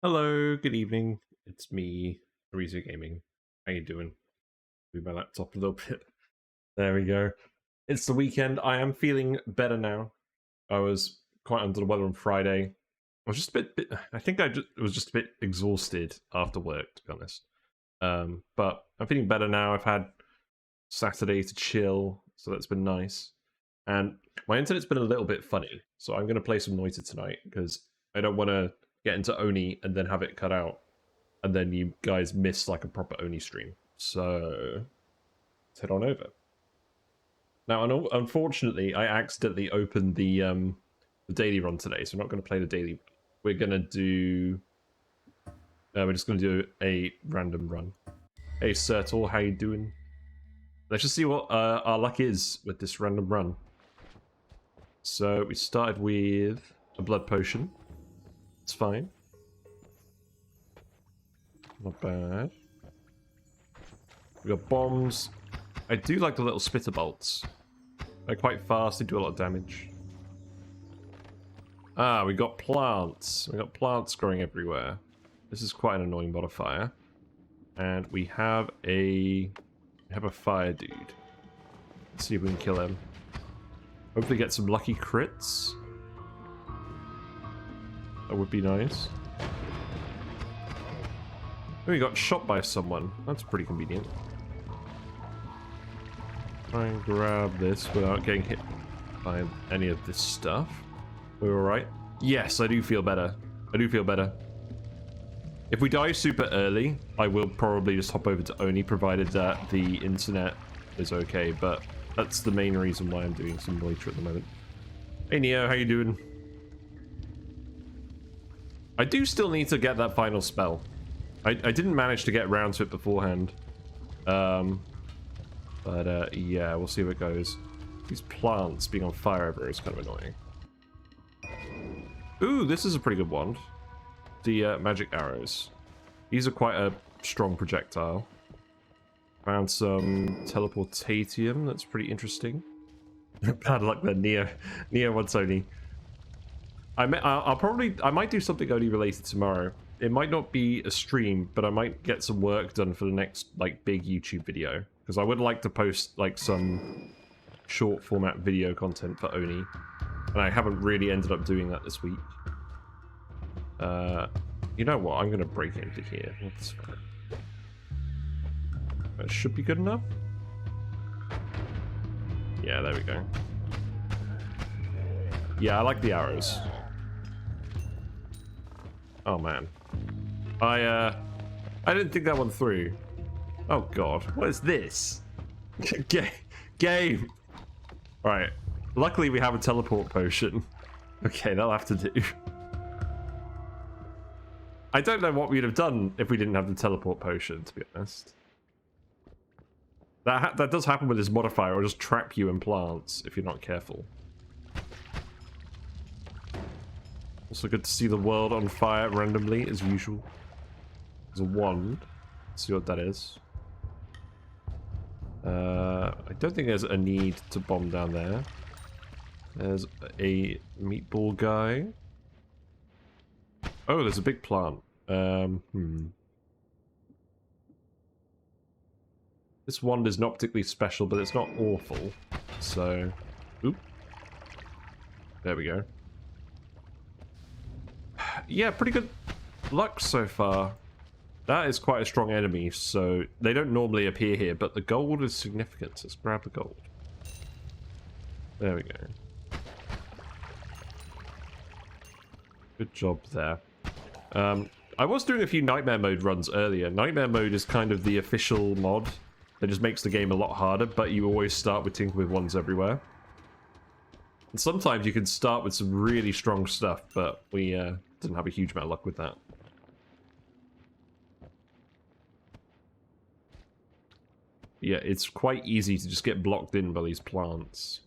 Hello, good evening. It's me, Arizo Gaming. How you doing? Move my laptop a little bit. There we go. It's the weekend. I am feeling better now. I was quite under the weather on Friday. I was just a bit I think was just a bit exhausted after work, to be honest. But I'm feeling better now. I've had Saturday to chill, so that's been nice. And my internet's been a little bit funny, so I'm going to play some Noita tonight because I don't want to get into Oni and then have it cut out, and then you guys miss like a proper Oni stream. So let's head on over. Now, unfortunately, I accidentally opened the daily run today, so I'm not going to play the daily. We're going to do. We're just going to do a random run. Hey, Sertal, how you doing? Let's just see what our luck is with this random run. So we started with a blood potion. It's fine. Not bad. We got bombs. I do like the little spitter bolts. They're quite fast, they do a lot of damage. Ah, we got plants. We got plants growing everywhere. This is quite an annoying modifier. And we have a fire dude. Let's see if we can kill him. Hopefully get some lucky crits. That would be nice. Oh, we got shot by someone. That's pretty convenient. Try and grab this without getting hit by any of this stuff. We're alright. Yes, I do feel better. I do feel better. If we die super early, I will probably just hop over to Oni, provided that the internet is okay, but that's the main reason why I'm doing some Noita at the moment. Hey Neo, how you doing? I do still need to get that final spell. I didn't manage to get around to it beforehand. But yeah, we'll see how it goes. These plants being on fire everywhere is kind of annoying. Ooh, this is a pretty good wand. The magic arrows. These are quite a strong projectile. Found some teleportatium. That's pretty interesting. Bad luck then, Neo wants Oni. I might do something Oni related tomorrow. It might not be a stream, but I might get some work done for the next like big YouTube video, because I would like to post like some short format video content for Oni, and I haven't really ended up doing that this week. You know what? I'm gonna break into here. That's fine. That should be good enough. Yeah, there we go. Yeah, I like the arrows. Oh man. I didn't think that one through. Oh god, what is this? Game! Right. Luckily we have a teleport potion. Okay, that'll have to do. I don't know what we'd have done if we didn't have the teleport potion, to be honest. That does happen with this modifier. It'll just trap you in plants if you're not careful. Also good to see the world on fire randomly, as usual. There's a wand. Let's see what that is. I don't think there's a need to bomb down there. There's a meatball guy. Oh, there's a big plant. This wand is not particularly special, but it's not awful. So, oop. There we go. Yeah, pretty good luck so far. That is quite a strong enemy, so they don't normally appear here, but the gold is significant. Let's grab the gold. There we go. Good job there. I was doing a few Nightmare Mode runs earlier. Nightmare Mode is kind of the official mod that just makes the game a lot harder, but you always start with Tinker with Wands everywhere. And sometimes you can start with some really strong stuff, but we didn't have a huge amount of luck with that. Yeah, it's quite easy to just get blocked in by these plants.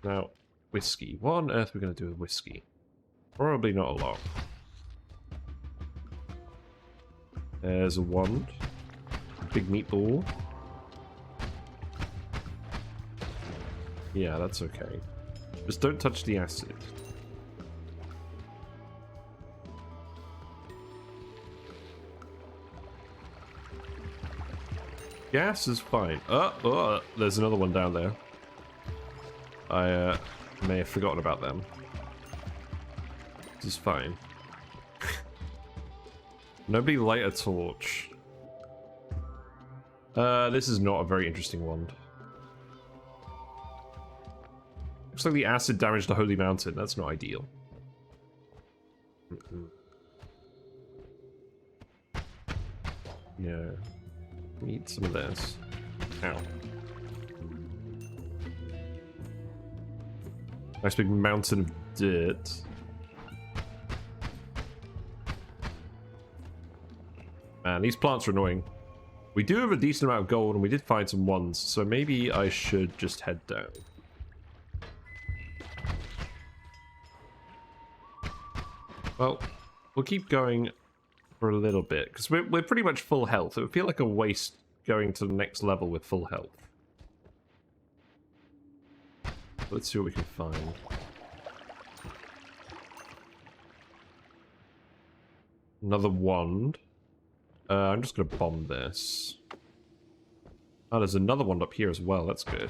Now, whiskey. What on earth are we going to do with whiskey? Probably not a lot. There's a wand. Big meatball. Yeah, that's okay. Just don't touch the acid. Gas is fine. There's another one down there. I may have forgotten about them. This is fine. Nobody light a torch. This is not a very interesting wand. Looks like the acid damaged the Holy Mountain. That's not ideal. Yeah. Need some of this. Ow. Nice big mountain of dirt. Man, these plants are annoying. We do have a decent amount of gold, and we did find some ones, so maybe I should just head down. Well, we'll keep going for a little bit, because we're pretty much full health. It would feel like a waste going to the next level with full health. Let's see what we can find. Another wand. I'm just going to bomb this. Oh, there's another one up here as well. That's good.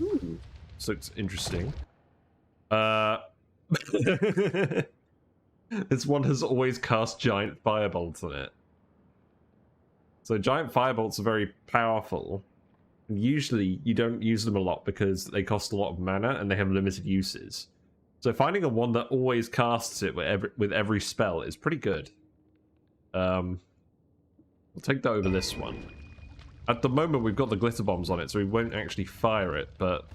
Ooh. So it's interesting. This one has always cast giant firebolts on it. So giant firebolts are very powerful. And usually you don't use them a lot because they cost a lot of mana and they have limited uses. So finding a one that always casts it with every spell is pretty good. We'll take that over this one. At the moment we've got the glitter bombs on it, so we won't actually fire it, but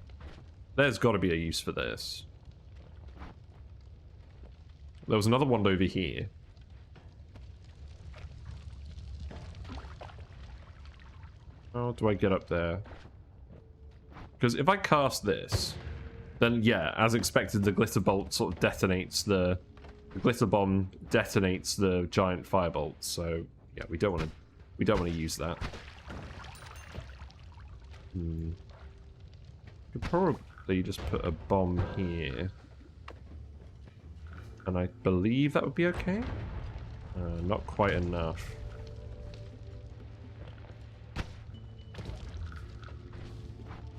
there's got to be a use for this. There was another one over here. How do I get up there? Because if I cast this, then yeah, as expected, the glitter bolt sort of detonates the glitter bomb detonates the giant firebolt. So yeah, we don't want to use that. Could probably just put a bomb here, and I believe that would be okay. Not quite enough.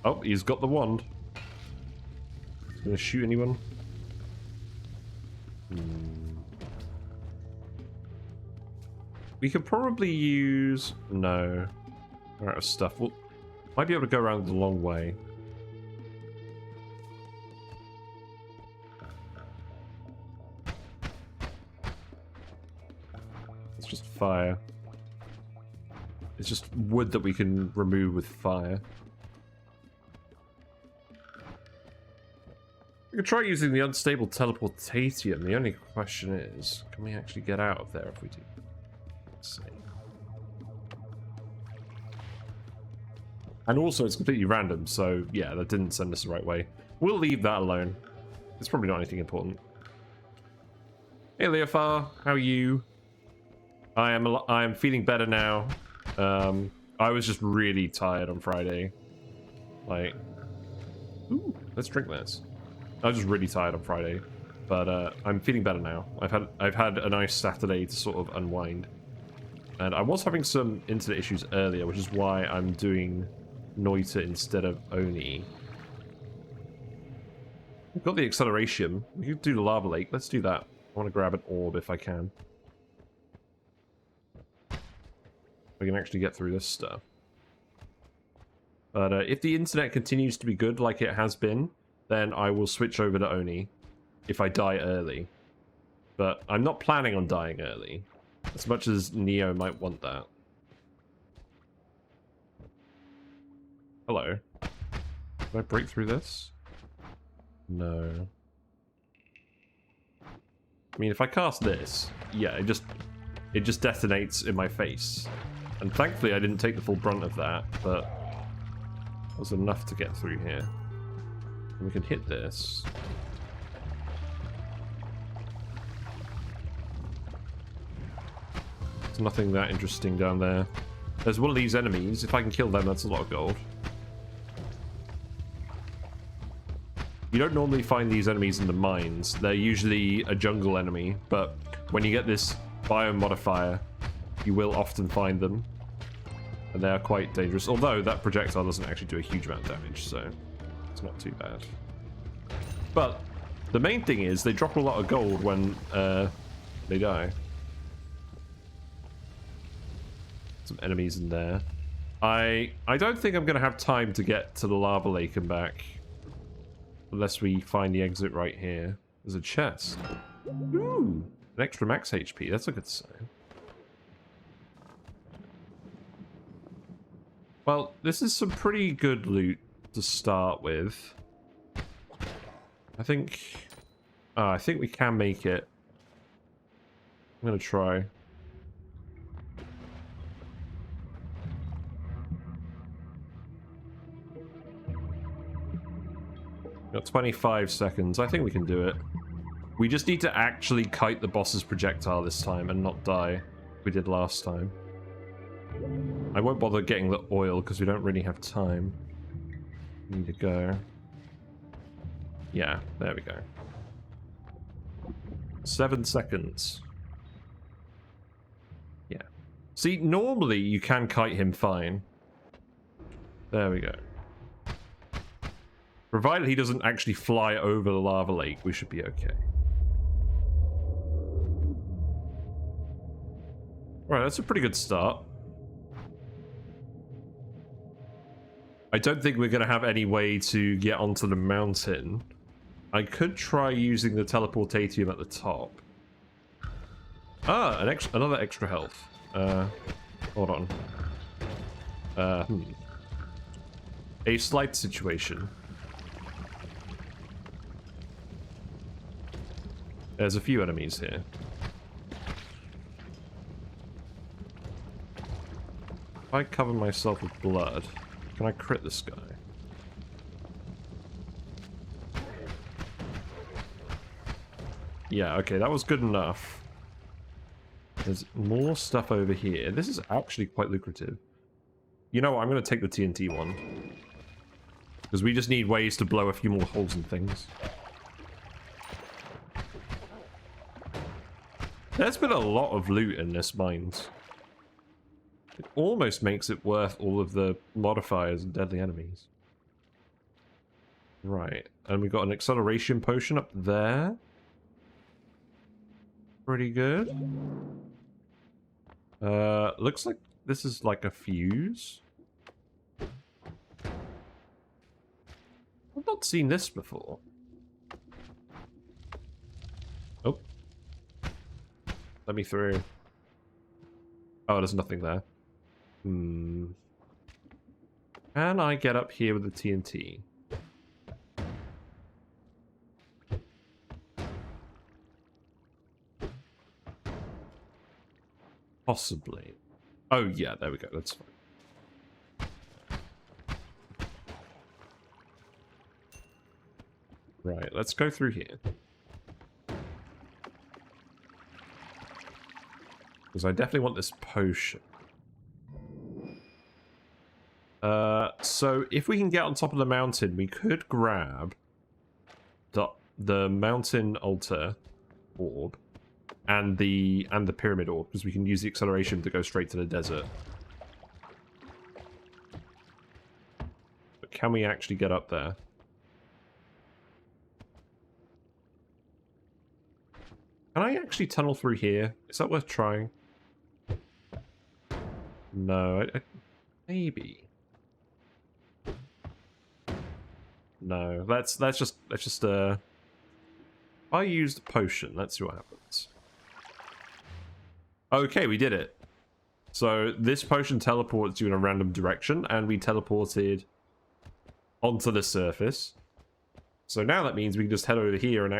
Oh, he's got the wand. He's gonna shoot anyone. We could probably use... No. We're out of stuff. We'll... Might be able to go around the long way. It's just fire. It's just wood that we can remove with fire. We could try using the unstable teleportation. The only question is, can we actually get out of there if we do? Let's see. And also, it's completely random, so yeah, that didn't send us the right way. We'll leave that alone. It's probably not anything important. Hey, Leofar, how are you? I am feeling better now. I was just really tired on Friday. Like, ooh, let's drink this. I was just really tired on Friday, but I'm feeling better now. I've had a nice Saturday to sort of unwind, and I was having some internet issues earlier, which is why I'm doing Noita instead of Oni. We've got the acceleration. We could do the lava lake. Let's do that. I want to grab an orb if I can. We can actually get through this stuff. But if the internet continues to be good like it has been, then I will switch over to Oni if I die early. But I'm not planning on dying early, as much as Neo might want that. Hello. Can I break through this? No. I mean, if I cast this, yeah, it just detonates in my face. And thankfully I didn't take the full brunt of that, but that was enough to get through here. And we can hit this. There's nothing that interesting down there. There's one of these enemies. If I can kill them, that's a lot of gold. You don't normally find these enemies in the mines. They're usually a jungle enemy, but when you get this biome modifier, you will often find them. And they are quite dangerous, although that projectile doesn't actually do a huge amount of damage, so it's not too bad. But the main thing is they drop a lot of gold when they die. Some enemies in there. I don't think I'm going to have time to get to the lava lake and back. Unless we find the exit right here. There's a chest. Ooh, an extra max HP. That's a good sign. Well, this is some pretty good loot to start with. I think we can make it. I'm gonna try. Got 25 seconds. I think we can do it. We just need to actually kite the boss's projectile this time and not die. We did last time. I won't bother getting the oil because we don't really have time. We need to go. Yeah, there we go. 7 seconds. Yeah. See, normally you can kite him fine. There we go. Provided he doesn't actually fly over the lava lake, we should be okay. Alright, that's a pretty good start. I don't think we're going to have any way to get onto the mountain. I could try using the teleportatium at the top. Ah, another extra health. Hold on. A slight situation. There's a few enemies here. If I cover myself with blood, can I crit this guy? Yeah, okay, that was good enough. There's more stuff over here. This is actually quite lucrative. You know what, I'm going to take the TNT one. Because we just need ways to blow a few more holes in things. There's been a lot of loot in this mines. It almost makes it worth all of the modifiers and deadly enemies. Right, and we got an acceleration potion up there. Pretty good. Looks like this is like a fuse. I've not seen this before. Oh. Let me through. Oh, there's nothing there. Can I get up here with the TNT? Possibly. Oh, yeah, there we go. That's fine. Right, let's go through here. Because I definitely want this potion. So if we can get on top of the mountain, we could grab the mountain altar orb and the pyramid orb, because we can use the acceleration to go straight to the desert. But can we actually get up there? Can I actually tunnel through here? Is that worth trying? No, maybe. No, that's just if I used a potion, let's see what happens. Okay, we did it. So this potion teleports you in a random direction, and we teleported onto the surface. So now that means we can just head over here and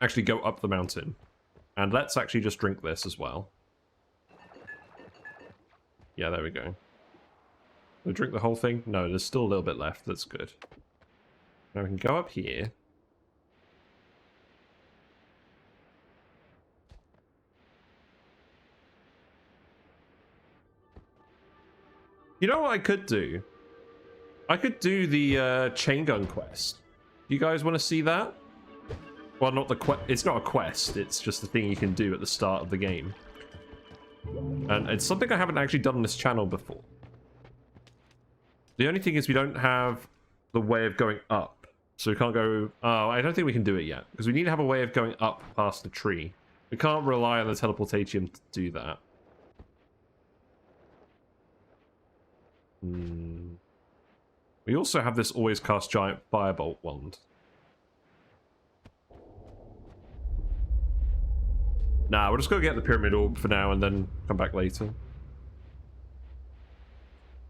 actually go up the mountain. And let's actually just drink this as well. Yeah, there we go. We'll drink the whole thing? No, there's still a little bit left. That's good. Now we can go up here. You know what I could do? I could do the chain gun quest. You guys want to see that? Well, not the quest. It's not a quest. It's just a thing you can do at the start of the game. And it's something I haven't actually done on this channel before. The only thing is we don't have the way of going up. So we can't go... Oh, I don't think we can do it yet. Because we need to have a way of going up past the tree. We can't rely on the teleportation to do that. We also have this Always Cast Giant Firebolt wand. Nah, we'll just go get the Pyramid Orb for now and then come back later.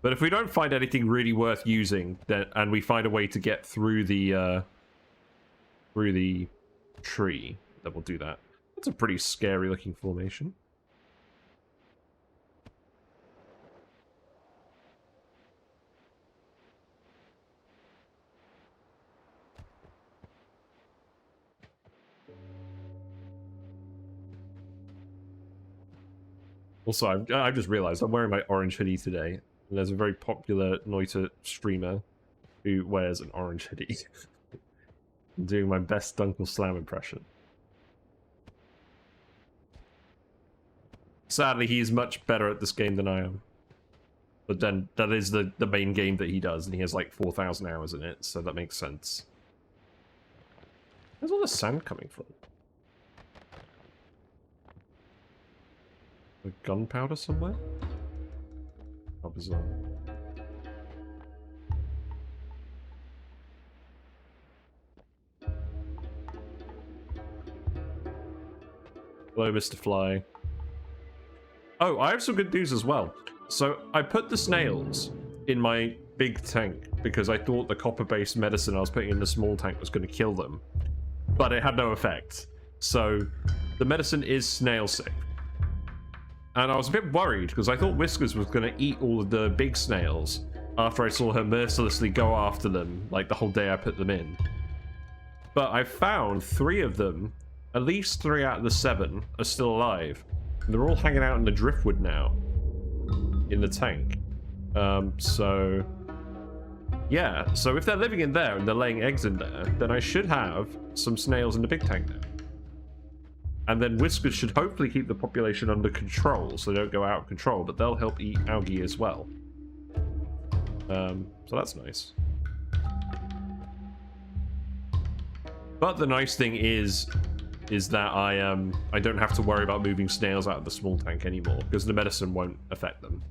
But if we don't find anything really worth using, then and we find a way to get through the tree, then we'll do that. That's a pretty scary looking formation. Also, I've just realized I'm wearing my orange hoodie today. And there's a very popular Noita streamer who wears an orange hoodie. I'm doing my best Dunkle Slam impression. Sadly, he is much better at this game than I am. But then, that is the main game that he does, and he has like 4,000 hours in it, so that makes sense. Where's all the sand coming from? The gunpowder somewhere? How bizarre. Hello, Mr. Fly. Oh, I have some good news as well. So, I put the snails in my big tank because I thought the copper-based medicine I was putting in the small tank was going to kill them. But it had no effect. So, the medicine is snail safe. And I was a bit worried because I thought Whiskers was going to eat all of the big snails after I saw her mercilessly go after them, like the whole day I put them in. But I found 3 of them, at least 3 out of the 7, are still alive. And they're all hanging out in the driftwood now, in the tank. So, yeah. So if they're living in there and they're laying eggs in there, then I should have some snails in the big tank now. And then Whiskers should hopefully keep the population under control, so they don't go out of control, but they'll help eat algae as well. So that's nice. But the nice thing is that I don't have to worry about moving snails out of the small tank anymore, because the medicine won't affect them.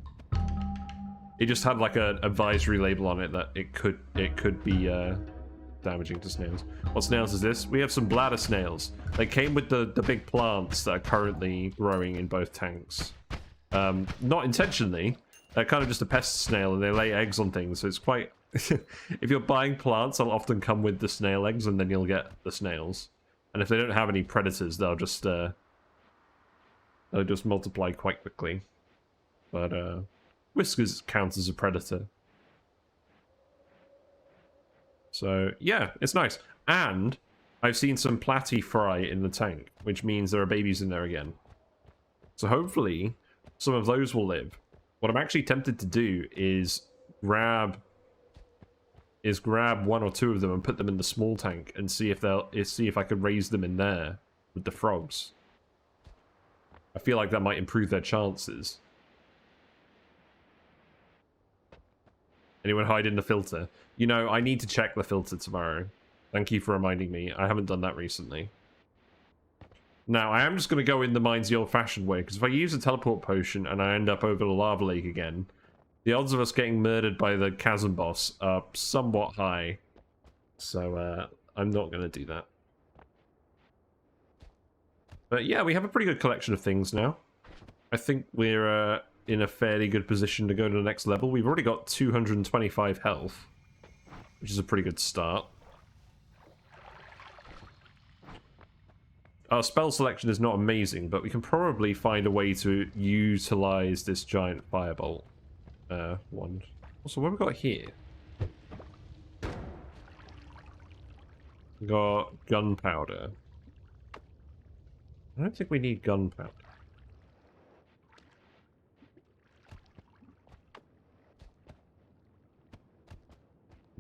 It just had like an advisory label on it that it could be damaging to snails. What snails is this? We have some bladder snails. They came with the big plants that are currently growing in both tanks. Not intentionally. They're kind of just a pest snail and they lay eggs on things, so it's quite... If you're buying plants, they'll often come with the snail eggs and then you'll get the snails. And if they don't have any predators, they'll just multiply quite quickly. But Whiskers counts as a predator. So, yeah, it's nice. And I've seen some platy fry in the tank, which means there are babies in there again. So hopefully, some of those will live. What I'm actually tempted to do is grab 1 or 2 of them and put them in the small tank and see if I could raise them in there with the frogs. I feel like that might improve their chances. Anyone hide in the filter? You know, I need to check the filter tomorrow. Thank you for reminding me. I haven't done that recently. Now, I am just going to go in the mines the old-fashioned way, because if I use a teleport potion and I end up over the lava lake again, the odds of us getting murdered by the chasm boss are somewhat high. So, I'm not going to do that. But yeah, we have a pretty good collection of things now. I think we're in a fairly good position to go to the next level. We've already got 225 health, which is a pretty good start. Our spell selection is not amazing, but we can probably find a way to utilize this giant firebolt wand. Also, what have we got here? We got gunpowder. I don't think we need gunpowder.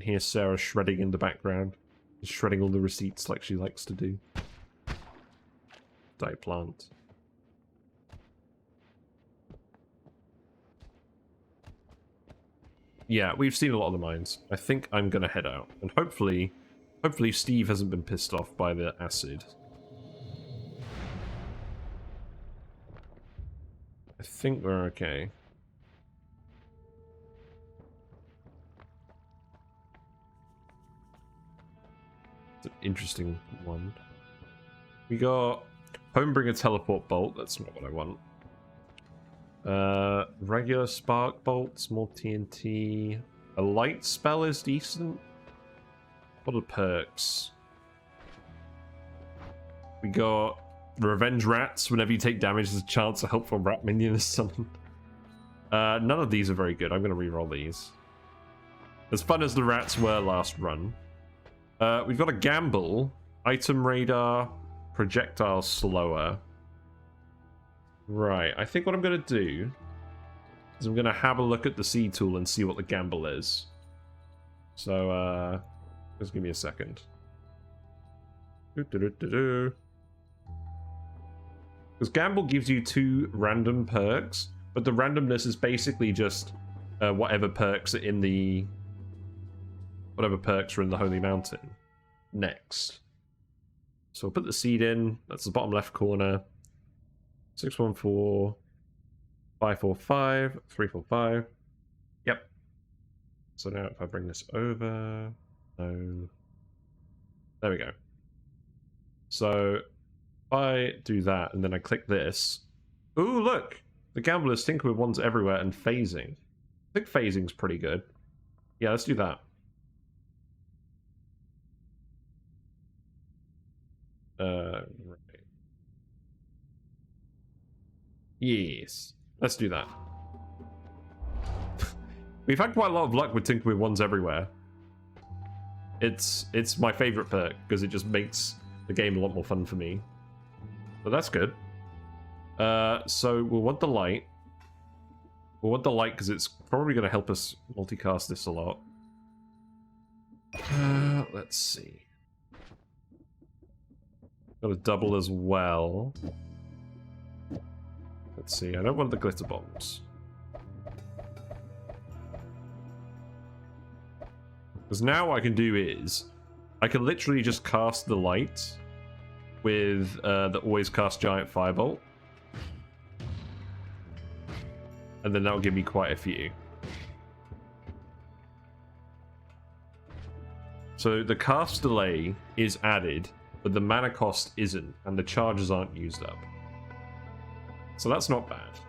Here's Sarah shredding in the background. Shredding all the receipts like she likes to do. Die plant. Yeah, we've seen a lot of the mines. I think I'm gonna head out. And hopefully Steve hasn't been pissed off by the acid. I think we're okay. It's an interesting one. We got Homebringer Teleport Bolt. That's not what I want. Regular Spark Bolts, more TNT. A light spell is decent. What are the perks? We got Revenge Rats. Whenever you take damage, there's a chance a helpful rat minion is summoned. None of these are very good. I'm going to reroll these. As fun as the rats were last run. We've got a Gamble. Item Radar. Projectile Slower. Right. I think what I'm going to do is I'm going to have a look at the C tool and see what the Gamble is. So, just give me a second. Because Gamble gives you 2 random perks, but the randomness is basically just whatever perks are in the Holy Mountain next. So we'll put the seed in. That's the bottom left corner. 614 545 345. Yep. So now if I bring this over, no. There we go. So if I do that and then I click this, ooh, look! The Gamble is Tinker with Wands everywhere and phasing. I think phasing's pretty good. Yeah, let's do that. Right. Yes. Let's do that. We've had quite a lot of luck with Tinker with Wands everywhere. It's my favorite perk because it just makes the game a lot more fun for me. But that's good. So we'll want the light. We'll want the light because it's probably going to help us multicast this a lot. Let's see. Got a double as well. Let's see. I don't want the glitter bombs. Because now what I can do is I can literally just cast the light with the Always Cast Giant Firebolt. And then that'll give me quite a few. So the cast delay is added, but the mana cost isn't, and the charges aren't used up. So that's not bad.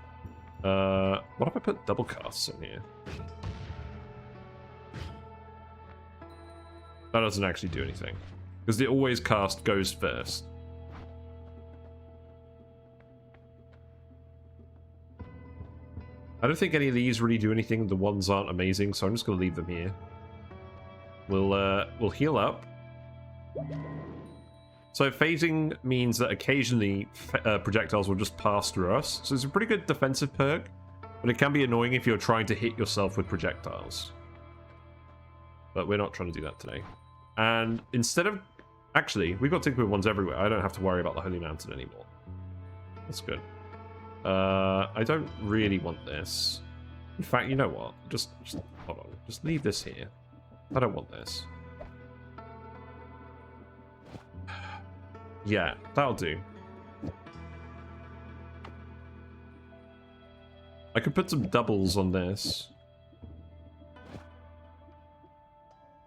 What if I put double casts in here? That doesn't actually do anything. Because the Always Cast goes first. I don't think any of these really do anything. The ones aren't amazing, so I'm just going to leave them here. We'll heal up. So phasing means that occasionally projectiles will just pass through us. So it's a pretty good defensive perk, but it can be annoying if you're trying to hit yourself with projectiles. But we're not trying to do that today. And instead of... Actually, we've got Tinker with Wands everywhere. I don't have to worry about the Holy Mountain anymore. That's good. I don't really want this. In fact, you know what? Just hold on. Just leave this here. I don't want this. Yeah, that'll do. I could put some doubles on this.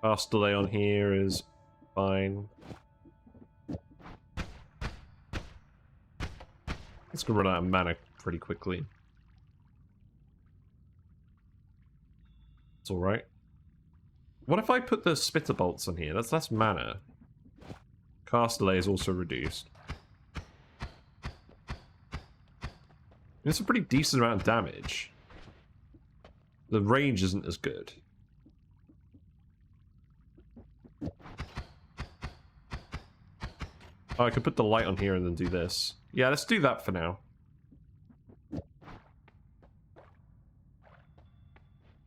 Fast delay on here is fine. It's gonna run out of mana pretty quickly. It's alright. What if I put the spitter bolts on here? That's less mana. Cast delay is also reduced. It's a pretty decent amount of damage. The range isn't as good. Oh, I could put the light on here and then do this. Yeah, let's do that for now.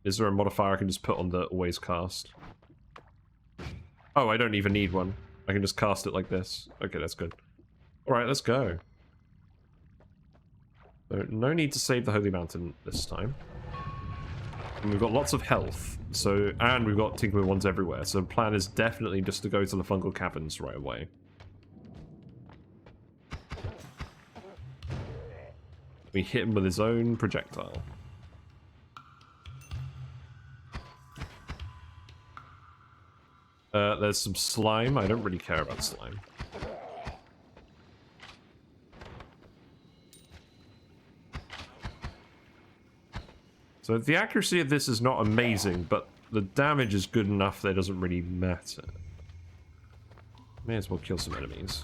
Is there a modifier I can just put on the Always Cast? Oh, I don't even need one. I can just cast it like this. Okay, that's good. Alright, let's go. So, no need to save the Holy Mountain this time. And we've got lots of health, so, and we've got Tinkling Ones everywhere, so the plan is definitely just to go to the Fungal Caverns right away. We hit him with his own projectile. There's some slime. I don't really care about slime. So the accuracy of this is not amazing, but the damage is good enough that it doesn't really matter. May as well kill some enemies.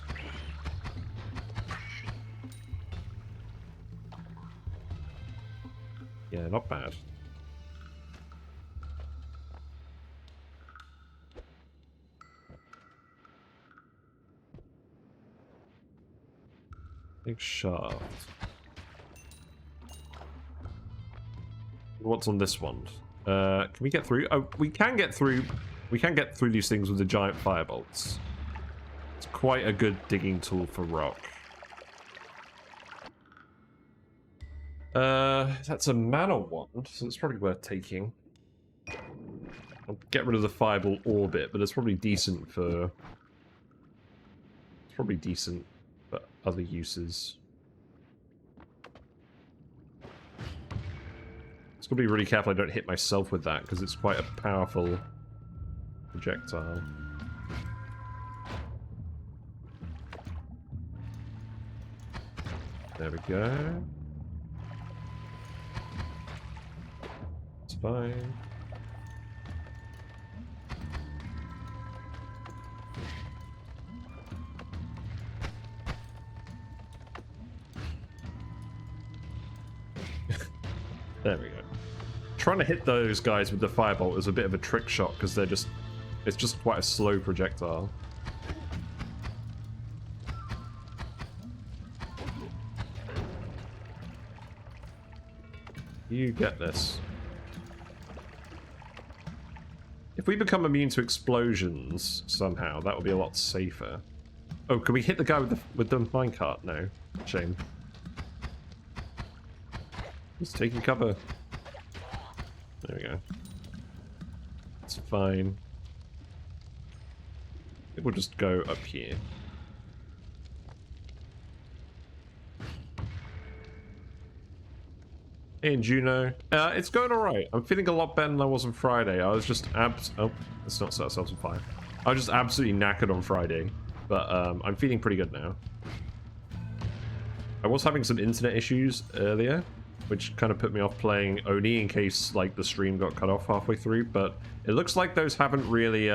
Yeah, not bad. Big shaft. What's on this one? Can we get through? Oh, we can get through. We can get through these things with the giant firebolts. It's quite a good digging tool for rock. That's a mana wand, so it's probably worth taking. I'll get rid of the fireball orbit, but it's probably decent for... It's probably decent for other uses. It's got to be really careful I don't hit myself with that, because it's quite a powerful projectile. There we go. It's fine. There we go. Trying to hit those guys with the firebolt is a bit of a trick shot because they're just... It's just quite a slow projectile. You get this. If we become immune to explosions somehow, that would be a lot safer. Oh, can we hit the guy with the minecart? No. Shame. He's taking cover. There we go. It's fine. I think we'll just go up here. Hey, Juno. It's going alright. I'm feeling a lot better than I was on Friday. I was just oh, let's not set ourselves on fire. I was just absolutely knackered on Friday. But I'm feeling pretty good now. I was having some internet issues earlier, which kind of put me off playing Oni in case like the stream got cut off halfway through, but it looks like those haven't really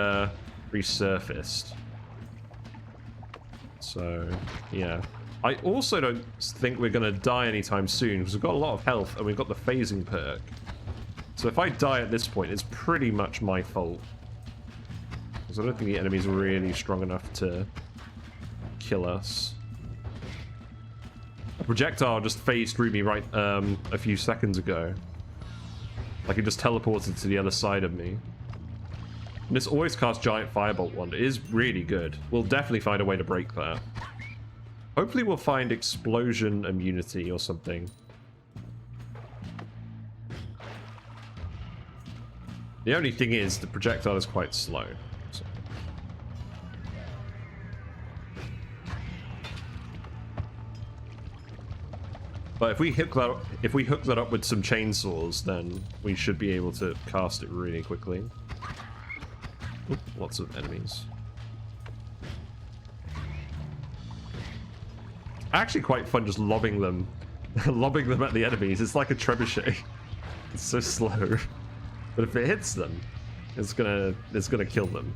resurfaced. So, yeah. I also don't think we're going to die anytime soon, because we've got a lot of health, and we've got the phasing perk. So if I die at this point, it's pretty much my fault. Because I don't think the enemy's really strong enough to kill us. A projectile just phased through me right a few seconds ago. Like it just teleported to the other side of me. And this Always Cast Giant Firebolt one is really good. We'll definitely find a way to break that. Hopefully we'll find explosion immunity or something. The only thing is the projectile is quite slow. So. But if we hook that up with some chainsaws, then we should be able to cast it really quickly. Oop, lots of enemies. Actually quite fun just lobbing them lobbing them at the enemies. It's like a trebuchet. It's so slow. But if it hits them, it's gonna kill them.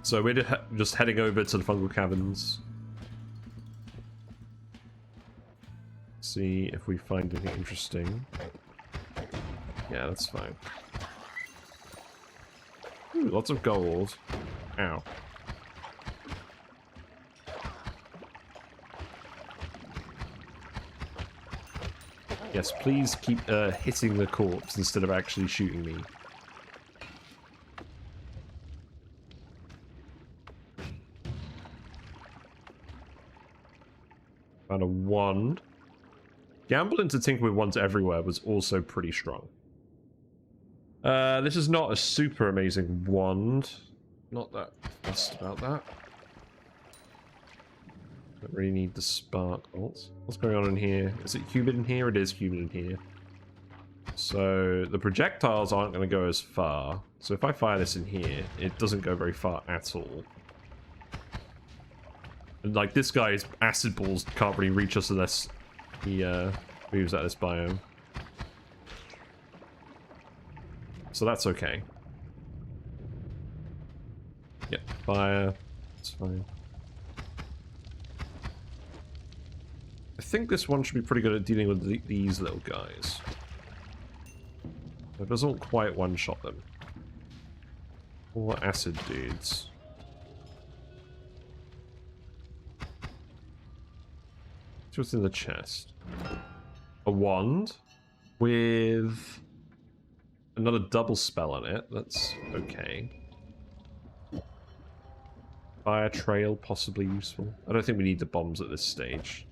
So we're just heading over to the Fungal Caverns. See if we find anything interesting. Yeah, that's fine. Ooh, lots of gold. Ow. Yes, please keep hitting the corpse instead of actually shooting me. Found a wand. Gamble into tinker with wands everywhere was also pretty strong. This is not a super amazing wand. Not that fussed about that. Don't really need the spark bolts. What's going on in here? Is it humid in here? It is humid in here. So the projectiles aren't going to go as far. So if I fire this in here, it doesn't go very far at all. And like this guy's acid balls can't really reach us unless he moves out of this biome. So that's okay. Yep, fire. It's fine. I think this one should be pretty good at dealing with these little guys. It doesn't quite one-shot them. Or acid dudes. See what's in the chest. A wand with another double spell on it. That's okay. Fire trail, possibly useful. I don't think we need the bombs at this stage.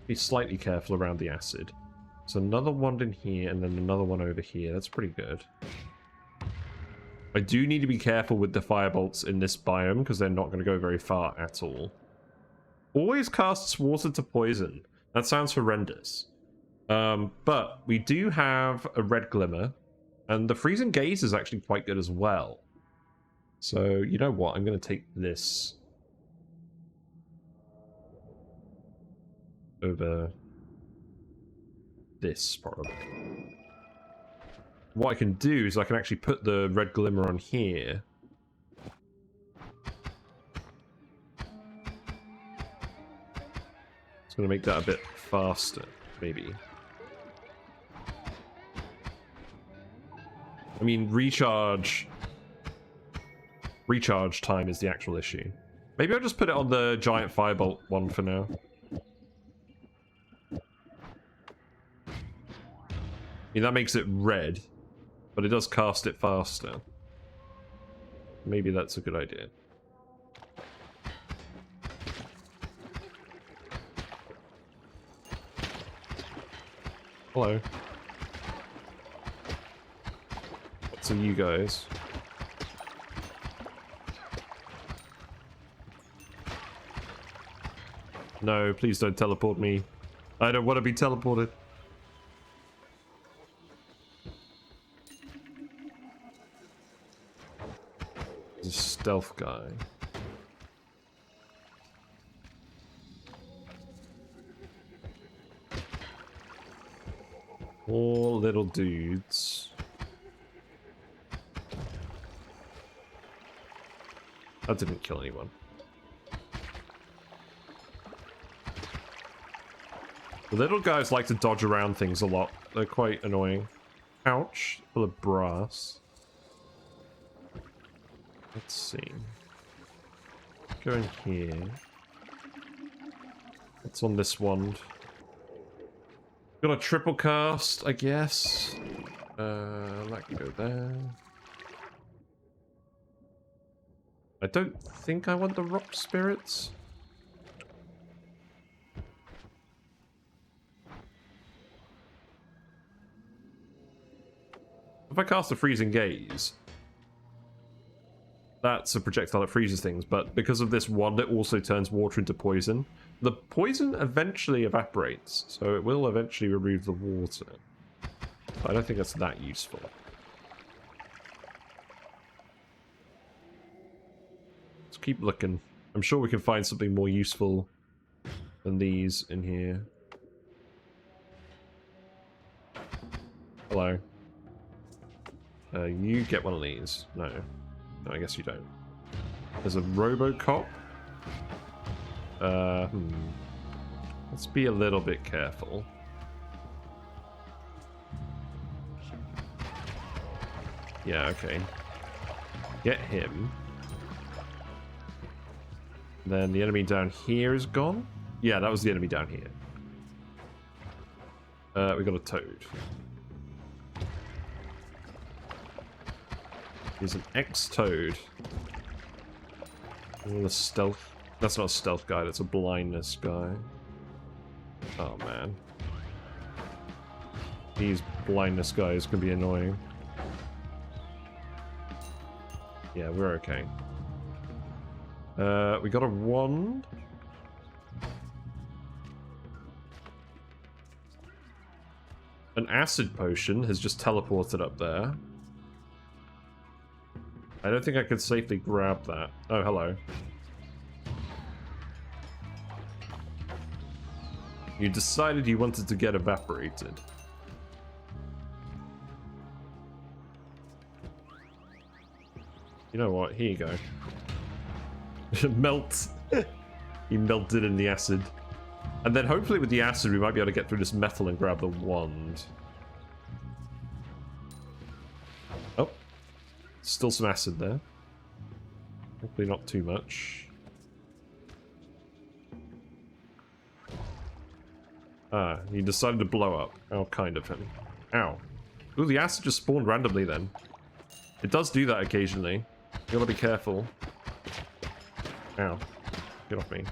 Be slightly careful around the acid. So another wand in here and then another one over here. That's pretty good. I do need to be careful with the firebolts in this biome because they're not going to go very far at all. Always casts water to poison. That sounds horrendous. But we do have a red glimmer and the freezing gaze is actually quite good as well. So you know what? I'm going to take this over this, probably. What I can do is I can actually put the red glimmer on here. It's going to make that a bit faster, maybe. I mean, recharge time is the actual issue. Maybe I'll just put it on the giant firebolt one for now. I mean, that makes it red, but it does cast it faster. Maybe that's a good idea. Hello. What's you guys? No, please don't teleport me. I don't want to be teleported. There's a stealth guy. All little dudes. That didn't kill anyone. The little guys like to dodge around things a lot. They're quite annoying. Ouch. Full of brass. Let's see. Go in here. What's on this wand? Got a triple cast, I guess. That can go there. I don't think I want the rock spirits. If I cast a freezing gaze, that's a projectile that freezes things, but because of this wand, it also turns water into poison. The poison eventually evaporates, so it will eventually remove the water. I don't think that's that useful. Let's keep looking. I'm sure we can find something more useful than these in here. Hello. You get one of these. No. No, I guess you don't. There's a Robocop. Let's be a little bit careful. Yeah, okay. Get him. Then the enemy down here is gone. Yeah, that was the enemy down here. We got a toad. He's an ex-toad. Oh, the stealth. That's not a stealth guy, that's a blindness guy. Oh man. These blindness guys can be annoying. Yeah, we're okay. We got a wand. An acid potion has just teleported up there. I don't think I could safely grab that. Oh, hello. You decided you wanted to get evaporated. You know what? Here you go. Melt. He melted in the acid. And then hopefully with the acid we might be able to get through this metal and grab the wand. Oh. Still some acid there. Hopefully not too much. Ah, he decided to blow up. How kind of him. Ow. Ooh, the acid just spawned randomly then. It does do that occasionally. You gotta be careful. Ow. Get off me.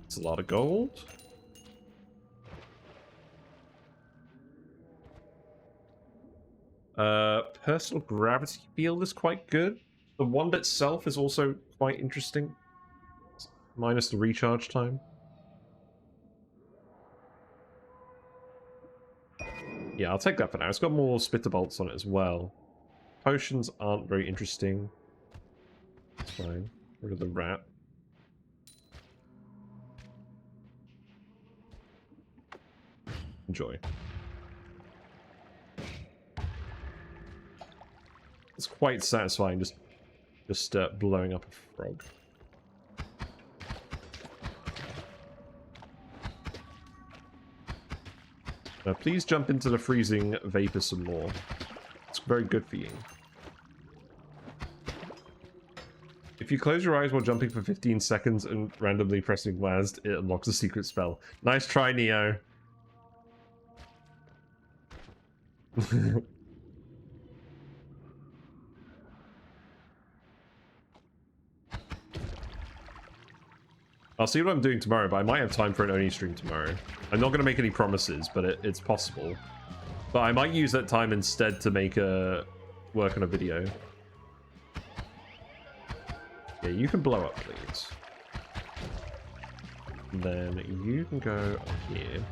It's a lot of gold. Personal gravity field is quite good. The wand itself is also quite interesting. Minus the recharge time. Yeah, I'll take that for now. It's got more spitter bolts on it as well. Potions aren't very interesting. That's fine. Rid of the rat. Enjoy. It's quite satisfying just blowing up a frog. Please jump into the freezing vapor some more. It's very good for you. If you close your eyes while jumping for 15 seconds and randomly pressing WASD, it unlocks a secret spell. Nice try, Neo. I'll see what I'm doing tomorrow, but I might have time for an Oni stream tomorrow. I'm not going to make any promises, but it's possible. But I might use that time instead to make work on a video. Yeah, you can blow up, please. And then you can go up here.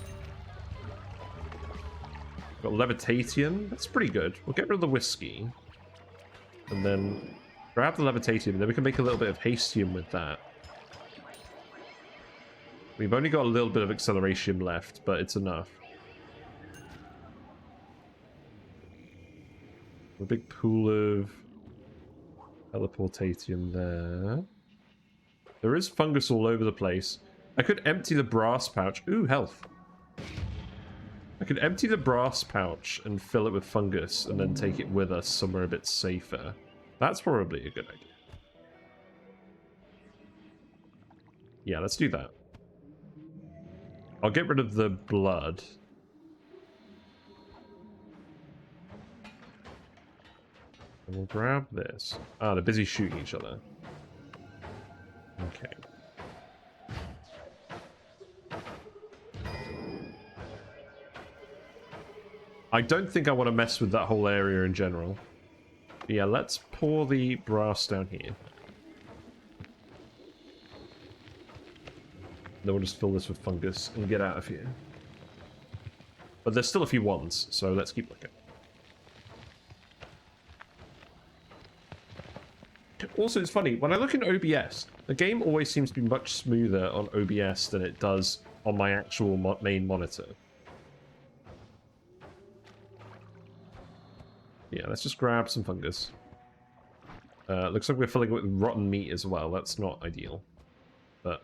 Got levitatium. That's pretty good. We'll get rid of the whiskey. And then grab the levitatium, and then we can make a little bit of hastium with that. We've only got a little bit of acceleration left, but it's enough. A big pool of teleportatium there. There is fungus all over the place. I could empty the brass pouch. Ooh, health. I could empty the brass pouch and fill it with fungus and then take it with us somewhere a bit safer. That's probably a good idea. Yeah, let's do that. I'll get rid of the blood. And we'll grab this. Ah, they're busy shooting each other. Okay. I don't think I want to mess with that whole area in general. But yeah, let's pour the brass down here. Then we'll just fill this with fungus and get out of here. But there's still a few wands, so let's keep looking. Also, it's funny, when I look in OBS, the game always seems to be much smoother on OBS than it does on my actual main monitor. Yeah, let's just grab some fungus. Looks like we're filling it with rotten meat as well. That's not ideal. But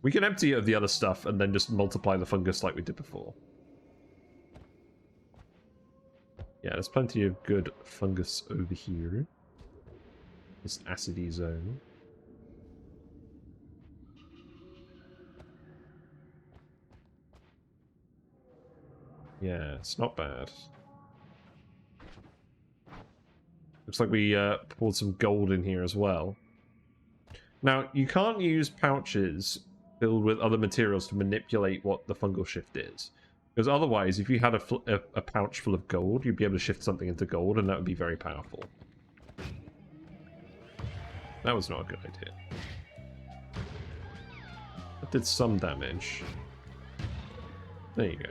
we can empty it of the other stuff and then just multiply the fungus like we did before. Yeah, there's plenty of good fungus over here. This acidy zone. Yeah, it's not bad. Looks like we poured some gold in here as well. Now, you can't use pouches filled with other materials to manipulate what the fungal shift is. Because otherwise, if you had a pouch full of gold, you'd be able to shift something into gold, and that would be very powerful. That was not a good idea. That did some damage. There you go.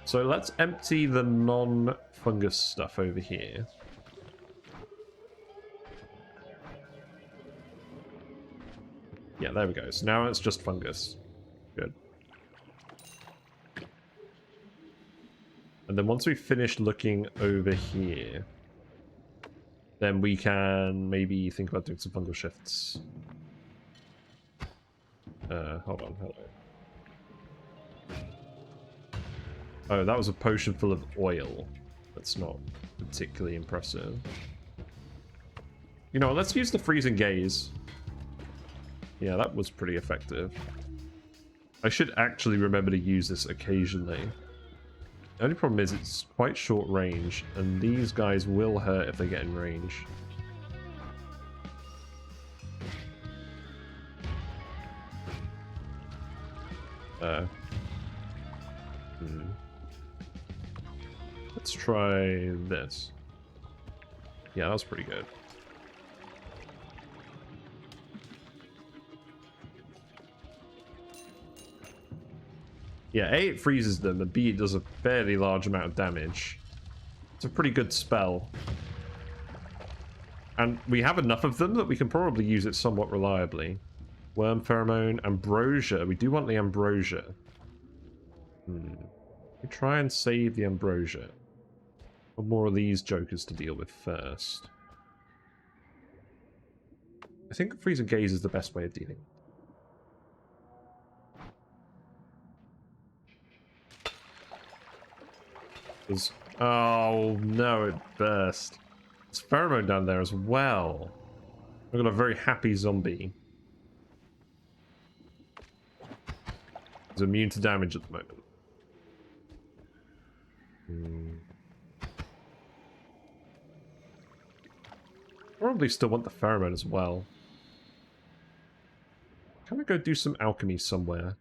So let's empty the non-fungus stuff over here. Yeah, there we go. So now it's just fungus. Good. And then once we finish looking over here, then we can maybe think about doing some fungal shifts. Hold on, hello. Oh, that was a potion full of oil. That's not particularly impressive. You know, let's use the freezing gaze. Yeah, that was pretty effective. I should actually remember to use this occasionally. The only problem is it's quite short range, and these guys will hurt if they get in range. Let's try this. Yeah, that was pretty good. Yeah, A, it freezes them, and B, it does a fairly large amount of damage. It's a pretty good spell. And we have enough of them that we can probably use it somewhat reliably. Worm pheromone, ambrosia. We do want the ambrosia. We try and save the ambrosia. Or more of these jokers to deal with first. I think freezing gaze is the best way of dealing. Oh no, it burst. There's pheromone down there as well. We've got a very happy zombie. He's immune to damage at the moment. Probably still want the pheromone as well. Can I go do some alchemy somewhere?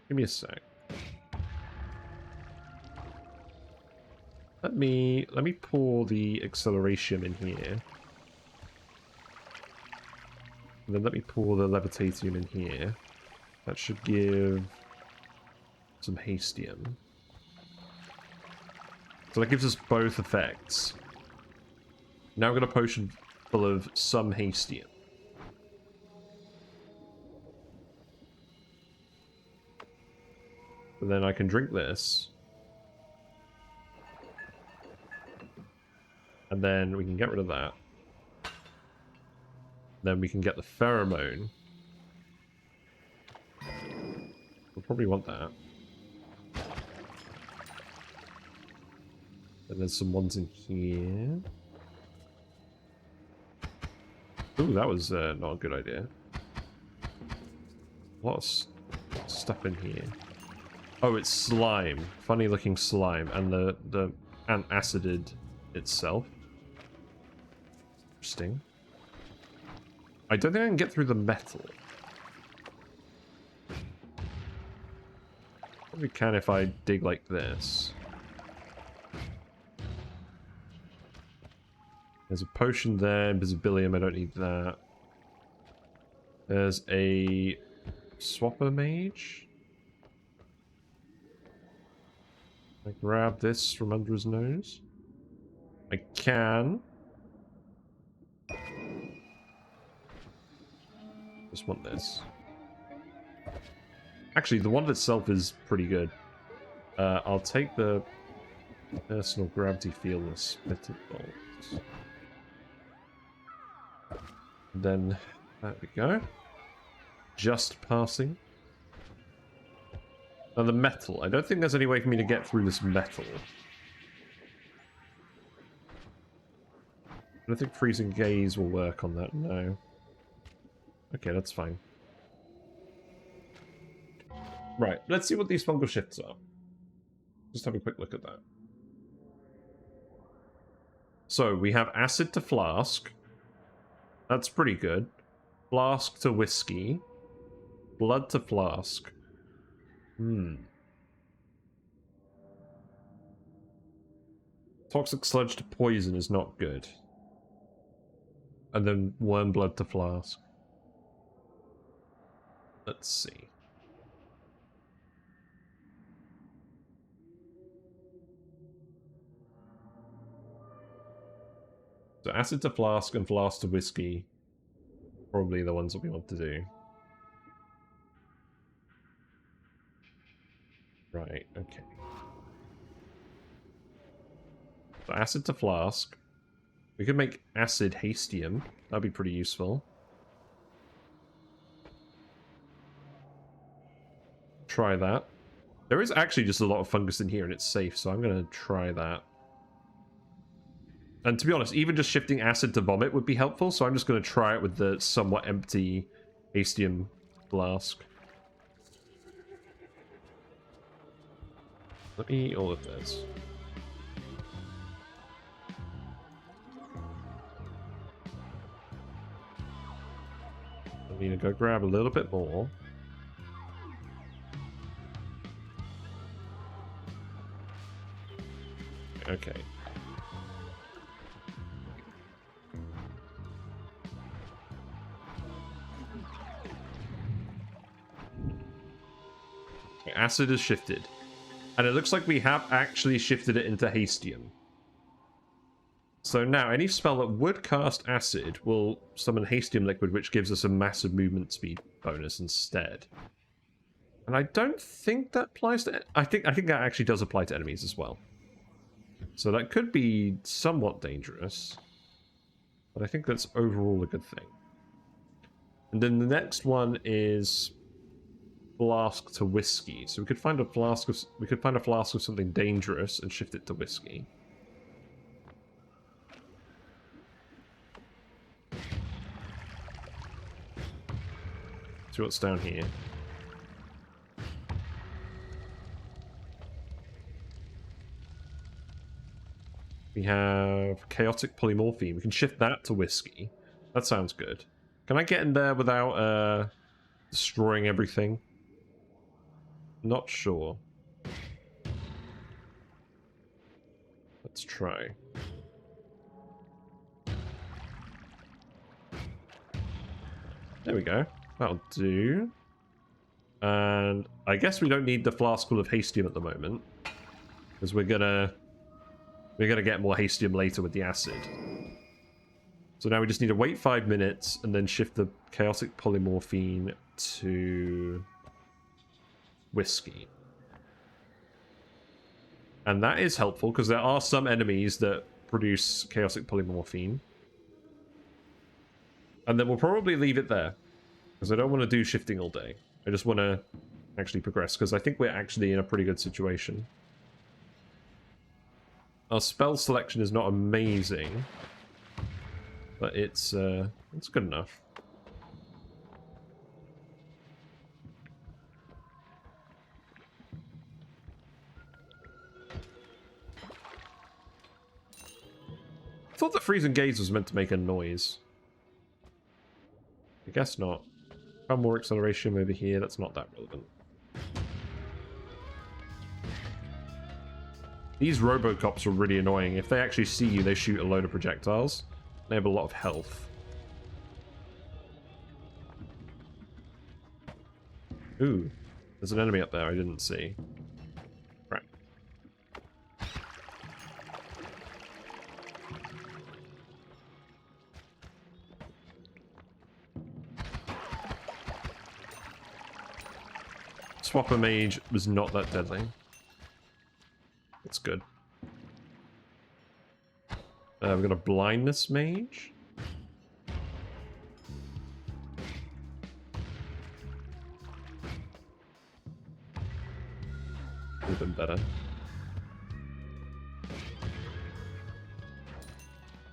Give me a sec. Let me pour the acceleration in here. And then let me pour the levitatium in here. That should give some hastium. So that gives us both effects. Now I've got a potion full of some hastium. And then I can drink this. And then we can get rid of that. Then we can get the pheromone. We'll probably want that. And there's some ones in here. Ooh, that was not a good idea. A lot of stuff in here. Oh, it's slime. Funny looking slime. And the antacided itself. Interesting. I don't think I can get through the metal. Probably can if I dig like this. There's a potion there, invisibilium, I don't need that. There's a swapper mage. I grab this from under his nose. I can. Just want this. Actually, the wand itself is pretty good. I'll take the personal gravity field and split it bolts. Then, there we go. Just passing. Now the metal. I don't think there's any way for me to get through this metal. I don't think freezing gaze will work on that, no. Okay, that's fine. Right, let's see what these fungal shifts are. Just have a quick look at that. So we have acid to flask. That's pretty good. Flask to whiskey. Blood to flask. Toxic sludge to poison is not good. And then worm blood to flask. Let's see. So acid to flask and flask to whiskey. Probably the ones that we want to do. Right, okay. So acid to flask. We could make acid Hastium. That'd be pretty useful. Try that. There is actually just a lot of fungus in here and it's safe, so I'm going to try that. And to be honest, even just shifting acid to vomit would be helpful, so I'm just going to try it with the somewhat empty Hastium flask. Let me eat all of this. I'm going to go grab a little bit more. Okay. Acid is shifted. And it looks like we have actually shifted it into Hastium. So now, any spell that would cast acid will summon Hastium liquid, which gives us a massive movement speed bonus instead. And I don't think that applies to... I think that actually does apply to enemies as well. So that could be somewhat dangerous. But I think that's overall a good thing. And then the next one is flask to whiskey. So we could find a flask of something dangerous and shift it to whiskey. See what's down here. We have chaotic polymorphine. We can shift that to whiskey. That sounds good. Can I get in there without destroying everything? Not sure. Let's try. There we go. That'll do. And I guess we don't need the flask full of Hastium at the moment, because we're gonna get more Hastium later with the acid. So now we just need to wait 5 minutes and then shift the chaotic polymorphine to whiskey. And that is helpful because there are some enemies that produce chaotic polymorphine. And then we'll probably leave it there, because I don't want to do shifting all day. I just want to actually progress, because I think we're actually in a pretty good situation. Our spell selection is not amazing, but it's good enough. I thought the freezing gaze was meant to make a noise. I guess not. More acceleration over here, that's not that relevant. These Robocops are really annoying. If they actually see you, they shoot a load of projectiles. They have a lot of health. Ooh, there's an enemy up there I didn't see. Right. Swapper Mage was not that deadly. That's good. We've got a Blindness Mage. Would have been better.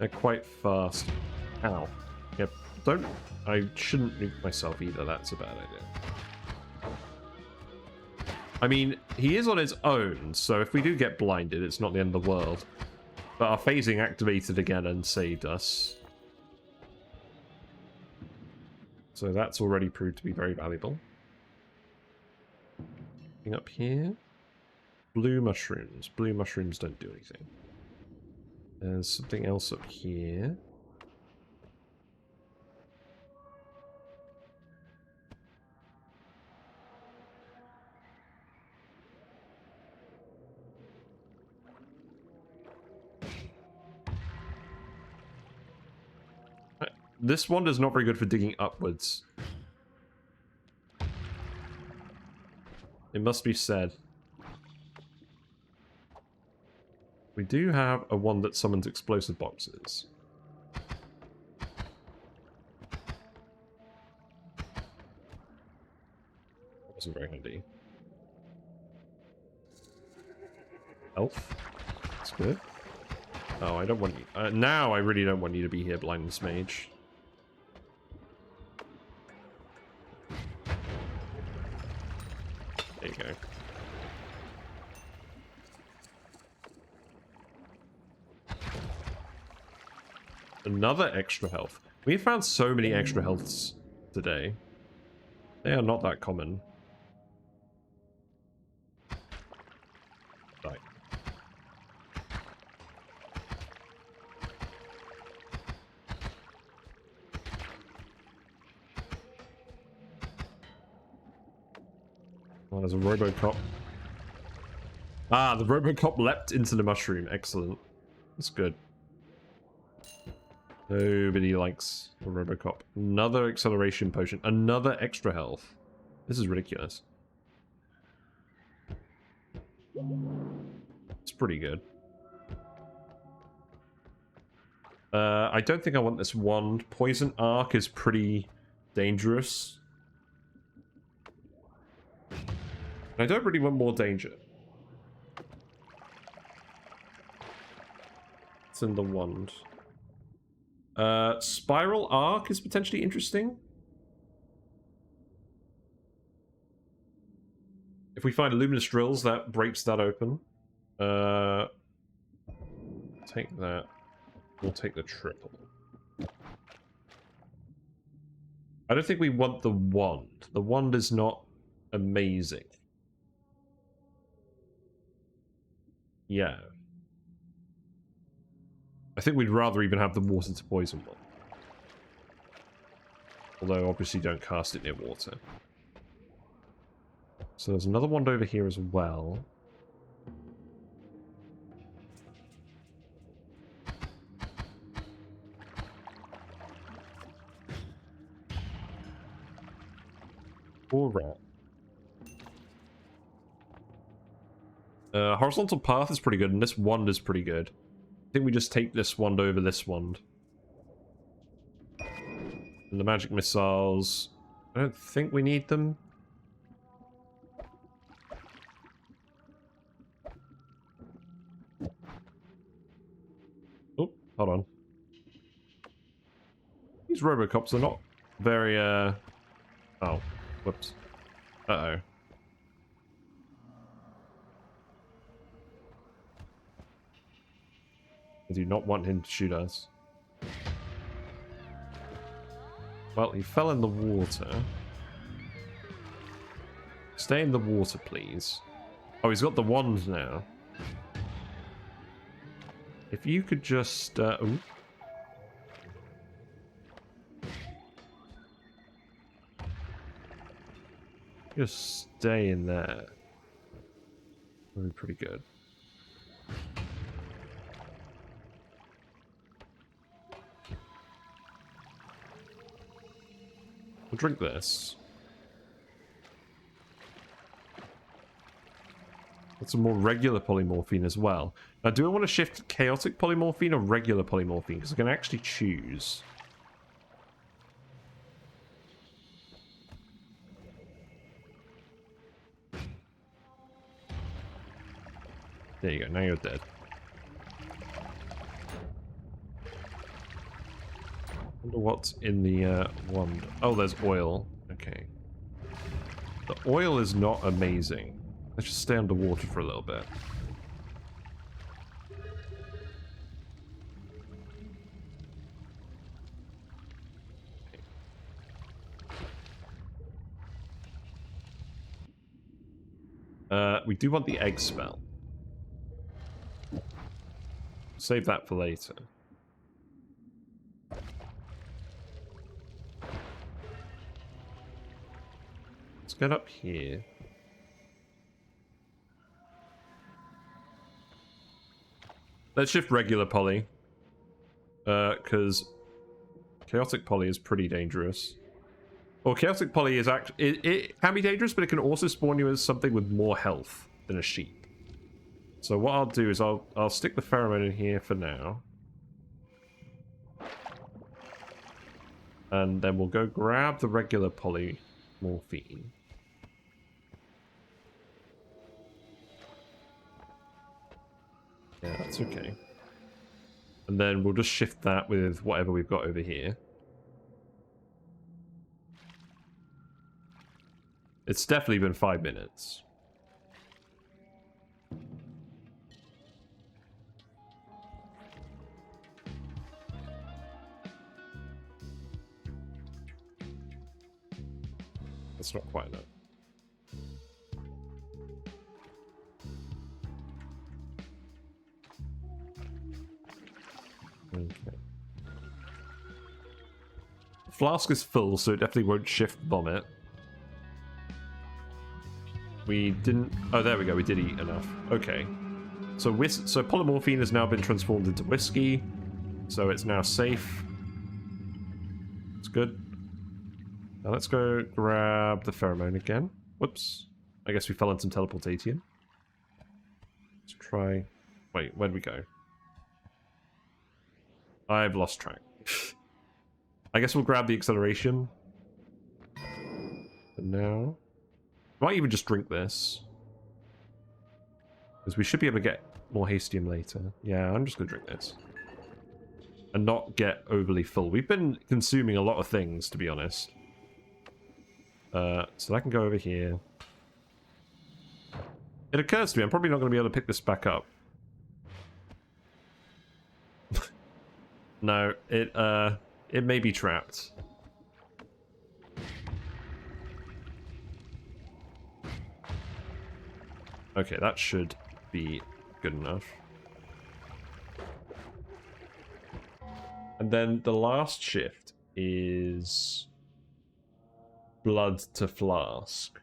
They're quite fast. Ow. Yep. I shouldn't nuke myself either. That's a bad idea. I mean, he is on his own, so if we do get blinded, it's not the end of the world. But our phasing activated again and saved us. So that's already proved to be very valuable. Looking up here. Blue mushrooms. Blue mushrooms don't do anything. There's something else up here. This wand is not very good for digging upwards. It must be said. We do have a wand that summons explosive boxes. That wasn't very handy. Elf. That's good. Oh, I don't want you... now I really don't want you to be here, Blindness Mage. There you go. Another extra health. We found so many extra healths today. They are not that common. Right. Oh, there's a Robocop. Ah, the Robocop leapt into the mushroom. Excellent. That's good. Nobody likes the Robocop. Another acceleration potion. Another extra health. This is ridiculous. It's pretty good. I don't think I want this wand. Poison Arc is pretty dangerous. I don't really want more danger. It's in the wand. Spiral Arc is potentially interesting. If we find Luminous Drills, that breaks that open. Take that. We'll take the triple. I don't think we want the wand. The wand is not amazing. Yeah. I think we'd rather even have the water to poison one. Although, obviously, don't cast it near water. So there's another wand over here as well. Alright. Horizontal Path is pretty good, and this wand is pretty good. I think we just take this wand over this wand. And the magic missiles... I don't think we need them. Oh, hold on. These Robocops are not very, Oh, whoops. Uh-oh. I do not want him to shoot us. Well, he fell in the water. Stay in the water, please. Oh, he's got the wand now. If you could just... ooh. Just stay in there. That'd be pretty good. We'll drink this. That's a more regular polymorphine as well. Now, do I want to shift chaotic polymorphine or regular polymorphine? Because I can actually choose. There you go, now you're dead. Wonder what's in the wand. Oh, there's oil. Okay. The oil is not amazing. Let's just stay underwater for a little bit. We do want the egg spell. Save that for later. Let's get up here. Let's shift regular poly. Because chaotic poly is pretty dangerous. Well, chaotic poly is actually... It can be dangerous, but it can also spawn you as something with more health than a sheep. So what I'll do is I'll stick the pheromone in here for now. And then we'll go grab the regular polymorphine. Yeah, that's okay. And then we'll just shift that with whatever we've got over here. It's definitely been 5 minutes. That's not quite enough. Okay. Flask is full, so it definitely won't shift vomit. We didn't... Oh, there we go. We did eat enough. Okay. So polymorphine has now been transformed into whiskey. So it's now safe. It's good. Now let's go grab the pheromone again. Whoops. I guess we fell on some teleportation. Let's try... Wait, where'd we go? I've lost track. I guess we'll grab the acceleration. But now... I might even just drink this. Because we should be able to get more Hastium later. Yeah, I'm just going to drink this. And not get overly full. We've been consuming a lot of things, to be honest. So that can go over here. It occurs to me, I'm probably not going to be able to pick this back up. No, it may be trapped. Okay, that should be good enough. And then the last shift is blood to flask.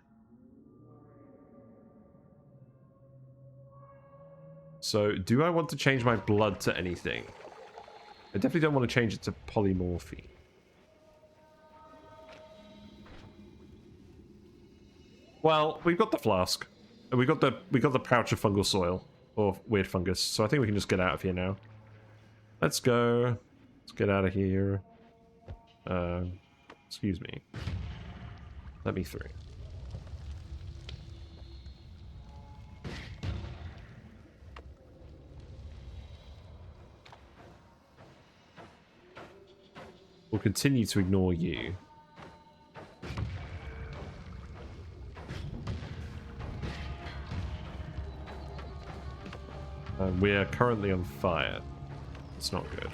So, do I want to change my blood to anything? I definitely don't want to change it to polymorphine. Well, we've got the flask. We got the pouch of fungal soil or weird fungus, so I think we can just get out of here now. Let's go. Let's get out of here. Excuse me. Let me through. We'll continue to ignore you. We're currently on fire. It's not good.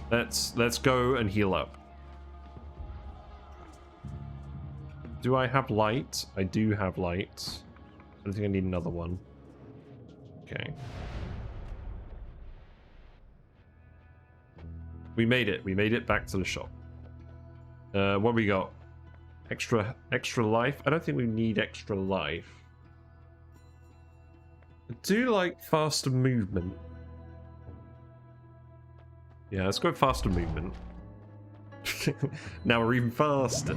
Let's go and heal up. Do I have light? I do have light. I don't think I need another one. Okay. We made it. We made it back to the shop. What we got? Extra life? I don't think we need extra life. I do like faster movement. Yeah, let's go faster movement. Now we're even faster.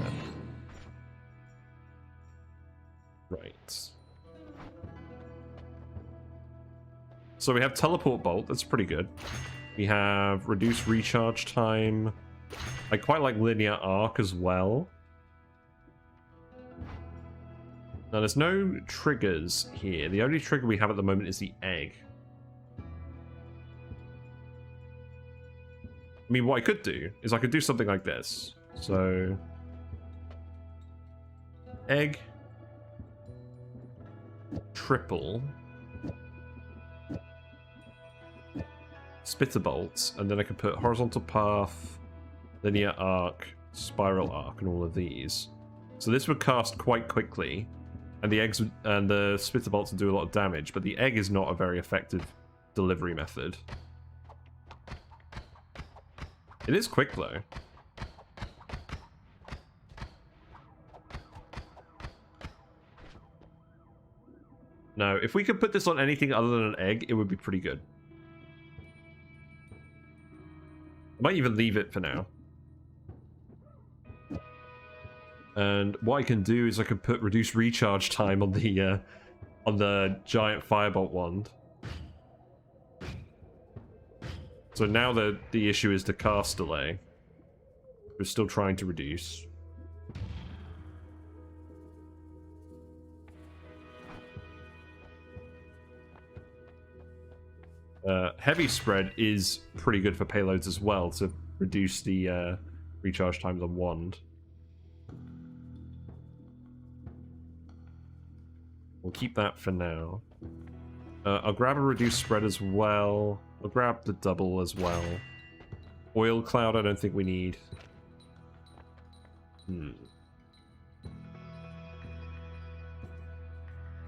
Right. So we have teleport bolt. That's pretty good. We have reduced recharge time. I quite like linear arc as well. Now, there's no triggers here. The only trigger we have at the moment is the egg. I mean, what I could do is I could do something like this. So... egg. Triple. Spitter bolts. And then I could put horizontal path, linear arc, spiral arc, and all of these. So this would cast quite quickly, and the eggs and the spitter bolts would do a lot of damage, but the egg is not a very effective delivery method. It is quick though. No, if we could put this on anything other than an egg, it would be pretty good. I might even leave it for now. And what I can do is I can put reduced recharge time on the giant firebolt wand. So now the issue is the cast delay. We're still trying to reduce. Heavy spread is pretty good for payloads as well to reduce the recharge times on wand. We'll keep that for now. I'll grab a reduced spread as well. I'll grab the double as well. Oil cloud I don't think we need.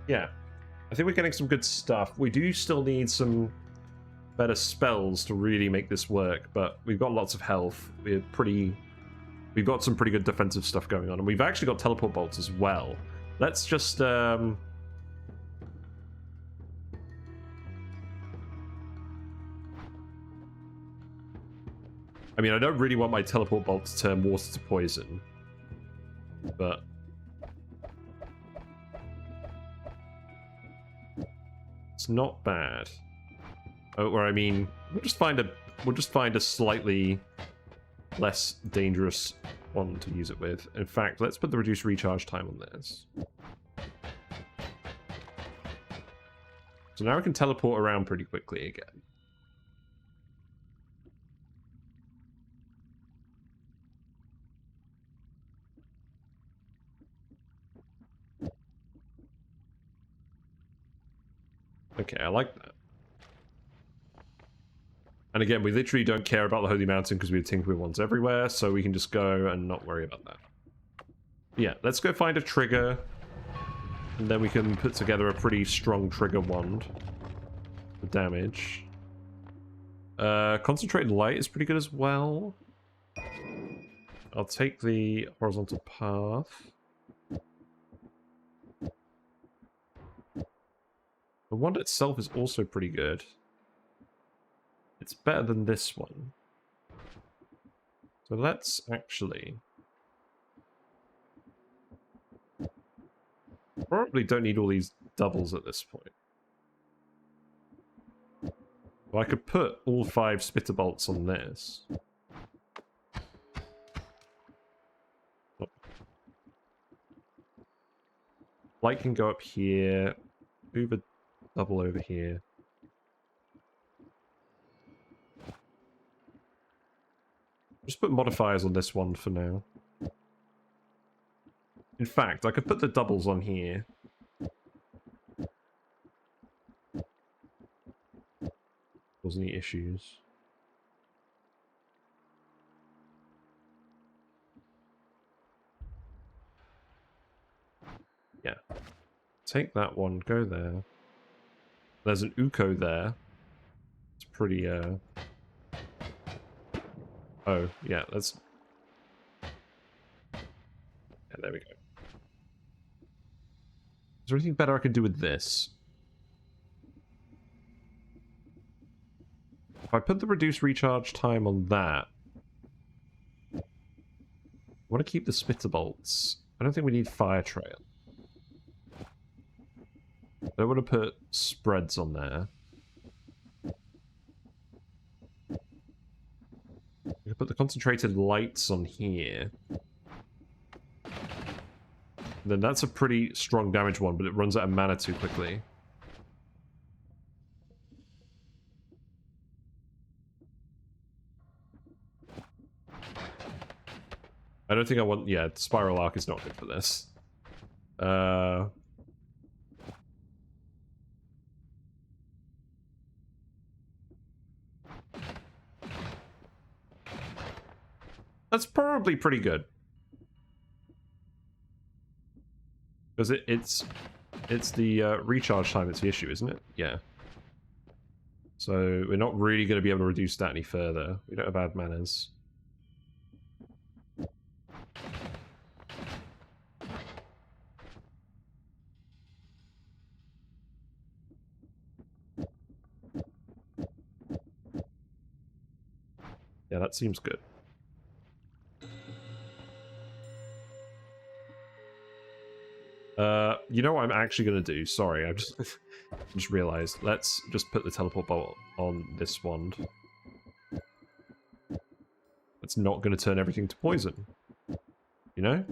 Yeah. I think we're getting some good stuff. We do still need some better spells to really make this work, but we've got lots of health. We've got some pretty good defensive stuff going on, and we've actually got teleport bolts as well. Let's just I mean, I don't really want my teleport bolt to turn water to poison, but it's not bad. Or I mean, we'll just find a slightly less dangerous one to use it with. In fact, let's put the reduced recharge time on this. So now I can teleport around pretty quickly again. Okay, I like that. And again, we literally don't care about the Holy Mountain because we have Tinkerwheel ones everywhere, so we can just go and not worry about that. Yeah, let's go find a trigger, and then we can put together a pretty strong trigger wand for damage. Concentrated Light is pretty good as well. I'll take the horizontal path. The wand itself is also pretty good. It's better than this one. So let's actually... Probably don't need all these doubles at this point. Well, I could put all 5 spitter bolts on this. Oh. Light can go up here. Move a double over here. Just put modifiers on this one for now. In fact, I could put the doubles on here. Cause any issues. Yeah. Take that one, go there. There's an Uko there. It's pretty, Oh, yeah, let's... Yeah, there we go. Is there anything better I can do with this? If I put the reduced recharge time on that... I want to keep the spitter bolts. I don't think we need fire trail. I don't want to put spreads on there. We can put the concentrated lights on here. Then that's a pretty strong damage one, but it runs out of mana too quickly. I don't think I want... Yeah, Spiral Arc is not good for this. That's probably pretty good. Because it's the recharge time that's the issue, isn't it? Yeah. So we're not really going to be able to reduce that any further. We don't have bad manners. Yeah, that seems good. You know what I'm actually going to do? Sorry, I just realized. Let's just put the teleport bolt on this wand. It's not going to turn everything to poison. You know?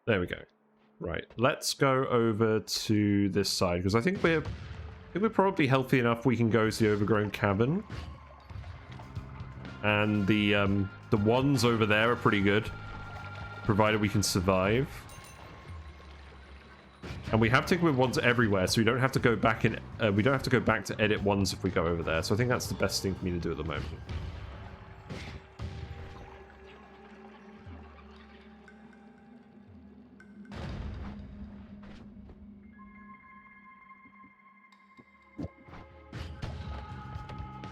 There we go. Right, let's go over to this side, because I think we're probably healthy enough we can go to the overgrown cavern. And the ones over there are pretty good, provided we can survive. And we have taken ones everywhere, so we don't have to go back in. We don't have to go back to edit ones if we go over there. So I think that's the best thing for me to do at the moment.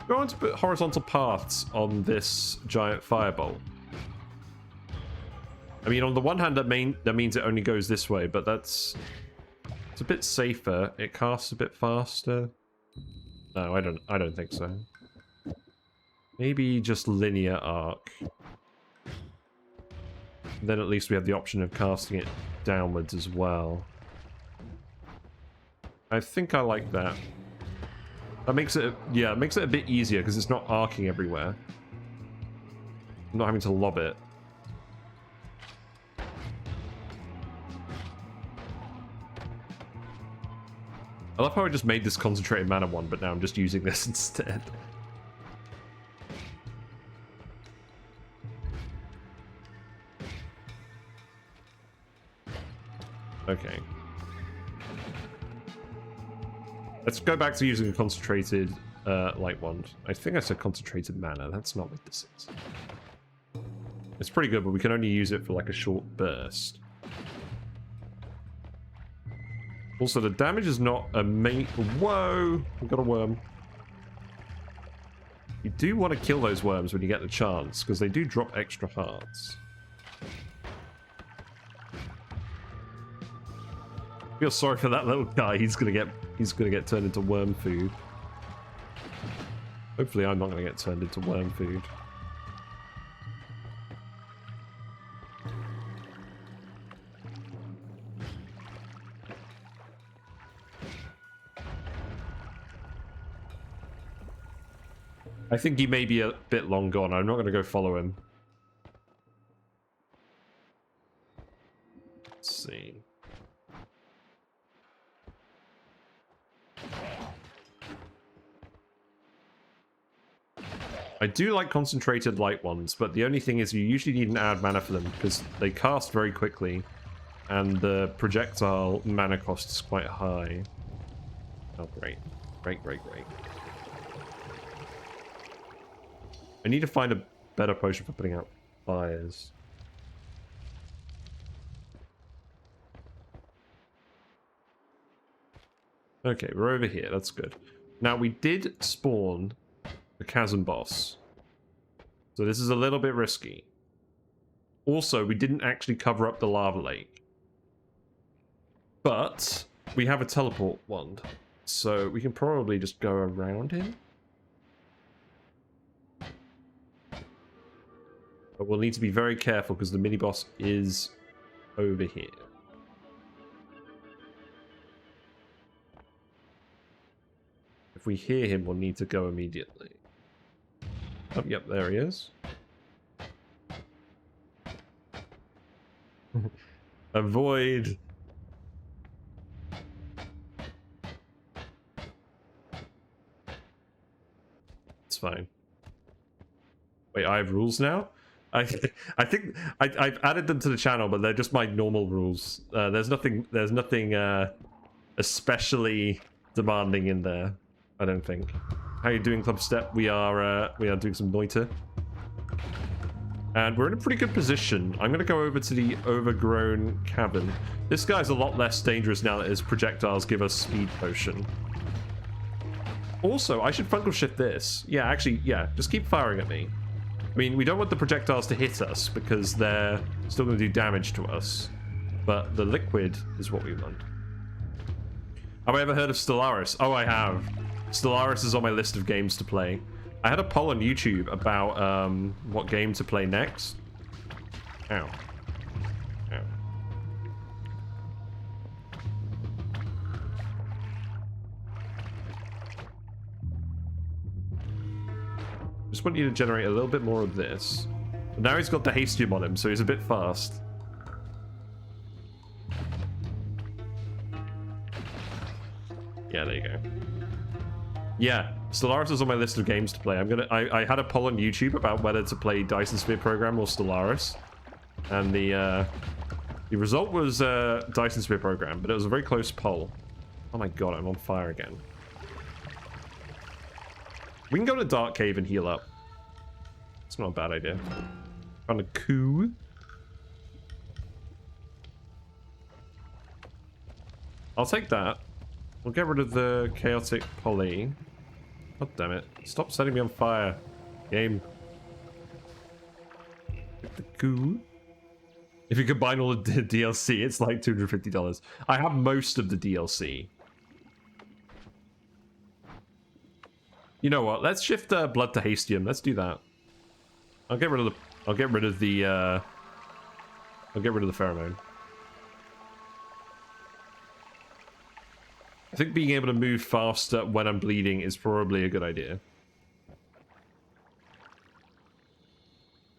We're going to put horizontal paths on this giant firebolt. I mean, on the one hand, that means it only goes this way, but it's a bit safer. It casts a bit faster. No, I don't think so. Maybe just linear arc. Then at least we have the option of casting it downwards as well. I think I like that. That makes it, yeah, it makes it a bit easier because it's not arcing everywhere. I'm not having to lob it. I love how I just made this concentrated mana one, but now I'm just using this instead. Okay. Let's go back to using a concentrated light wand. I think I said concentrated mana. That's not what this is. It's pretty good, but we can only use it for like a short burst. Also, the damage is not a main... Whoa! We got a worm. You do want to kill those worms when you get the chance, because they do drop extra hearts. I feel sorry for that little guy. He's gonna get turned into worm food. Hopefully I'm not gonna get turned into worm food. I think he may be a bit long gone. I'm not gonna go follow him. Let's see. I do like concentrated light ones, but the only thing is you usually need an add mana for them because they cast very quickly and the projectile mana cost is quite high. Oh, great. Great. I need to find a better potion for putting out fires. Okay, we're over here. That's good. Now, we did spawn the chasm boss. So this is a little bit risky. Also, we didn't actually cover up the lava lake. But we have a teleport wand. So we can probably just go around him. But we'll need to be very careful because the mini-boss is over here. If we hear him, we'll need to go immediately. Oh, yep, there he is. Avoid. It's fine. Wait, I have rules now? I think I've added them to the channel, but they're just my normal rules. There's nothing especially demanding in there, I don't think. How you doing, Clubstep? We are doing some Noita. And we're in a pretty good position. I'm going to go over to the overgrown cabin. This guy's a lot less dangerous now that his projectiles give us speed potion. Also, I should fungal shift this. Yeah, actually, yeah, just keep firing at me. I mean, we don't want the projectiles to hit us because they're still going to do damage to us. But the liquid is what we want. Have I ever heard of Stellaris? Oh, I have. Stellaris is on my list of games to play. I had a poll on YouTube about what game to play next. Ow. Ow. Just want you to generate a little bit more of this. But now he's got the Hastium on him, so he's a bit fast. Yeah, there you go. Yeah, Stellaris is on my list of games to play. I had a poll on YouTube about whether to play Dyson Sphere Program or Stellaris, and the result was Dyson Sphere Program, but it was a very close poll. Oh my god, I'm on fire again. We can go to Dark Cave and heal up. It's not a bad idea. Found a coup. I'll take that. We'll get rid of the chaotic poly. God damn it. Stop setting me on fire. Game. Get the coup. If you combine all the DLC, it's like $250. I have most of the DLC. You know what? Let's shift blood to Hastium. Let's do that. I'll get rid of the pheromone. I think being able to move faster when I'm bleeding is probably a good idea.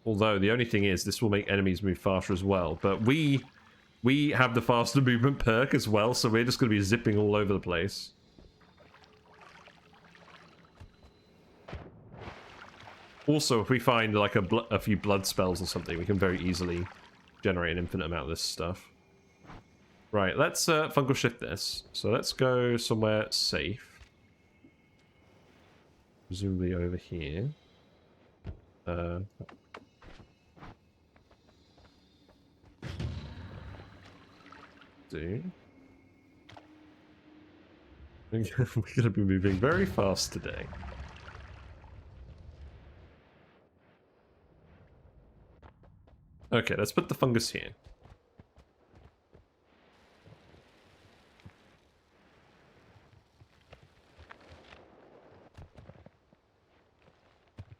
Although, the only thing is, this will make enemies move faster as well. But we have the faster movement perk as well, so we're just going to be zipping all over the place. Also, if we find like a few blood spells or something, we can very easily generate an infinite amount of this stuff. Right, let's fungal shift this. So let's go somewhere safe. Presumably over here. Dude. We're gonna be moving very fast today. Okay, let's put the fungus here.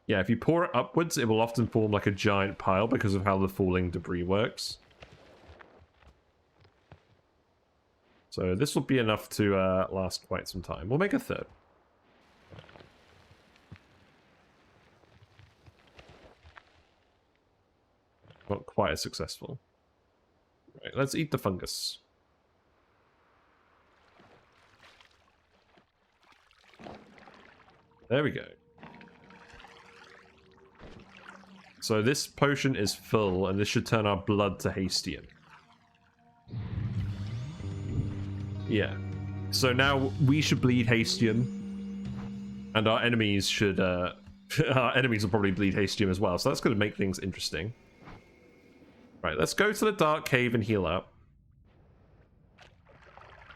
Yeah, if you pour it upwards, it will often form like a giant pile because of how the falling debris works. So this will be enough to last quite some time. We'll make a third. Not quite as successful. Right, let's eat the fungus. There we go. So this potion is full, and this should turn our blood to Hastium. Yeah. So now we should bleed Hastium, and our enemies should... our enemies will probably bleed Hastium as well, so that's going to make things interesting. Right, let's go to the Dark Cave and heal up.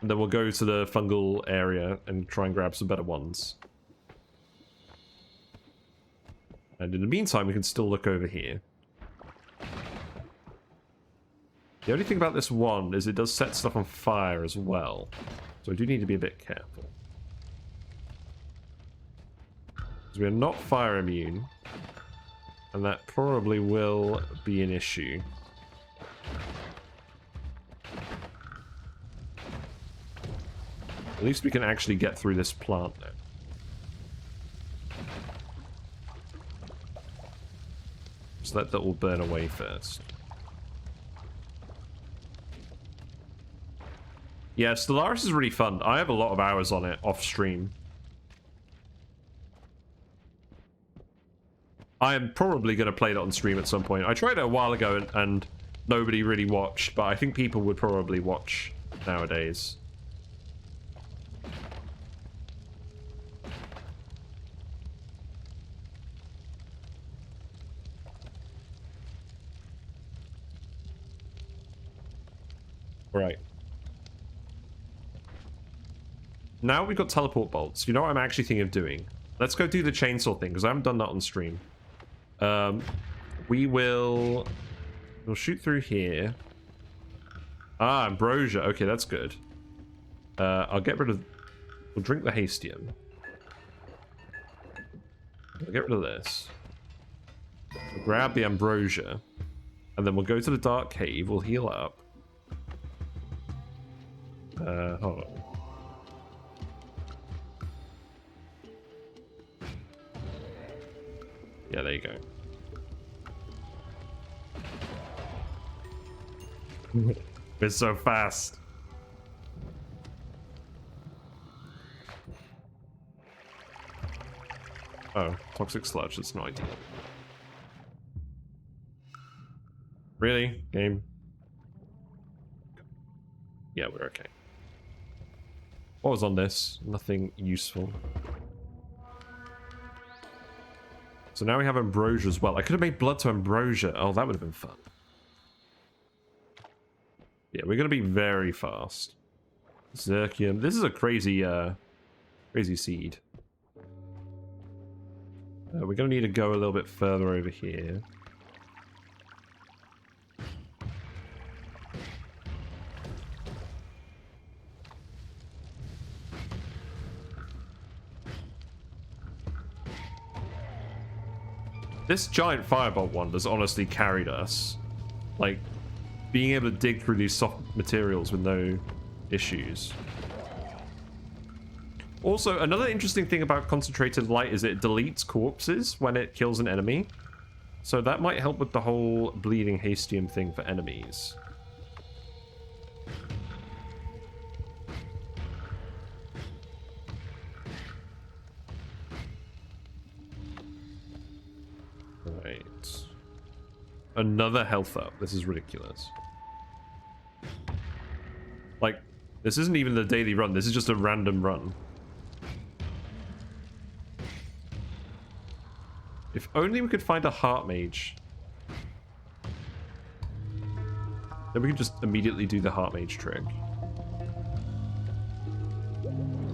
And then we'll go to the fungal area and try and grab some better ones. And in the meantime, we can still look over here. The only thing about this wand is it does set stuff on fire as well. So I do need to be a bit careful. Because we are not fire immune. And that probably will be an issue. At least we can actually get through this plant now. So let that all burn away first. Yeah, Stellaris is really fun. I have a lot of hours on it off stream. I am probably going to play that on stream at some point. I tried it a while ago and nobody really watched, but I think people would probably watch nowadays. Right. Now we've got teleport bolts. You know what I'm actually thinking of doing? Let's go do the chainsaw thing, because I haven't done that on stream. We'll shoot through here. Ah, ambrosia. Okay, that's good. I'll get rid of... We'll drink the Hastium. We'll get rid of this. We'll grab the ambrosia. And then we'll go to the dark cave. We'll heal up. Hold on. Yeah, there you go. It's so fast. Oh, toxic sludge. That's not ideal. Really? Game? Yeah, we're okay. What was on this? Nothing useful. So now we have ambrosia as well. I could have made blood to ambrosia. Oh, that would have been fun. Yeah, we're going to be very fast. Zirconium. This is a crazy, crazy seed. We're going to need to go a little bit further over here. This giant firebolt one has honestly carried us. Like, being able to dig through these soft materials with no issues. Also, another interesting thing about concentrated light is it deletes corpses when it kills an enemy. So that might help with the whole bleeding Hastium thing for enemies. Right. Another health up. This is ridiculous. Like, this isn't even the daily run. This is just a random run. If only we could find a heart mage. Then we can just immediately do the heart mage trick.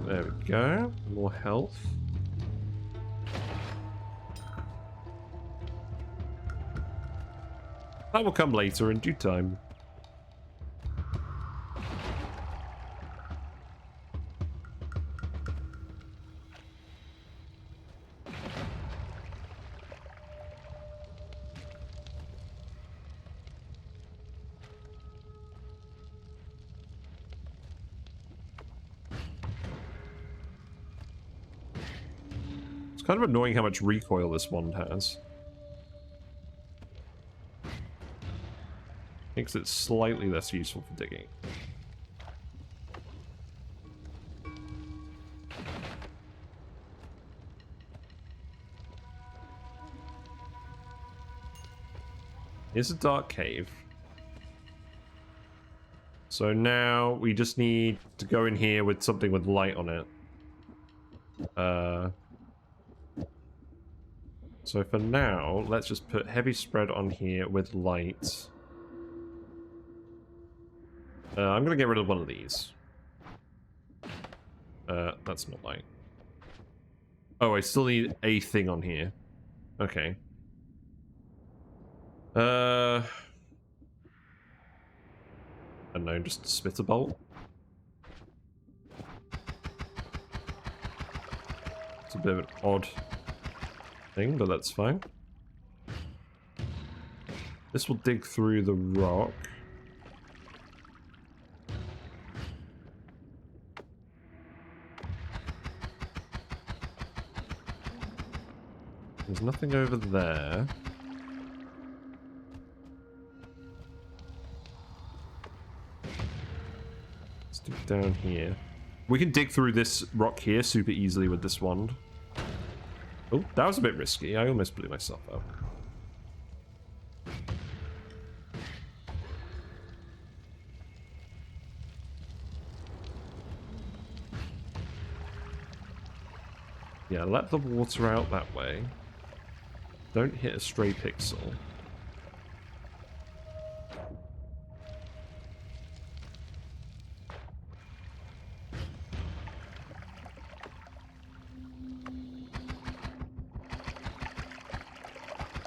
There we go. More health. That will come later in due time. It's kind of annoying how much recoil this wand has. Makes it slightly less useful for digging. Here's a dark cave. So now we just need to go in here with something with light on it. So for now, let's just put heavy spread on here with light. I'm gonna get rid of one of these. That's not light. Oh, I still need a thing on here. Okay. I don't know, just spit a bolt. It's a bit of an odd thing, but that's fine. This will dig through the rock. There's nothing over there. Let's dig down here. We can dig through this rock here super easily with this wand. Oh, that was a bit risky. I almost blew myself up. Yeah, let the water out that way. Don't hit a stray pixel.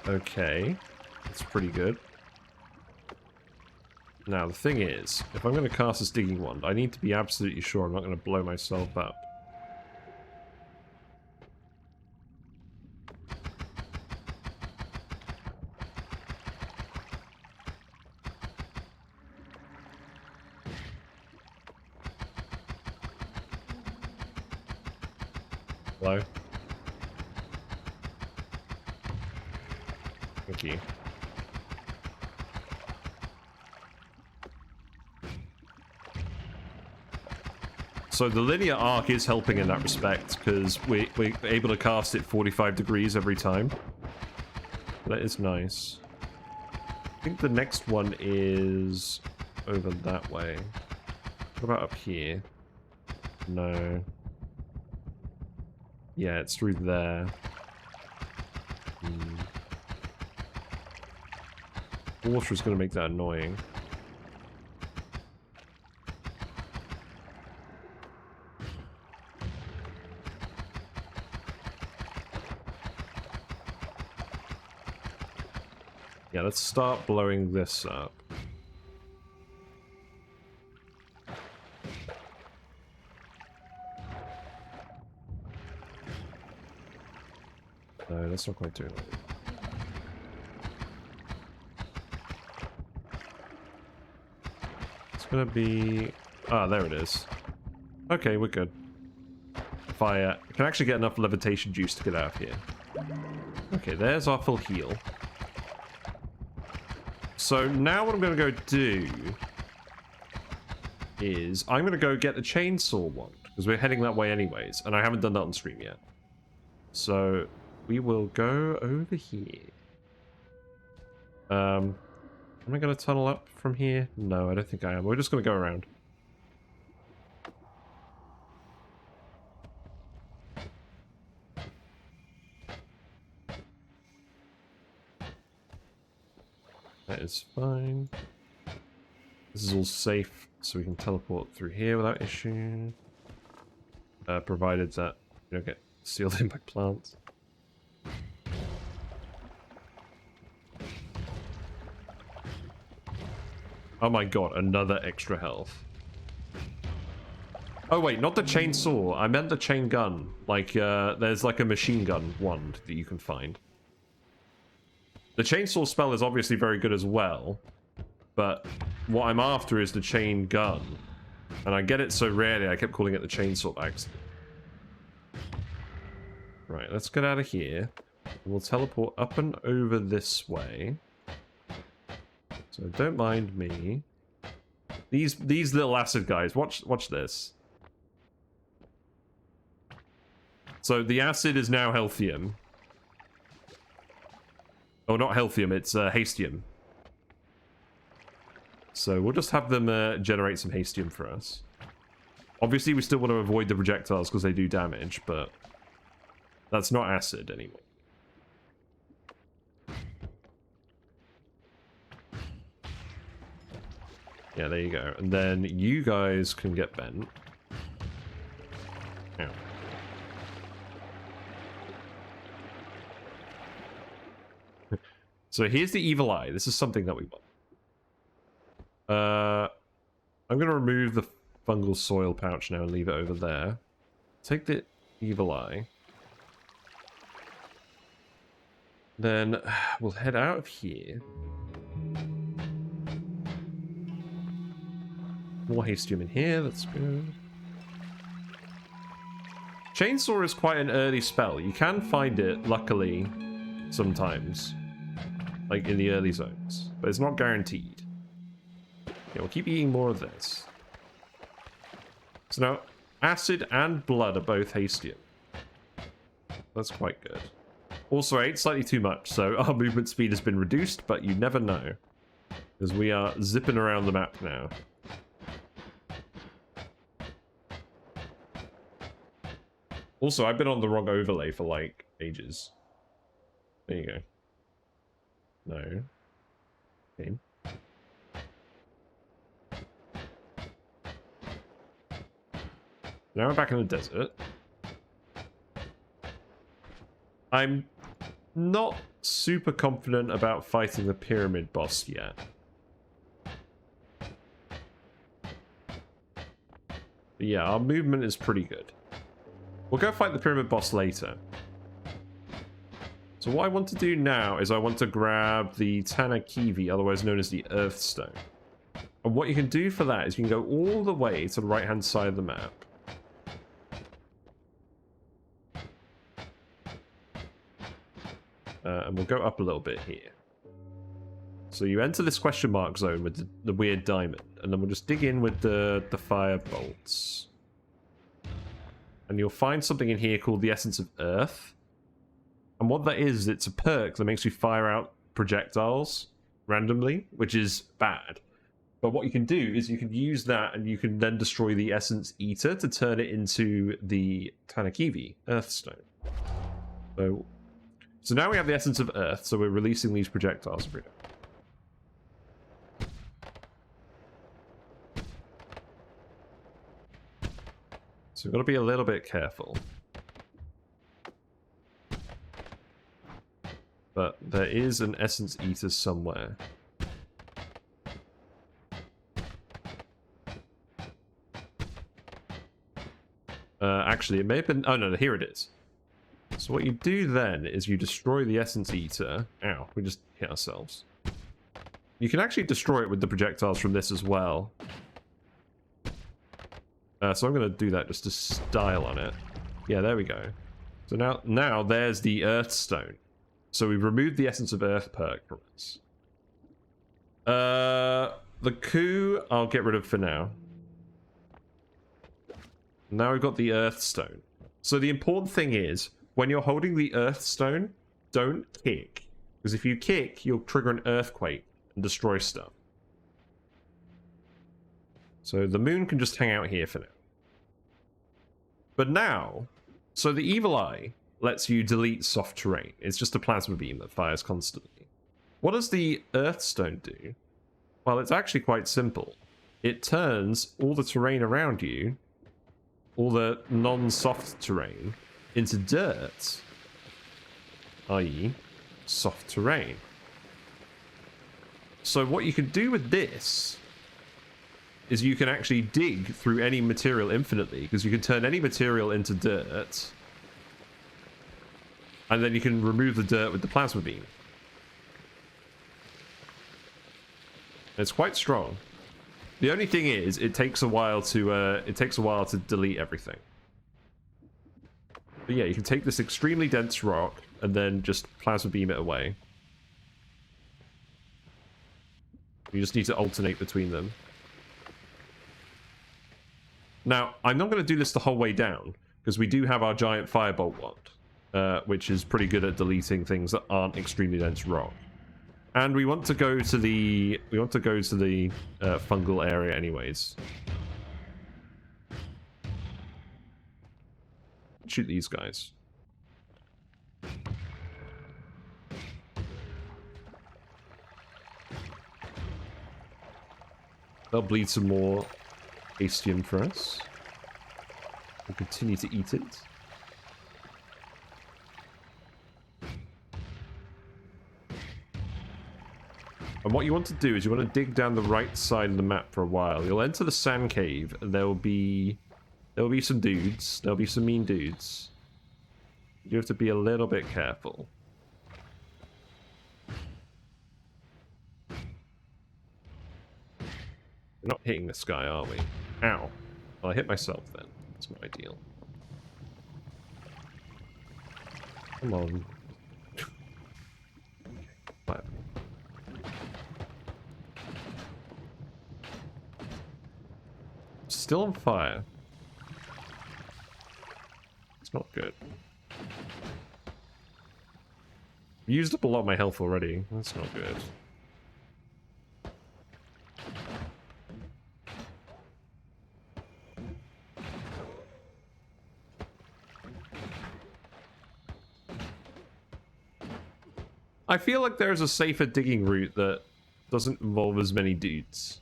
Okay, that's pretty good. Now, the thing is, if I'm going to cast this digging wand, I need to be absolutely sure I'm not going to blow myself up. Hello? Thank you. So the linear arc is helping in that respect, because we're able to cast it 45 degrees every time. That is nice. I think the next one is over that way. What about up here? No. Yeah, it's through there. Water is going to make that annoying. Yeah, let's start blowing this up. No, that's not quite doing it. It's gonna be... Ah, there it is. Okay, we're good. If I can actually get enough levitation juice to get out of here. Okay, there's our full heal. So now what I'm going to go do is I'm going to go get the chainsaw wand, because we're heading that way anyways, and I haven't done that on stream yet. So we will go over here. Am I going to tunnel up from here? No, I don't think I am. We're just going to go around. That is fine. This is all safe, so we can teleport through here without issue. Provided that you don't get sealed in by plants. Oh my god, another extra health. Oh wait, not the chainsaw. I meant the chain gun. Like, there's like a machine gun wand that you can find. The chainsaw spell is obviously very good as well, but what I'm after is the chain gun. And I get it so rarely, I kept calling it the chainsaw by accident. Right, let's get out of here. We'll teleport up and over this way. So don't mind me. These little acid guys, watch this. So the acid is now Healthium. Oh, not Healthium, it's Hastium. So we'll just have them generate some Hastium for us. Obviously, we still want to avoid the projectiles because they do damage, but that's not acid anymore. Yeah, there you go. And then you guys can get bent. Ow. So here's the evil eye. This is something that we want. I'm going to remove the fungal soil pouch now and leave it over there. Take the evil eye. Then we'll head out of here. More Hastium in here, that's good. Chainsaw is quite an early spell. You can find it, luckily, sometimes. Like in the early zones. But it's not guaranteed. Yeah, we'll keep eating more of this. So now, acid and blood are both Hastium. That's quite good. Also, I ate slightly too much, so our movement speed has been reduced, but you never know. Because we are zipping around the map now. Also, I've been on the wrong overlay for, like, ages. There you go. No. Okay. Now we're back in the desert. I'm not super confident about fighting the pyramid boss yet. But yeah, our movement is pretty good. We'll go fight the pyramid boss later. So what I want to do now is I want to grab the Tannerkivi, otherwise known as the Earthstone. And what you can do for that is you can go all the way to the right-hand side of the map. And we'll go up a little bit here. So you enter this question mark zone with the weird diamond, and then we'll just dig in with the fire bolts. And you'll find something in here called the Essence of Earth. And what that is, it's a perk that makes you fire out projectiles randomly, which is bad. But what you can do is you can use that, and you can then destroy the Essence Eater to turn it into the Tannerkivi, Earthstone. So now we have the Essence of Earth, so we're releasing these projectiles every day. So we've got to be a little bit careful. But there is an Essence Eater somewhere. Actually, it may have been... Oh, no, here it is. So what you do then is you destroy the Essence Eater. Ow, we just hit ourselves. You can actually destroy it with the projectiles from this as well. So I'm going to do that just to style on it. Yeah, there we go. So now there's the Earthstone. So we've removed the Essence of Earth perk from us. The coup I'll get rid of for now. Now we've got the Earthstone. So the important thing is, when you're holding the Earthstone, don't kick. Because if you kick, you'll trigger an earthquake and destroy stuff. So the moon can just hang out here for now. But now, so the Evil Eye lets you delete soft terrain. It's just a plasma beam that fires constantly. What does the Earthstone do? Well, it's actually quite simple. It turns all the terrain around you, all the non-soft terrain, into dirt, i.e. soft terrain. So what you can do with this is you can actually dig through any material infinitely, because you can turn any material into dirt, and then you can remove the dirt with the plasma beam. It's quite strong. The only thing is, it takes a while to delete everything. But yeah, you can take this extremely dense rock and then just plasma beam it away. You just need to alternate between them. Now, I'm not going to do this the whole way down, because we do have our giant firebolt wand, which is pretty good at deleting things that aren't extremely dense rock. And we want to go to the fungal area anyways. Shoot these guys. They'll bleed some more Hastium for us. We'll continue to eat it. And what you want to do is you want to dig down the right side of the map for a while. You'll enter the sand cave, and there'll be some dudes. There'll be some mean dudes. You have to be a little bit careful. We're not hitting this guy, are we? Ow. Well, I hit myself then. That's not ideal. Come on. Fire. Still on fire. It's not good. Used up a lot of my health already. That's not good. I feel like there's a safer digging route that doesn't involve as many dudes.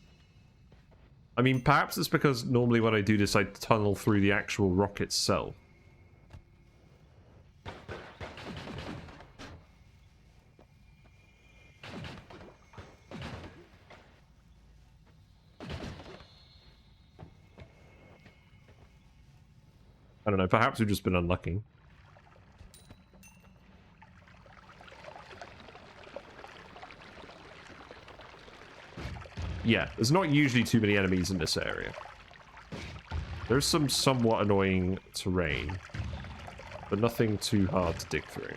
I mean, perhaps it's because normally when I do this, I tunnel through the actual rock itself. I don't know, perhaps we've just been unlucky. Yeah, there's not usually too many enemies in this area. There's some somewhat annoying terrain, but nothing too hard to dig through.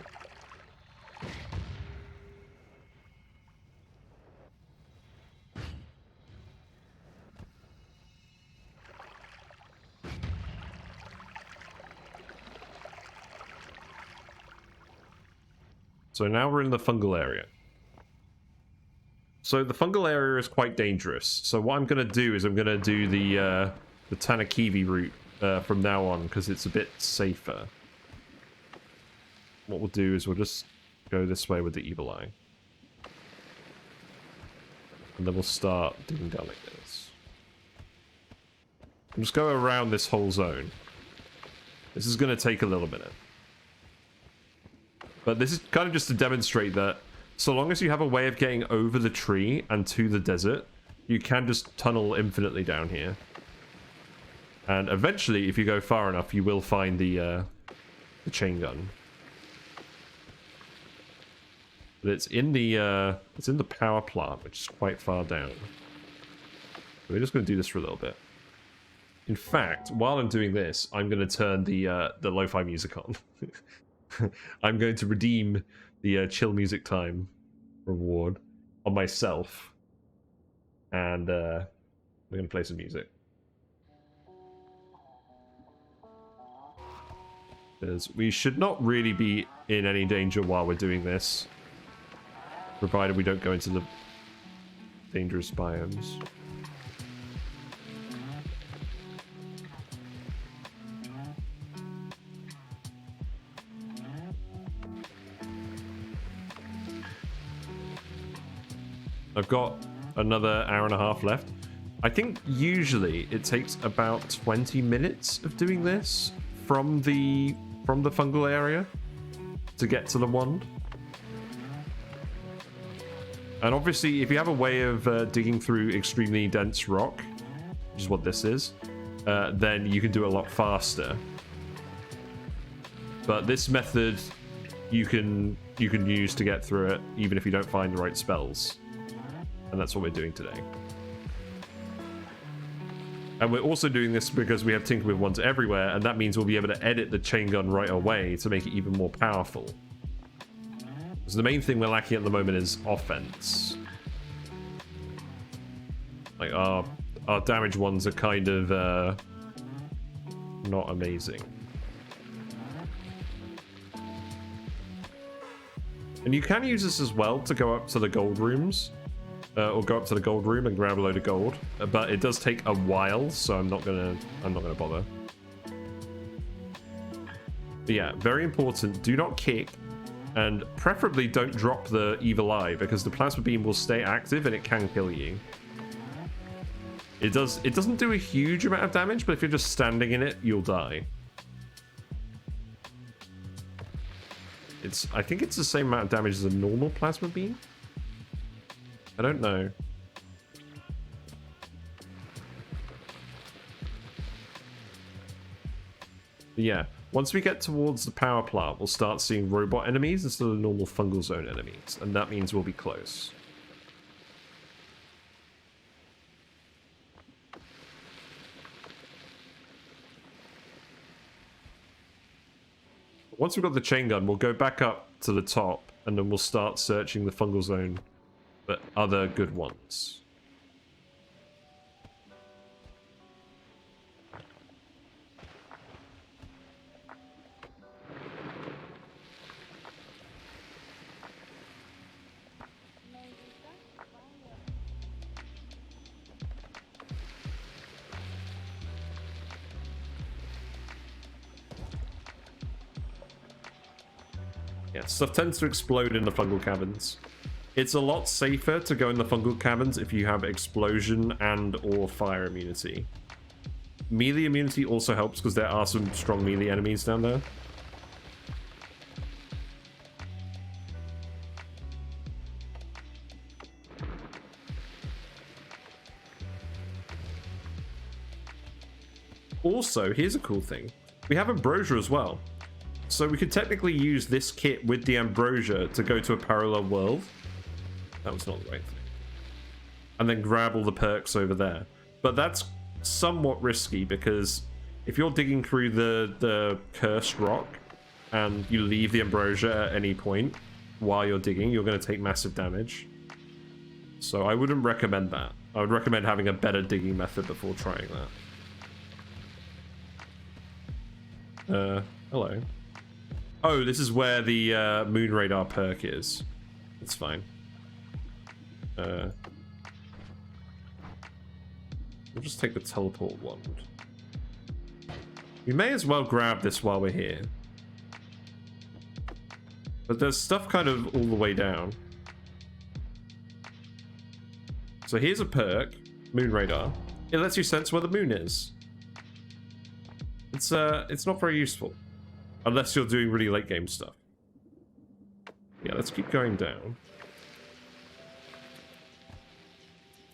So now we're in the fungal area. So the fungal area is quite dangerous. So what I'm going to do is I'm going to do the Tannerkivi route from now on, because it's a bit safer. What we'll do is we'll just go this way with the evil eye. And then we'll start digging down like this. And just go around this whole zone. This is going to take a little minute. But this is kind of just to demonstrate that so long as you have a way of getting over the tree and to the desert, you can just tunnel infinitely down here. And eventually, if you go far enough, you will find the chain gun. But it's in the power plant, which is quite far down. So we're just going to do this for a little bit. In fact, while I'm doing this, I'm going to turn the lo-fi music on. I'm going to redeem the chill music time reward on myself. And we're going to play some music. Because we should not really be in any danger while we're doing this. Provided we don't go into the dangerous biomes. I've got another hour and a half left. I think usually it takes about 20 minutes of doing this from the fungal area to get to the wand. And obviously, if you have a way of digging through extremely dense rock, which is what this is, then you can do it a lot faster. But this method you can use to get through it, even if you don't find the right spells. And that's what we're doing today. And we're also doing this because we have Tinker with wands everywhere, and that means we'll be able to edit the chain gun right away to make it even more powerful. So the main thing we're lacking at the moment is offense. Like our damage ones are kind of not amazing. And you can use this as well to go up to the gold rooms. Or go up to the gold room and grab a load of gold, but it does take a while, so I'm not gonna bother. But yeah, very important. Do not kick, and preferably don't drop the evil eye, because the plasma beam will stay active and it can kill you. It doesn't do a huge amount of damage, but if you're just standing in it, you'll die. I think it's the same amount of damage as a normal plasma beam. I don't know. But yeah, once we get towards the power plant, we'll start seeing robot enemies instead of normal fungal zone enemies, and that means we'll be close. Once we've got the chain gun, we'll go back up to the top, and then we'll start searching the fungal zone. But other good ones. Yeah, stuff tends to explode in the fungal caverns. It's a lot safer to go in the fungal caverns if you have explosion and or fire immunity. Melee immunity also helps because there are some strong melee enemies down there. Also, here's a cool thing. We have ambrosia as well. So we could technically use this kit with the ambrosia to go to a parallel world. That was not the right thing. And then grab all the perks over there. But that's somewhat risky because if you're digging through the cursed rock and you leave the ambrosia at any point while you're digging, you're going to take massive damage. So I wouldn't recommend that. I would recommend having a better digging method before trying that. Hello. Oh, this is where the moon radar perk is. It's fine. We'll just take the teleport wand. We may as well grab this while we're here. But there's stuff kind of all the way down. So here's a perk, moon radar. It lets you sense where the moon is. It's not very useful. Unless you're doing really late game stuff. Yeah, let's keep going down.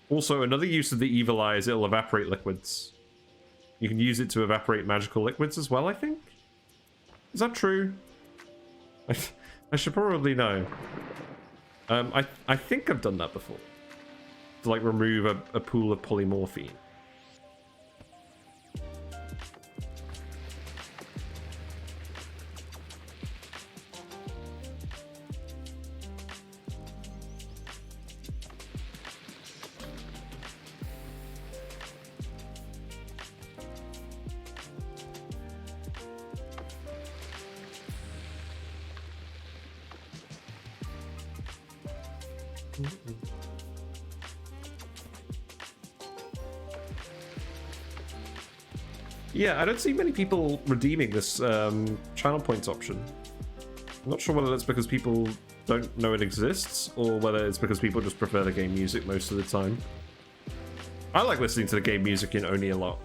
Also, another use of the evil eye is it'll evaporate liquids. You can use it to evaporate magical liquids as well, I think? Is that true? I should probably know. I think I've done that before. To like remove a pool of polymorphine. Yeah, I don't see many people redeeming this channel points option. I'm not sure whether that's because people don't know it exists, or whether it's because people just prefer the game music most of the time. I like listening to the game music in Oni a lot.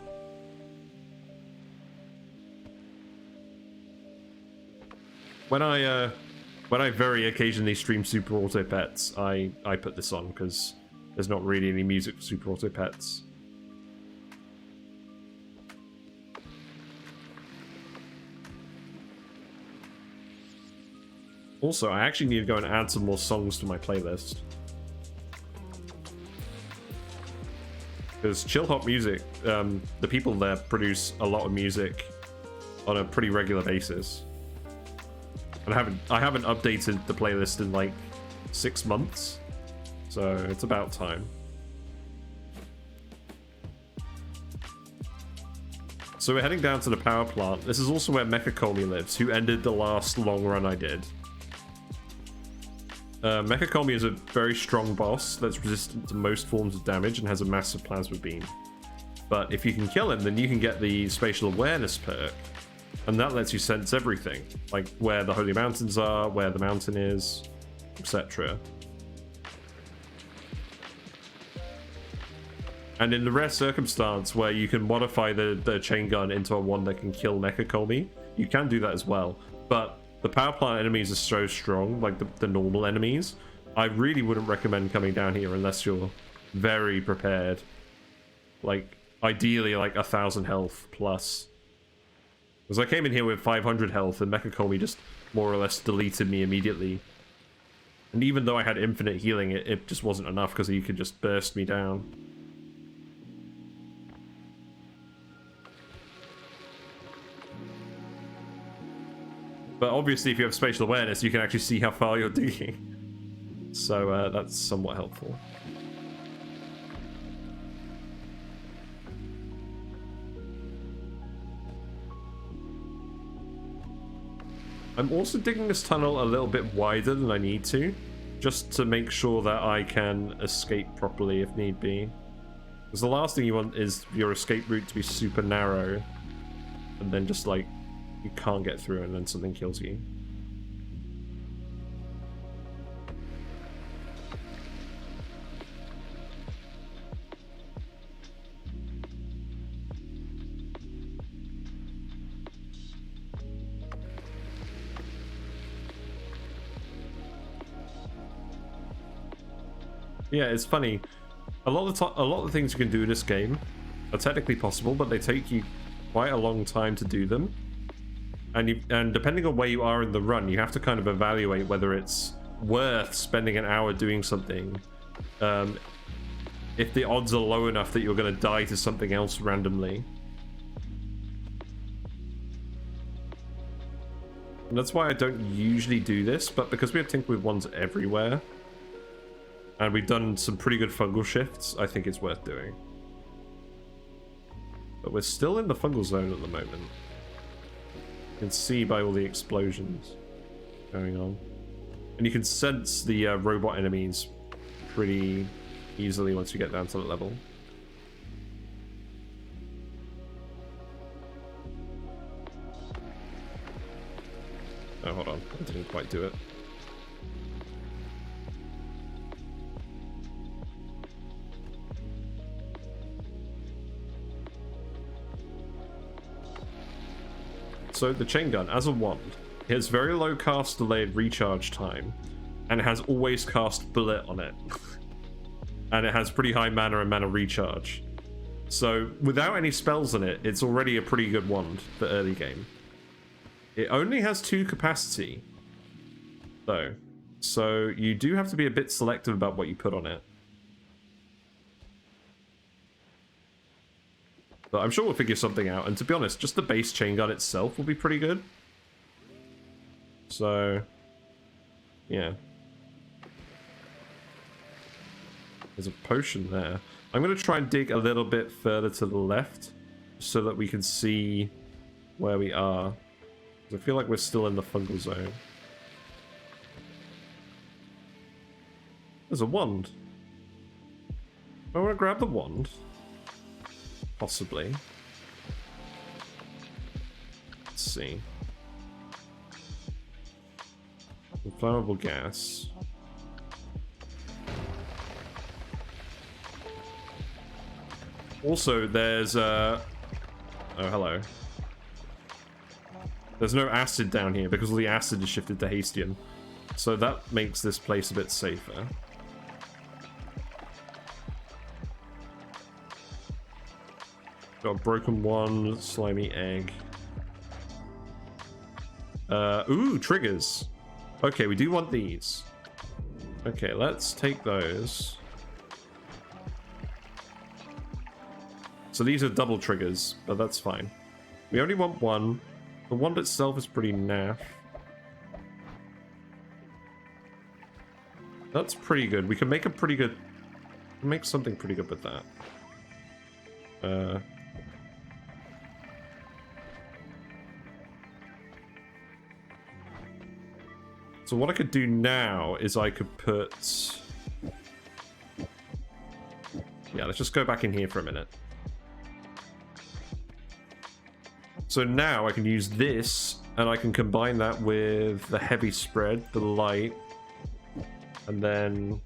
When I very occasionally stream Super Auto Pets, I put this on because there's not really any music for Super Auto Pets. Also, I actually need to go and add some more songs to my playlist. Because Chill Hop Music, the people there produce a lot of music on a pretty regular basis. And I haven't updated the playlist in like 6 months, so it's about time. So we're heading down to the power plant. This is also where Mecha Colmy lives, who ended the last long run I did. Mecha Colmy is a very strong boss that's resistant to most forms of damage and has a massive plasma beam. But if you can kill him, then you can get the spatial awareness perk. And that lets you sense everything, like where the holy mountains are, where the mountain is, etc. And in the rare circumstance where you can modify the chain gun into a one that can kill Mecha Colmy, you can do that as well. But the power plant enemies are so strong, like the normal enemies, I really wouldn't recommend coming down here unless you're very prepared. Like, ideally like 1,000 health plus. Because I came in here with 500 health and Mecha Colmy just more or less deleted me immediately. And even though I had infinite healing, it just wasn't enough because he could just burst me down. But obviously if you have spatial awareness, you can actually see how far you're digging. So that's somewhat helpful. I'm also digging this tunnel a little bit wider than I need to, just to make sure that I can escape properly if need be. Because the last thing you want is your escape route to be super narrow, and then just like, you can't get through and then something kills you. Yeah, it's funny. A lot of the things you can do in this game are technically possible, but they take you quite a long time to do them. And depending on where you are in the run, you have to kind of evaluate whether it's worth spending an hour doing something. If the odds are low enough that you're going to die to something else randomly. And that's why I don't usually do this, but because we have Tinker with Wands everywhere, and we've done some pretty good fungal shifts, I think it's worth doing. But we're still in the fungal zone at the moment. You can see by all the explosions going on. And you can sense the robot enemies pretty easily once you get down to that level. Oh, hold on. I didn't quite do it. So the chain gun, as a wand, it has very low cast delayed recharge time, and it has always cast bullet on it. And it has pretty high mana and mana recharge. So without any spells in it, it's already a pretty good wand for early game. It only has 2 capacity, though. So you do have to be a bit selective about what you put on it. But I'm sure we'll figure something out. And to be honest, just the base chain gun itself will be pretty good. So, yeah. There's a potion there. I'm going to try and dig a little bit further to the left so that we can see where we are. I feel like we're still in the fungal zone. There's a wand. I want to grab the wand. Possibly. Let's see. Inflammable gas. Also, there's oh, hello. There's no acid down here because all the acid is shifted to Hastium. So that makes this place a bit safer. Got a broken one, slimy egg. Ooh, triggers. Okay, we do want these. Okay, let's take those. So these are double triggers, but that's fine. We only want one. The wand itself is pretty naff. That's pretty good. We can make a pretty good... make something pretty good with that. So what I could do now is I could put... yeah, let's just go back in here for a minute. So now I can use this, and I can combine that with the heavy spread, the light, and then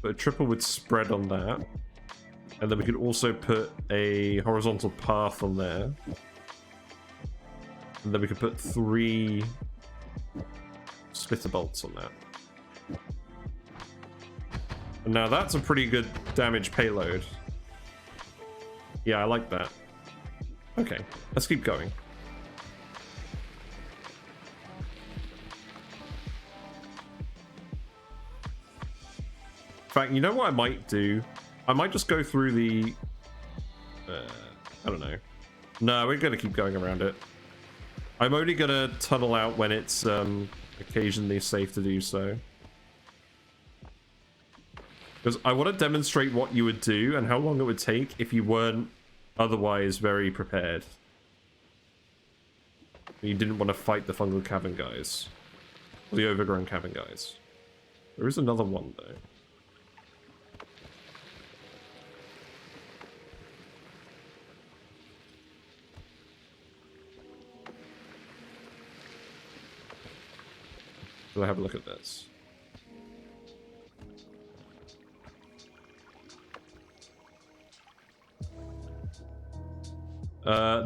put a triple with spread on that. And then we could also put a horizontal path on there. And then we could put 3 splitter bolts on that. And now that's a pretty good damage payload. Yeah, I like that. Okay, let's keep going. In fact, you know what I might do? I might just go through the... I don't know. No, we're going to keep going around it. I'm only going to tunnel out when it's occasionally safe to do so. Because I want to demonstrate what you would do and how long it would take if you weren't otherwise very prepared. You didn't want to fight the fungal cavern guys. Or the overgrown cavern guys. There is another one, though. Let's have a look at this.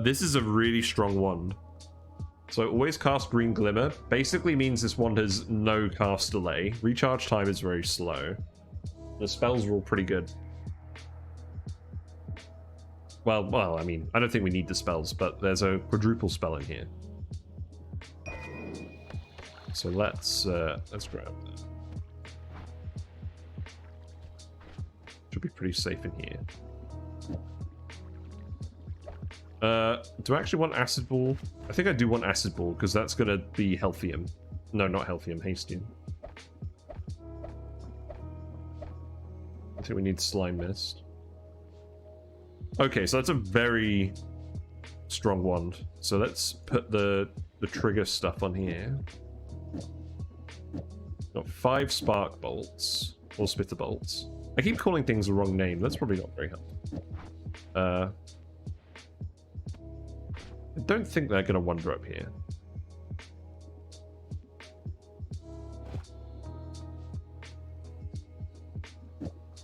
This is a really strong wand. So always cast Green Glimmer basically means this one has no cast delay. Recharge time is very slow. The spells are all pretty good. Well, I mean, I don't think we need the spells, but there's a quadruple spell in here. So let's grab that. Should be pretty safe in here. Do I actually want Acid Ball? I think I do want Acid Ball, because that's going to be Healthium. No, not Healthium, Hastium. I think we need Slime Mist. Okay, so that's a very strong wand. So let's put the trigger stuff on here. Got 5 Spark Bolts, or Spitter Bolts. I keep calling things the wrong name. That's probably not very helpful. I don't think they're going to wander up here.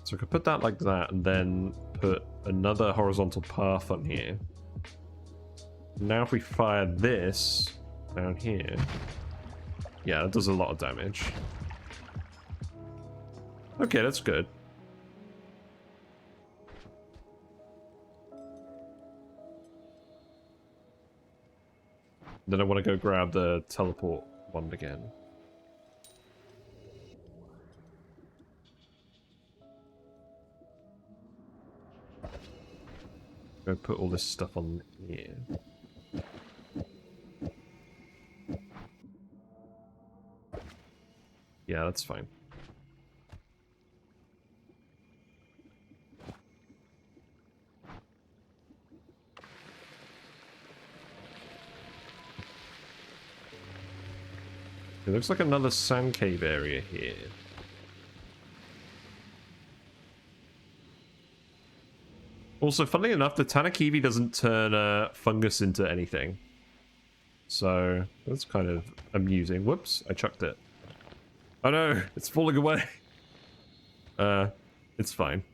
So I could put that like that, and then put another horizontal path on here. Now if we fire this down here... Yeah, that does a lot of damage. Okay, that's good. Then I want to go grab the teleport wand again. Go put all this stuff on here. Yeah, that's fine. It looks like another sand cave area here. Also, funnily enough, the Tannerkivi doesn't turn fungus into anything. So, that's kind of amusing. Whoops, I chucked it. Oh no, it's falling away. It's fine.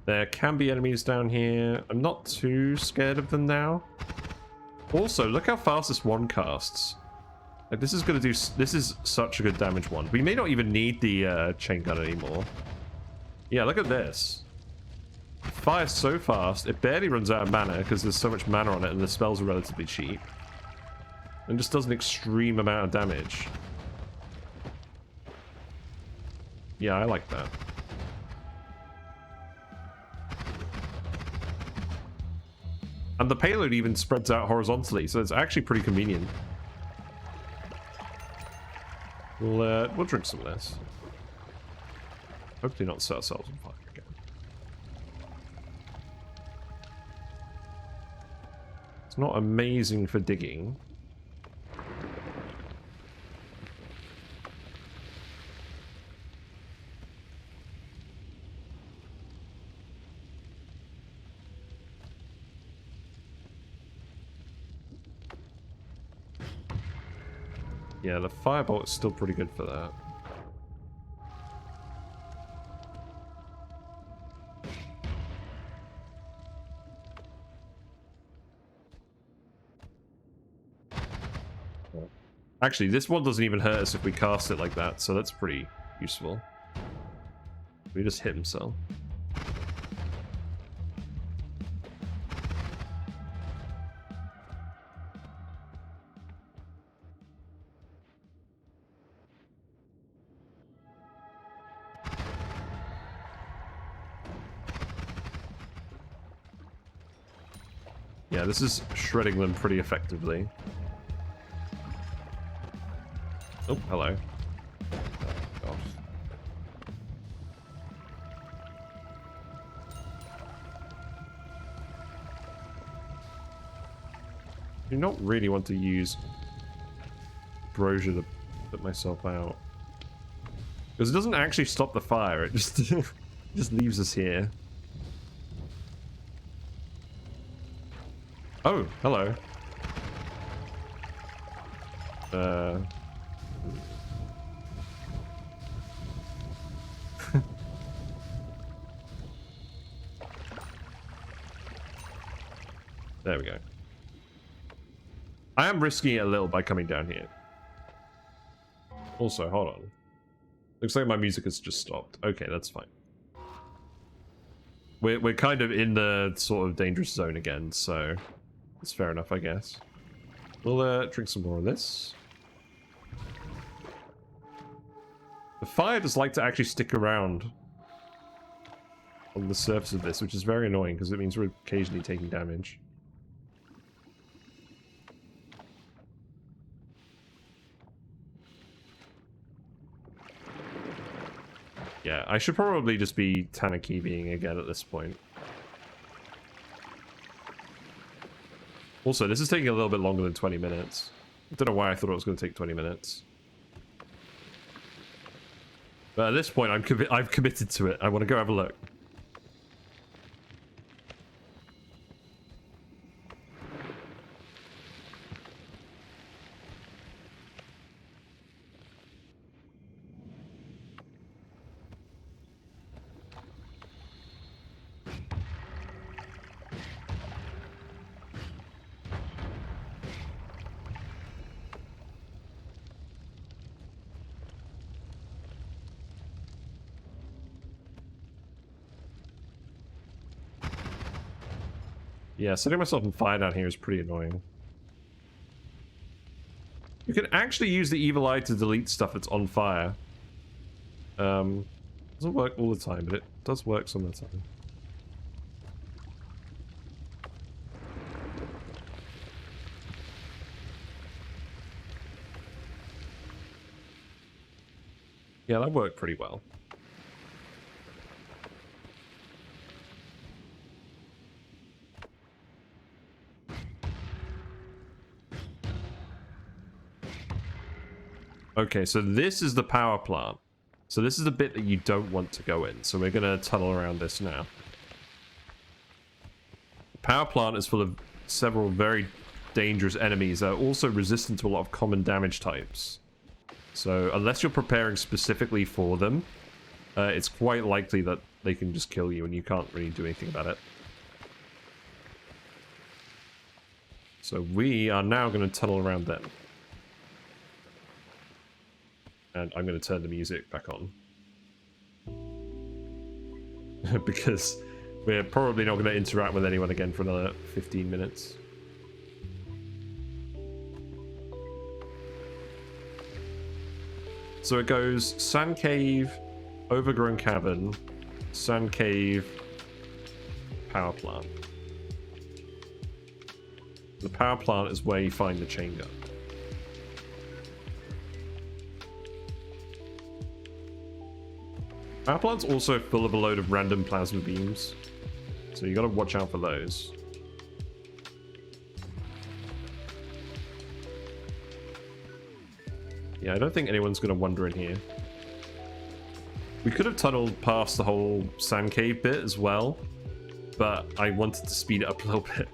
There can be enemies down here. I'm not too scared of them now. Also, look how fast this one casts. Like, this is gonna do... This is such a good damage one. We may not even need the chain gun anymore. Yeah, look at this. It fires so fast. It barely runs out of mana because there's so much mana on it and the spells are relatively cheap. And just does an extreme amount of damage. Yeah, I like that. And the payload even spreads out horizontally, so it's actually pretty convenient. We'll drink some of this. Hopefully not set ourselves on fire again. It's not amazing for digging. Yeah, the firebolt is still pretty good for that. Actually, this one doesn't even hurt us if we cast it like that, so that's pretty useful. We just hit himself. Yeah, this is shredding them pretty effectively. Oh, hello. Oh, gosh. I do not really want to use Brosier to put myself out. Because it doesn't actually stop the fire, it just, just leaves us here. Oh, hello. There we go. I am risking it a little by coming down here. Also, hold on. Looks like my music has just stopped. Okay, that's fine. We're kind of in the sort of dangerous zone again, so it's fair enough, I guess. We'll drink some more of this. The fire does like to actually stick around on the surface of this, which is very annoying because it means we're occasionally taking damage. Yeah, I should probably just be Tannerkiviing again at this point. Also, this is taking a little bit longer than 20 minutes. I don't know why I thought it was going to take 20 minutes. But at this point, I've committed to it. I want to go have a look. Yeah, setting myself on fire down here is pretty annoying. You can actually use the evil eye to delete stuff that's on fire. Doesn't work all the time, but it does work some of the time. Yeah, that worked pretty well. Okay, so this is the power plant. So this is the bit that you don't want to go in. So we're going to tunnel around this now. The power plant is full of several very dangerous enemies that are also resistant to a lot of common damage types. So unless you're preparing specifically for them, it's quite likely that they can just kill you and you can't really do anything about it. So we are now going to tunnel around them. And I'm going to turn the music back on. Because we're probably not going to interact with anyone again for another 15 minutes. So it goes Sand Cave, Overgrown Cavern, Sand Cave, Power Plant. The power plant is where you find the chain gun. Power plant's also full of a load of random plasma beams, so you gotta watch out for those. Yeah, I don't think anyone's gonna wander in here. We could have tunneled past the whole sand cave bit as well, but I wanted to speed it up a little bit.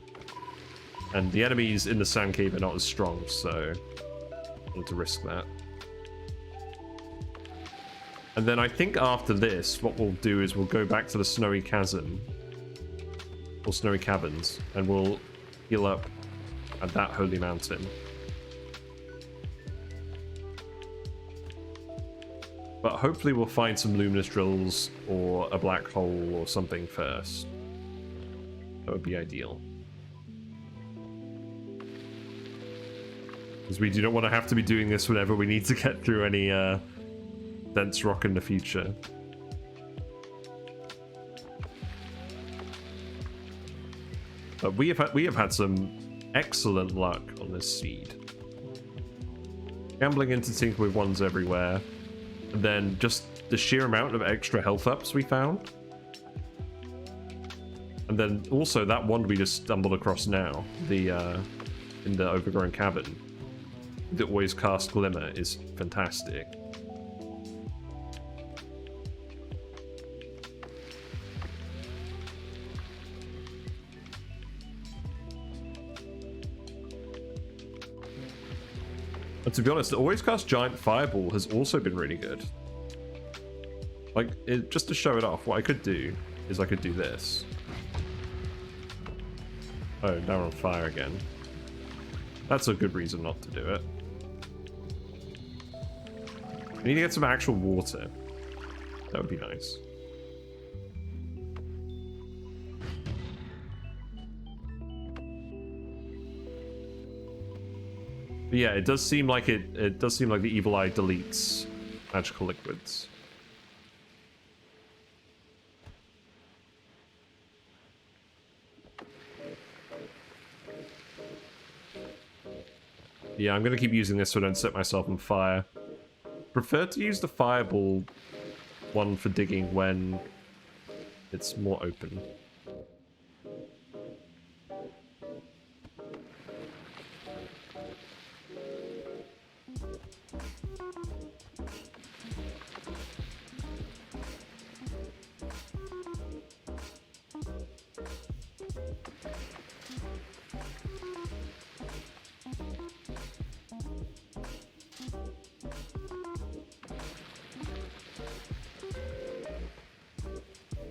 And the enemies in the sand cave are not as strong, so I wanted to risk that. And then I think after this, what we'll do is we'll go back to the Snowy Chasm, or Snowy Caverns, and we'll heal up at that holy mountain. But hopefully we'll find some luminous drills or a black hole or something first. That would be ideal. Because we do not want to have to be doing this whenever we need to get through any dense rock in the future. But we have had some excellent luck on this seed. Gambling into sync with ones everywhere, and then just the sheer amount of extra health ups we found. And then also that wand we just stumbled across now, the in the Overgrown Cavern, the Always Cast Glimmer, is fantastic. And to be honest, the Always Cast Giant Firebolt has also been really good. Like, just to show it off, what I could do is I could do this. Oh, now we're on fire again. That's a good reason not to do it. We need to get some actual water. That would be nice. But yeah, it does seem like it does seem like the evil eye deletes magical liquids. Yeah, I'm gonna keep using this so I don't set myself on fire. Prefer to use the fireball one for digging when it's more open.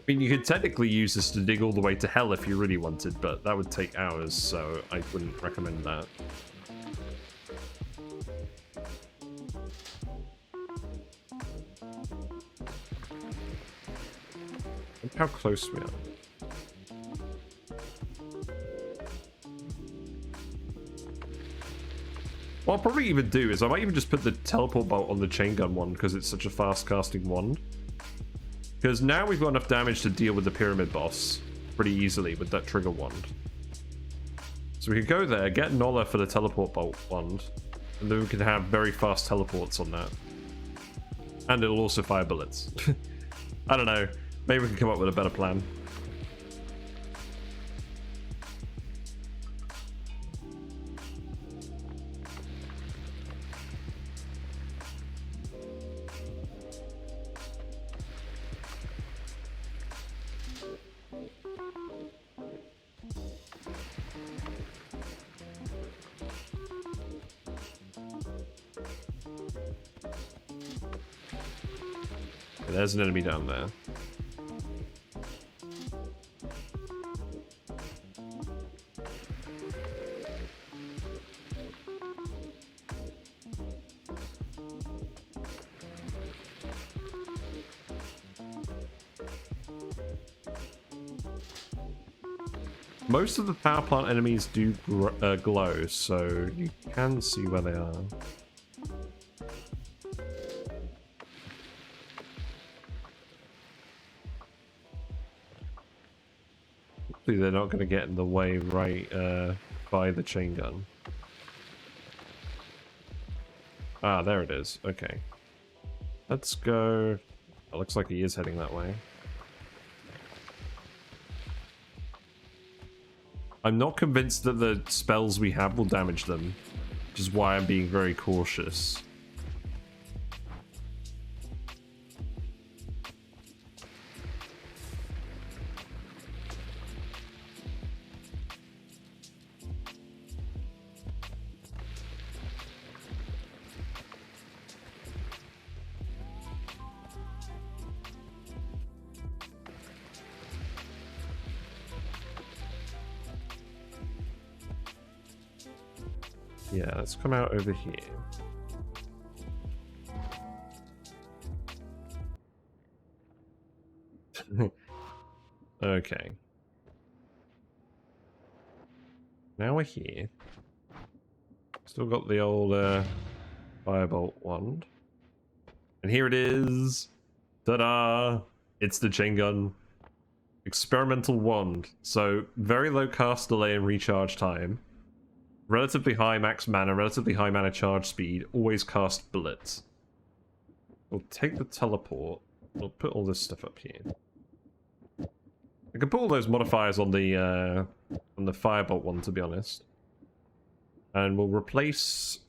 I mean, you could technically use this to dig all the way to hell if you really wanted, but that would take hours, so I wouldn't recommend that. Look how close we are. What I'll probably even do is I might even just put the teleport bolt on the chain gun one because it's such a fast casting wand. Because now we've got enough damage to deal with the pyramid boss pretty easily with that trigger wand. So we could go there, get Nola for the teleport bolt wand, and then we can have very fast teleports on that. And it'll also fire bullets. I don't know. Maybe we can come up with a better plan. There's an enemy down there. Most of the power plant enemies do glow, so you can see where they are. Hopefully they're not going to get in the way right by the chain gun. Ah, there it is. Okay. Let's go... It looks like he is heading that way. I'm not convinced that the spells we have will damage them, which is why I'm being very cautious. Yeah, let's come out over here. Okay. Now we're here. Still got the old firebolt wand. And here it is. Ta-da! It's the chain gun. Experimental wand. So, very low cast delay and recharge time. Relatively high max mana, relatively high mana charge speed, always cast bullets. We'll take the teleport. We'll put all this stuff up here. I can put all those modifiers on the firebolt one, to be honest. And we'll replace...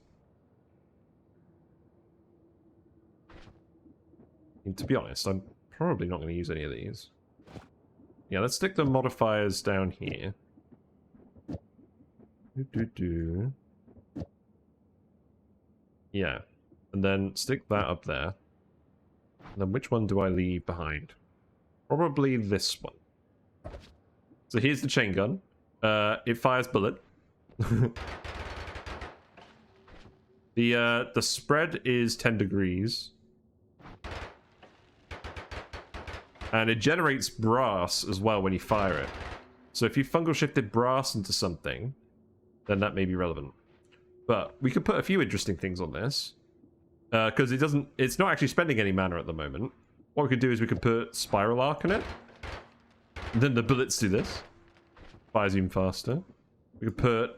And to be honest, I'm probably not going to use any of these. Yeah, let's stick the modifiers down here. Yeah, and then stick that up there. And then which one do I leave behind? Probably this one. So here's the chain gun. It fires bullet. The spread is 10 degrees. And it generates brass as well when you fire it. So if you fungal shifted brass into something, then that may be relevant. But we could put a few interesting things on this. Because it's not actually spending any mana at the moment. What we could do is we could put Spiral Arc in it. And then the bullets do this. Fires even faster. We could put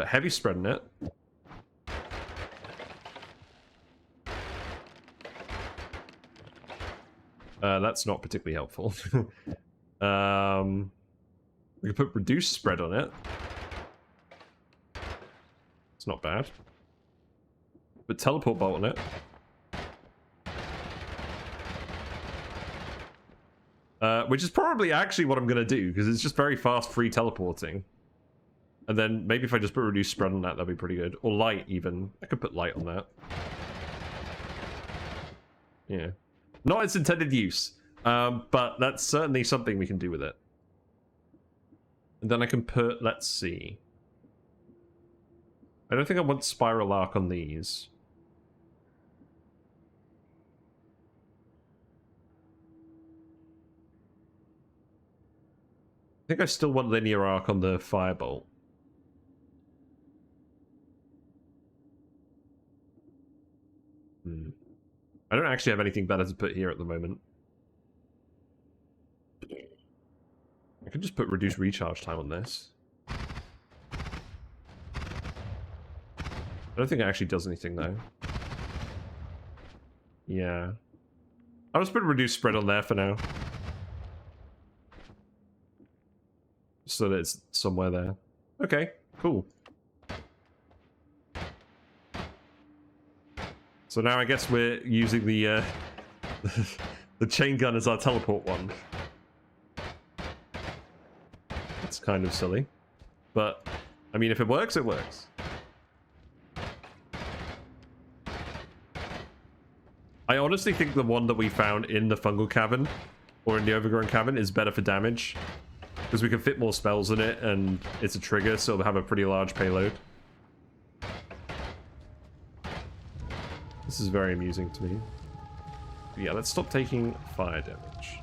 Heavy Spread in it. That's not particularly helpful. We could put Reduced Spread on it. It's not bad. Put Teleport Bolt on it. Which is probably actually what I'm going to do, because it's just very fast free teleporting. And then maybe if I just put Reduced Spread on that, that'd be pretty good. Or Light, even. I could put Light on that. Yeah. Not its intended use. But that's certainly something we can do with it. And then I can put, let's see. I don't think I want Spiral Arc on these. I think I still want Linear Arc on the Firebolt. I don't actually have anything better to put here at the moment. I could just put Reduced Recharge Time on this. I don't think it actually does anything, though. Yeah. I'll just put Reduced Spread on there for now. So that it's somewhere there. Okay, cool. So now I guess we're using the the chain gun as our teleport one. It's kind of silly. But, I mean, if it works, it works. I honestly think the one that we found in the Fungal Cavern, or in the Overgrown Cavern, is better for damage. Because we can fit more spells in it, and it's a trigger, so it'll have a pretty large payload. This is very amusing to me. But yeah, let's stop taking fire damage.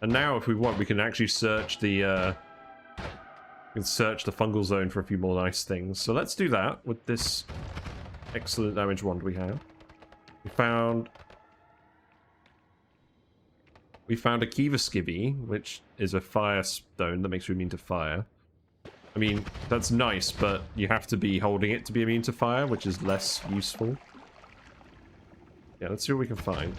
And now, if we want, we can actually search the fungal zone for a few more nice things. So let's do that with this excellent damage wand we have. We found a Kiva Skivvy, which is a fire stone that makes you immune to fire. I mean, that's nice, but you have to be holding it to be immune to fire, which is less useful. Yeah, let's see what we can find.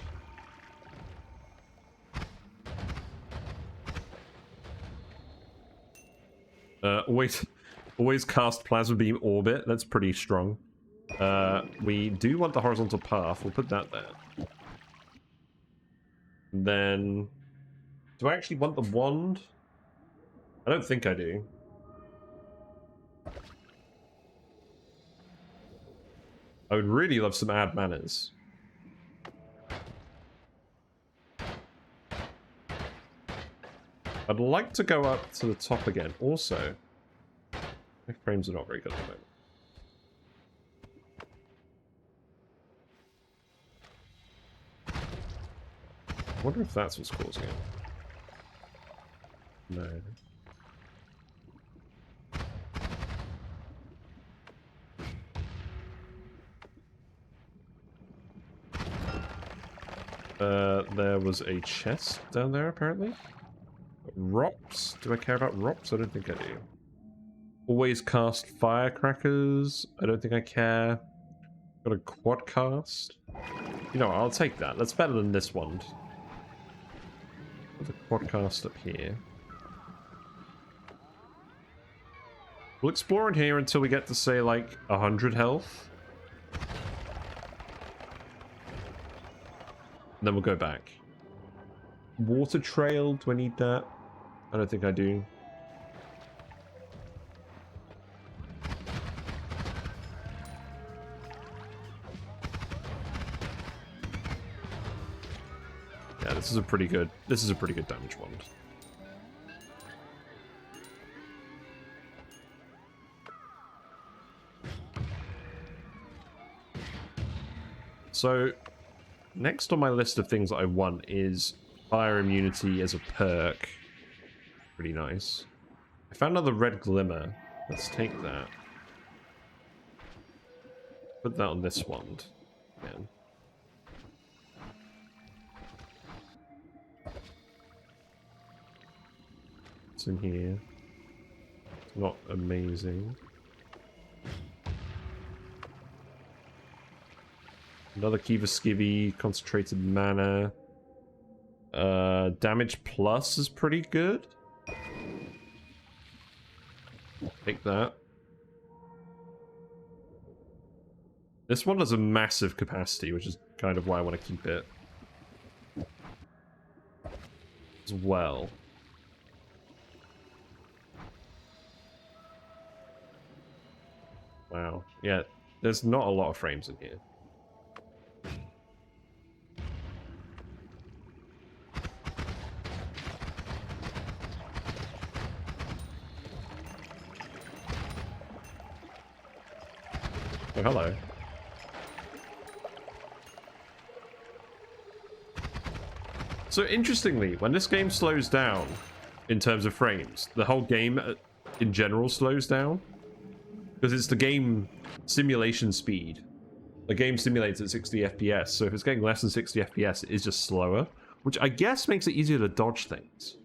Always cast Plasma Beam Orbit. That's pretty strong. We do want the horizontal path. We'll put that there. And then, do I actually want the wand? I don't think I do. I would really love some add manners. I'd like to go up to the top again. Also, my frames are not very good at the moment. I wonder if that's what's causing it. No. There was a chest down there, apparently. Rocks? Do I care about rocks? I don't think I do. Always cast firecrackers. I don't think I care. Got a quad cast. You know what, I'll take that. That's better than this wand. Put the quad cast up here. We'll explore in here until we get to, say, like, 100 health. And then we'll go back. water trail. Do I need that? I don't think I do. Yeah, this is a pretty good damage wand. So, next on my list of things that I want is fire immunity as a perk. Pretty nice. I found another red glimmer. Let's take that. Put that on this wand. Again. What's in here? It's not amazing. Another Kiva Skivvy, concentrated mana. Damage plus is pretty good. Take that. This one has a massive capacity, which is kind of why I want to keep it. As well. Wow. Yeah, there's not a lot of frames in here. Oh, hello. So interestingly, when this game slows down in terms of frames, the whole game in general slows down. Because it's the game simulation speed. The game simulates at 60 FPS, so if it's getting less than 60 FPS, it is just slower. Which I guess makes it easier to dodge things.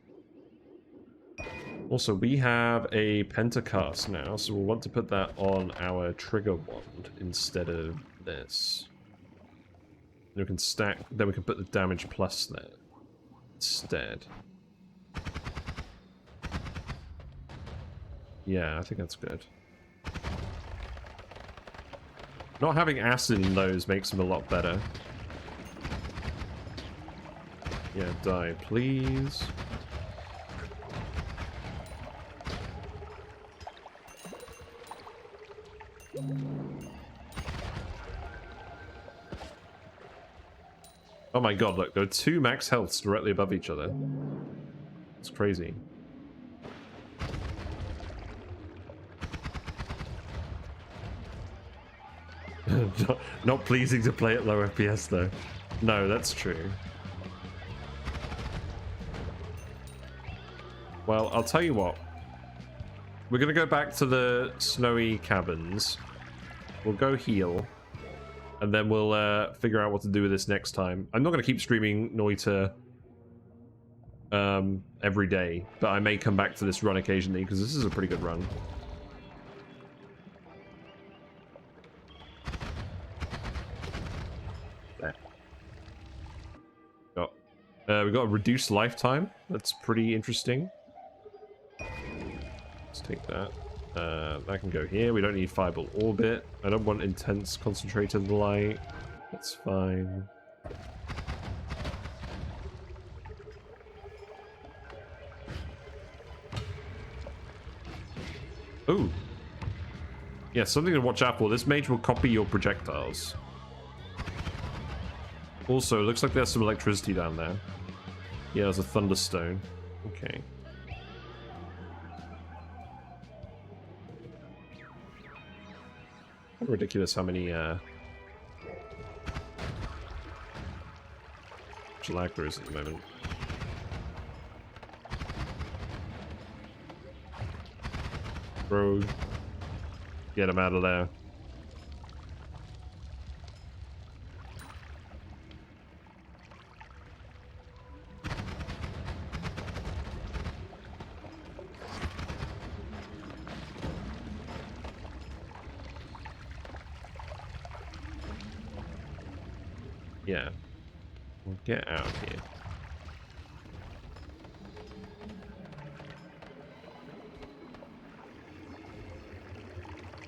Also, we have a pentacast now, so we'll want to put that on our trigger wand instead of this. Then we can stack, then we can put the damage plus there instead. Yeah, I think that's good. Not having acid in those makes them a lot better. Yeah, die, please. Oh my god, look, there are two max healths directly above each other. It's crazy. Not pleasing to play at low FPS though. No, that's true. Well, I'll tell you what. We're gonna go back to the snowy caverns. We'll go heal. And then we'll figure out what to do with this next time. I'm not gonna keep streaming Noita every day, but I may come back to this run occasionally because this is a pretty good run. We got a reduced lifetime. That's pretty interesting. Let's take that. That can go here. We don't need Firebolt Orbit. I don't want intense concentrated light. That's fine. Ooh. Yeah, something to watch out for. This mage will copy your projectiles. Also, looks like there's some electricity down there. Yeah, there's a thunderstone. Okay. Ridiculous how many lag there is at the moment. Bro, get him out of there. Yeah. We'll get out of here.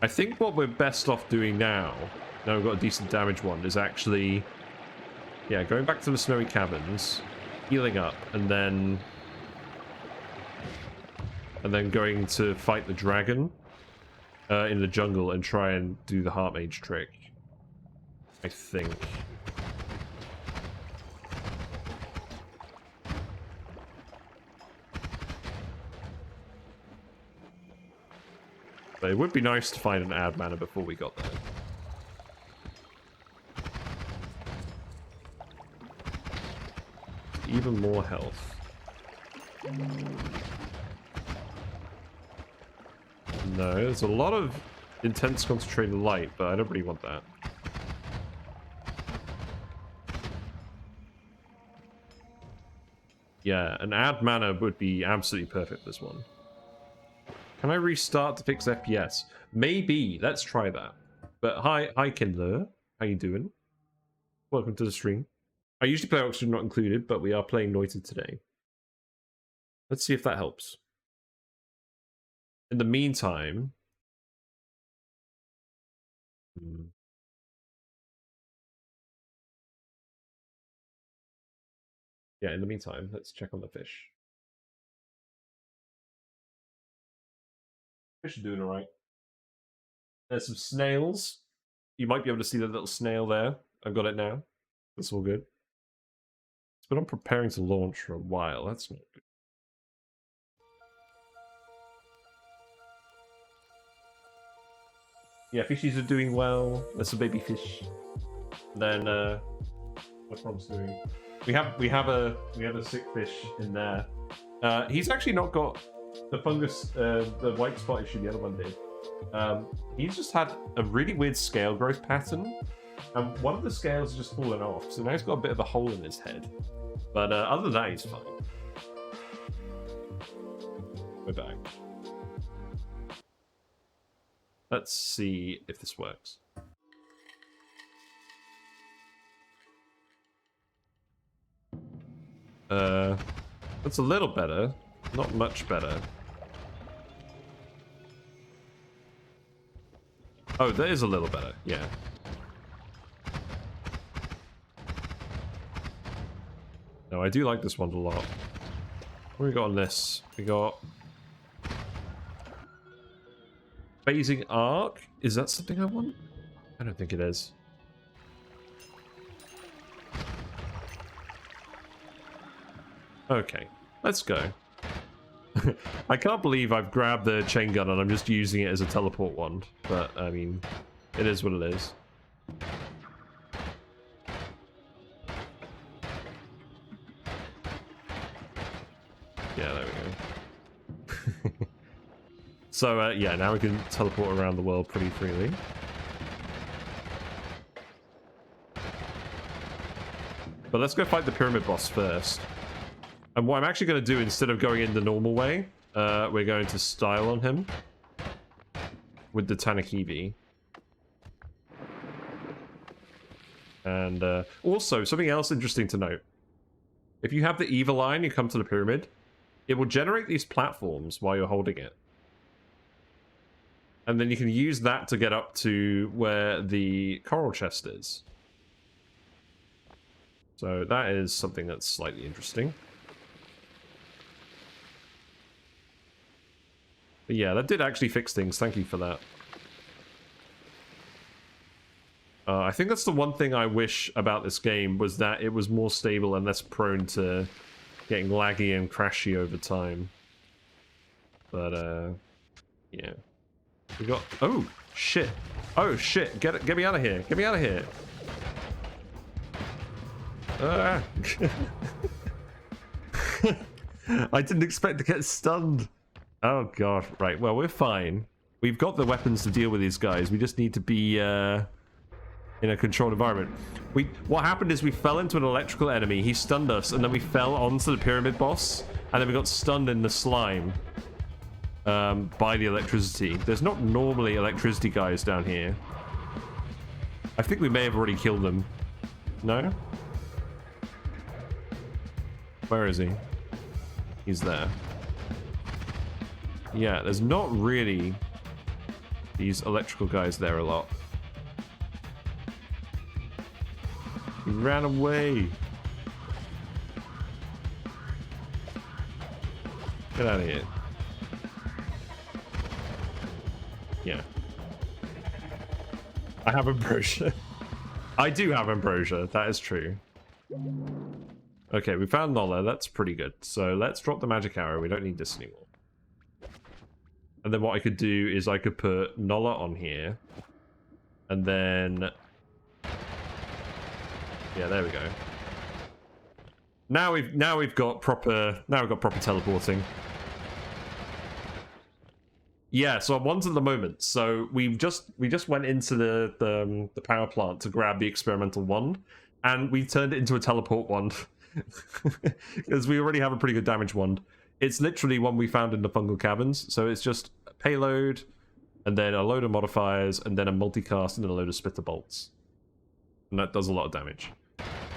I think what we're best off doing now we've got a decent damage one, is actually, yeah, going back to the snowy caverns. healing up, and then going to fight the dragon in the jungle and try and do the heart mage trick. I think. But it would be nice to find an ad mana before we got there. Even more health. No, there's a lot of intense concentrated light, but I don't really want that. Yeah, an ad mana would be absolutely perfect for this one. Can I restart to fix FPS? Maybe. Let's try that. But hi Kindler. How you doing? Welcome to the stream. I usually play Oxygen Not Included, but we are playing Noita today. Let's see if that helps. In the meantime... Yeah, in the meantime, let's check on the fish. Fish are doing alright. There's some snails. You might be able to see the little snail there. I've got it now. That's all good. It's been on preparing to launch for a while. That's not good. Yeah, fishies are doing well. There's some baby fish. Then what's Rob's doing? We have a sick fish in there. He's actually not got the fungus, the white spot issue the other one did. He's just had a really weird scale growth pattern, and one of the scales has just fallen off, so now he's got a bit of a hole in his head. But other than that, he's fine. We're back. Let's see if this works. That's a little better. Not much better. Oh, that is a little better, yeah. No, I do like this one a lot. What do we got on this? We got... Phasing Arc? Is that something I want? I don't think it is. Okay, let's go. I can't believe I've grabbed the chain gun and I'm just using it as a teleport wand. But, I mean, it is what it is. Yeah, there we go. So, yeah, now we can teleport around the world pretty freely. But let's go fight the pyramid boss first. And what I'm actually going to do, instead of going in the normal way, we're going to style on him with the Tannerkivi. And also, something else interesting to note. If you have the Evil Eye and you come to the pyramid, it will generate these platforms while you're holding it. And then you can use that to get up to where the coral chest is. So that is something that's slightly interesting. But yeah, that did actually fix things. Thank you for that. I think that's the one thing I wish about this game, was that it was more stable and less prone to getting laggy and crashy over time. But, yeah. We got... Oh, shit. Oh, shit. Get me out of here. Get me out of here. I didn't expect to get stunned. Oh, God. Right. Well, we're fine. We've got the weapons to deal with these guys. We just need to be in a controlled environment. What happened is we fell into an electrical enemy. He stunned us, and then we fell onto the pyramid boss, and then we got stunned in the slime by the electricity. There's not normally electricity guys down here. I think we may have already killed them. No? Where is he? He's there. Yeah, there's not really these electrical guys there a lot. He ran away. Get out of here. Yeah. I have ambrosia. I do have ambrosia, that is true. Okay, we found Nola, that's pretty good. So let's drop the magic arrow, we don't need this anymore. And then what I could do is I could put Nola on here. And then... yeah, there we go. Now we've got proper teleporting. Yeah, so one's at the moment. So we just went into the power plant to grab the experimental wand, and we turned it into a teleport wand because we already have a pretty good damage wand. It's literally one we found in the fungal caverns. So it's just a payload, and then a load of modifiers, and then a multicast, and then a load of spitter bolts, and that does a lot of damage.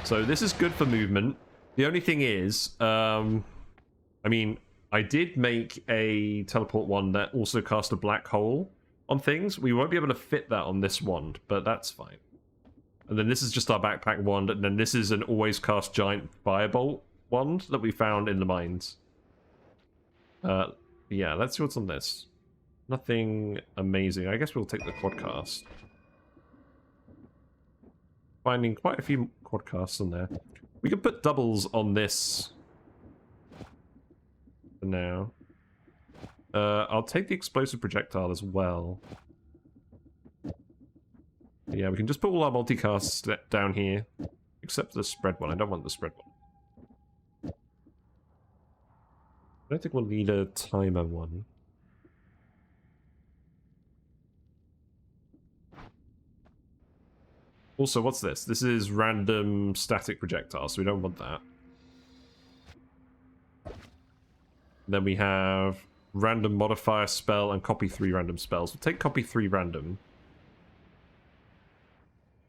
So this is good for movement. The only thing is, I mean, I did make a teleport wand that also cast a black hole on things. We won't be able to fit that on this wand, but that's fine. And then this is just our backpack wand, and then this is an Always Cast Giant Firebolt wand that we found in the mines. Yeah, let's see what's on this. Nothing amazing. I guess we'll take the quadcast. Finding quite a few quadcasts on there. We can put doubles on this for now. I'll take the explosive projectile as well. Yeah, we can just put all our multicasts down here. Except the spread one. I don't want the spread one. I don't think we'll need a timer one. Also, what's this? This is random static projectile, so we don't want that. Then we have random modifier spell and copy 3 random spells. We'll take copy 3 random.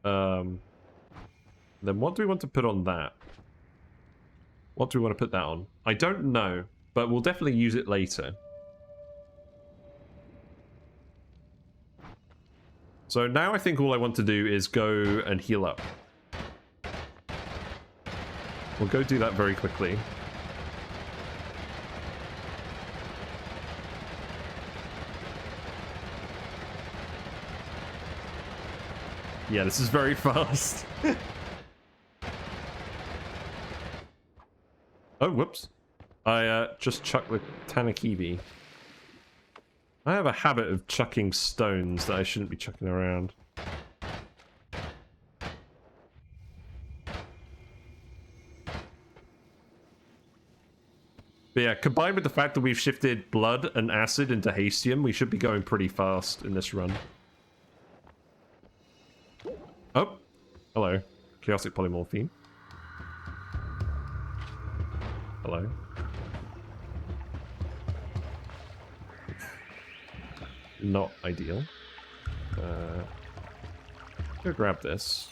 Then what do we want to put on that? What do we want to put that on? I don't know, but we'll definitely use it later. So now I think all I want to do is go and heal up. We'll go do that very quickly. Yeah, this is very fast. Oh, whoops. I just chucked the Tannerkivi. I have a habit of chucking stones that I shouldn't be chucking around. But yeah, combined with the fact that we've shifted blood and acid into Hastium, we should be going pretty fast in this run. Oh, hello. Chaotic polymorphine. Hello. Not ideal. Go grab this.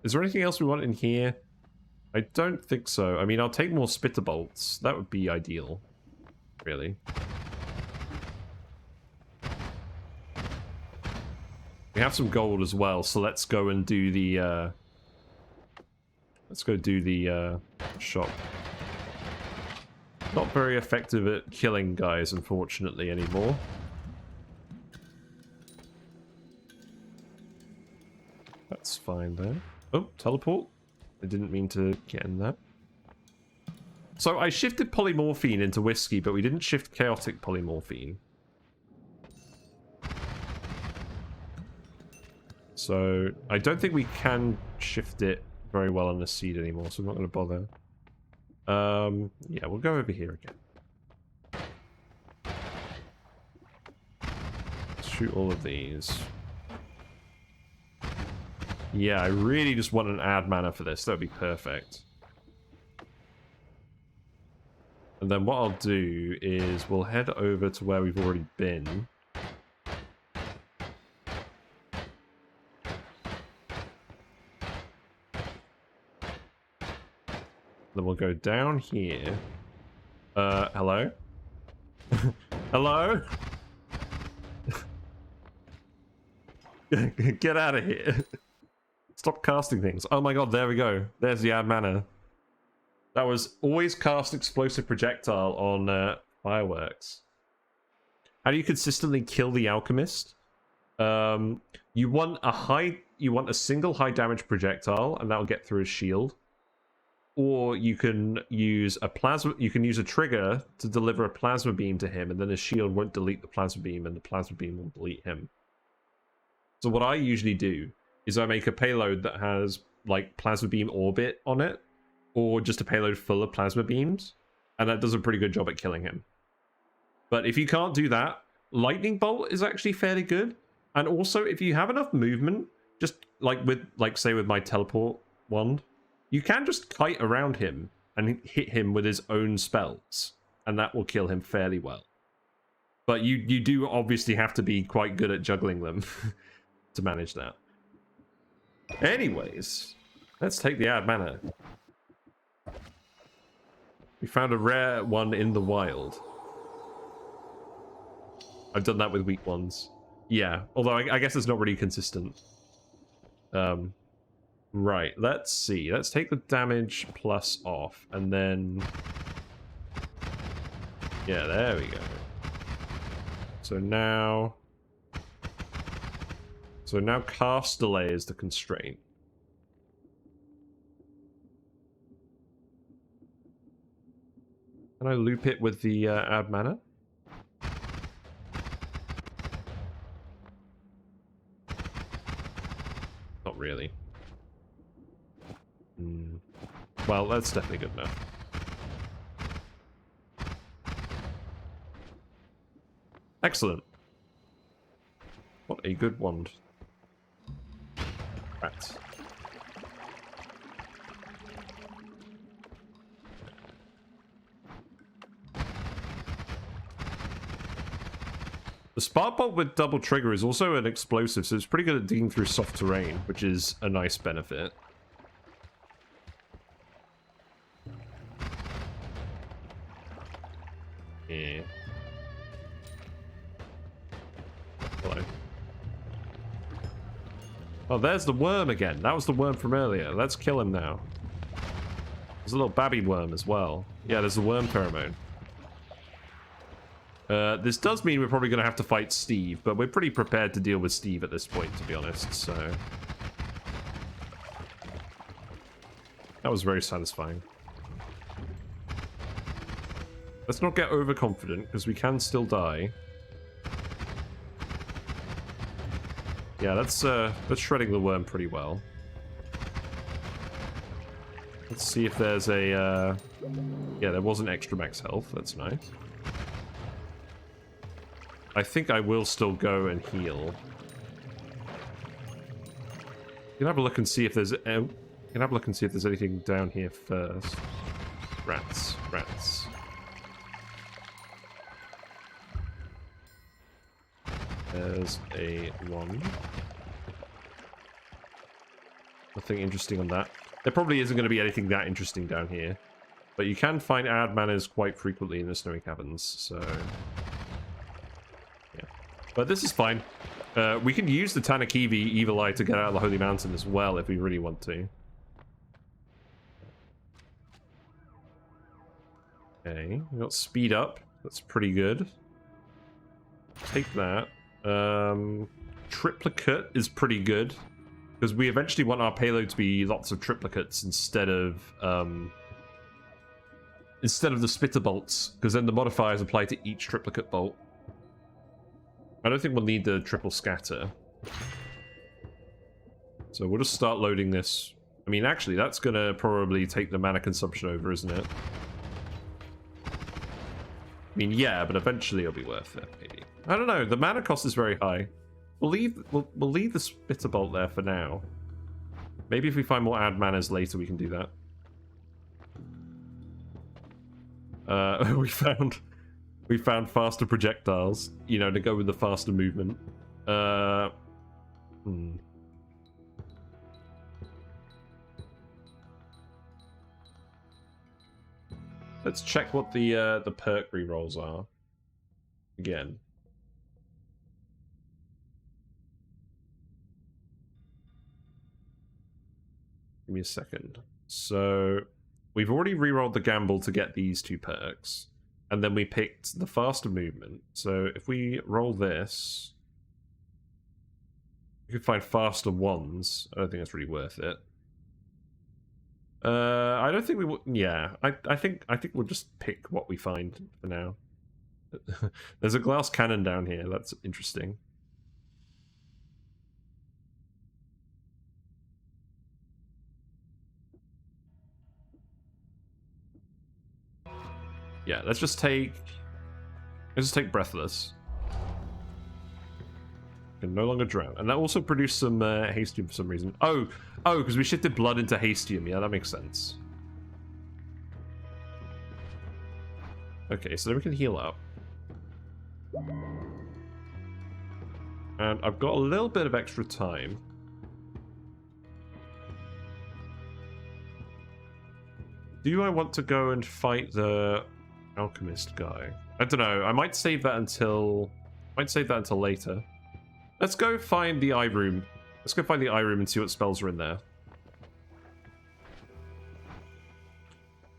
Is there anything else we want in here? I don't think so. I mean, I'll take more spitter bolts. That would be ideal. Really. We have some gold as well, so let's go and do the let's go do the shop. Not very effective at killing guys, unfortunately, anymore. That's fine there. Oh, teleport. I didn't mean to get in that. So I shifted polymorphine into whiskey, but we didn't shift chaotic polymorphine. So I don't think we can shift it very well on the seed anymore, so I'm not going to bother. Yeah, we'll go over here again. Let's shoot all of these. Yeah, I really just want an add mana for this. That would be perfect. And then what I'll do is we'll head over to where we've already been. Then we'll go down here. Hello? Hello? Get out of here. Stop casting things. Oh my god, there we go. There's the add mana. That was always cast explosive projectile on fireworks. How do you consistently kill the alchemist? You want a single high damage projectile, and that'll get through his shield. Or you can use a trigger to deliver a plasma beam to him, and then his shield won't delete the plasma beam, and the plasma beam will delete him. So what I usually do is I make a payload that has like plasma beam orbit on it, or just a payload full of plasma beams, and that does a pretty good job at killing him. But if you can't do that, lightning bolt is actually fairly good. And also, if you have enough movement, just like say with my teleport wand, you can just kite around him and hit him with his own spells, and that will kill him fairly well. But you do obviously have to be quite good at juggling them to manage that. Anyways, let's take the add mana. We found a rare one in the wild. I've done that with weak ones. Yeah, although I guess it's not really consistent. Right, let's see. Let's take the damage plus off, and then... Yeah, there we go. So now cast delay is the constraint. Can I loop it with the add mana? Not really. Well, that's definitely good enough. Excellent. What a good wand. Rats. The spark bolt with double trigger is also an explosive, so it's pretty good at digging through soft terrain, which is a nice benefit. Yeah. Hello. Oh, there's the worm again. That was the worm from earlier. Let's kill him now. There's a little babby worm as well. Yeah, there's a worm pheromone. This does mean we're probably going to have to fight Steve, but we're pretty prepared to deal with Steve at this point, to be honest, so... That was very satisfying. Let's not get overconfident, because we can still die. Yeah, that's shredding the worm pretty well. Let's see if there's a... Yeah, there was an extra max health. That's nice. I think I will still go and heal. You can have a look and see if there's... You can have a look and see if there's anything down here first. Rats. Rats. There's a one. Nothing interesting on that. There probably isn't going to be anything that interesting down here. But you can find add manas quite frequently in the snowy caverns, so... Yeah. But this is fine. We can use the Tannerkivi Evil Eye to get out of the Holy Mountain as well if we really want to. Okay, we got speed up. That's pretty good. Take that. Triplicate is pretty good. Because we eventually want our payload to be lots of triplicates instead of the spitter bolts, because then the modifiers apply to each triplicate bolt. I don't think we'll need the triple scatter. So we'll just start loading this. I mean, actually, that's going to probably take the mana consumption over, isn't it? I mean, yeah, but eventually it'll be worth it, maybe. I don't know. The mana cost is very high. We'll leave the spitter bolt there for now. Maybe if we find more add manas later, we can do that. We found faster projectiles, you know, to go with the faster movement. Let's check what the perk rerolls are. Again. me a second. So we've already rerolled the gamble to get these 2 perks. And then we picked the faster movement. So if we roll this, we could find faster ones. I don't think that's really worth it. I don't think we will. Yeah, I think we'll just pick what we find for now. There's a glass cannon down here. That's interesting. Yeah, let's just take Breathless. Can no longer drown. And that also produced some Hastium for some reason. Oh, because we shifted blood into Hastium. Yeah, that makes sense. Okay, so then we can heal up. And I've got a little bit of extra time. Do I want to go and fight the alchemist guy? I don't know. I might save that until later. Let's go find the eye room. Let's go find the eye room and see what spells are in there.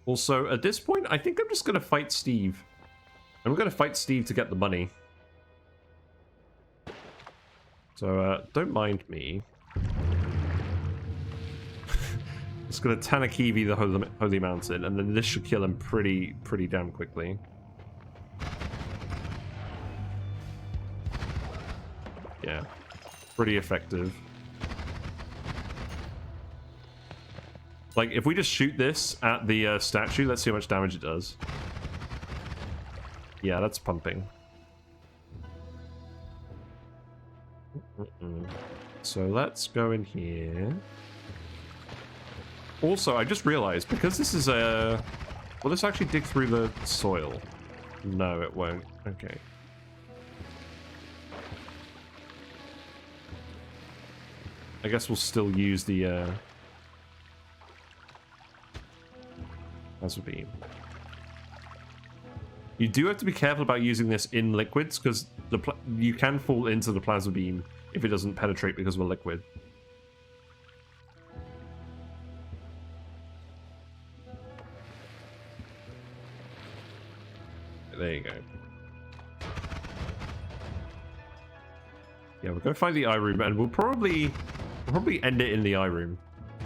Also, at this point, I think I'm just going to fight Steve. I'm going to fight Steve to get the money. So, don't mind me. Just going to Tannerkivi the Holy Mountain, and then this should kill him pretty damn quickly. Yeah, pretty effective. Like, if we just shoot this at the statue, let's see how much damage it does. Yeah, that's pumping. So let's go in here. Also, I just realized, because this is a... Will this actually dig through the soil? No, it won't. Okay. I guess we'll still use the plasma beam. You do have to be careful about using this in liquids, because you can fall into the plasma beam if it doesn't penetrate because of a liquid. There you go. Yeah, we'll go find the eye room, and we'll probably end it in the eye room.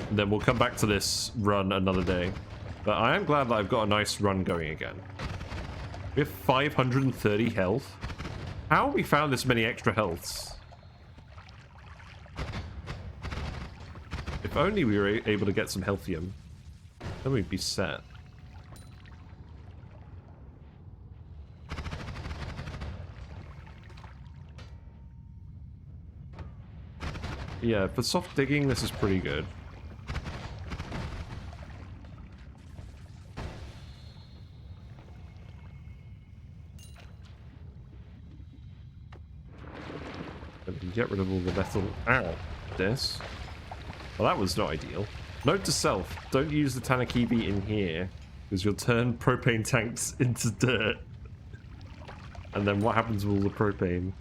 And then we'll come back to this run another day. But I am glad that I've got a nice run going again. We have 530 health. How have we found this many extra healths? If only we were able to get some Hastium, then we'd be set. Yeah, for soft digging, this is pretty good. And we can get rid of all the metal. Ow. This. Well, that was not ideal. Note to self, don't use the Tannerkivi in here, because you'll turn propane tanks into dirt. And then what happens with all the propane?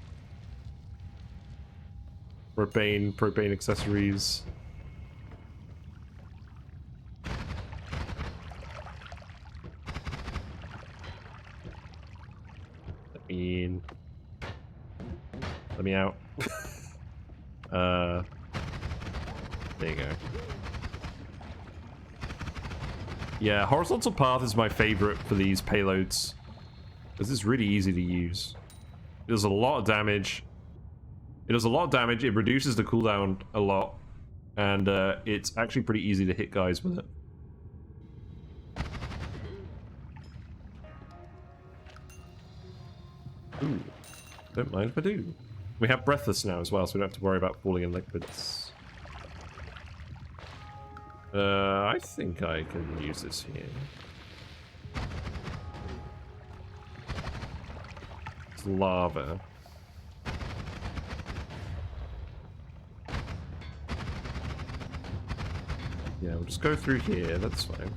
Propane accessories. Let me out. There you go. Yeah, horizontal path is my favorite for these payloads, because it's really easy to use. It does a lot of damage. It reduces the cooldown a lot, and it's actually pretty easy to hit guys with it. Ooh, don't mind if I do. We have Breathless now as well, so we don't have to worry about falling in liquids. I think I can use this here. It's lava. Yeah, we'll just go through here, that's fine.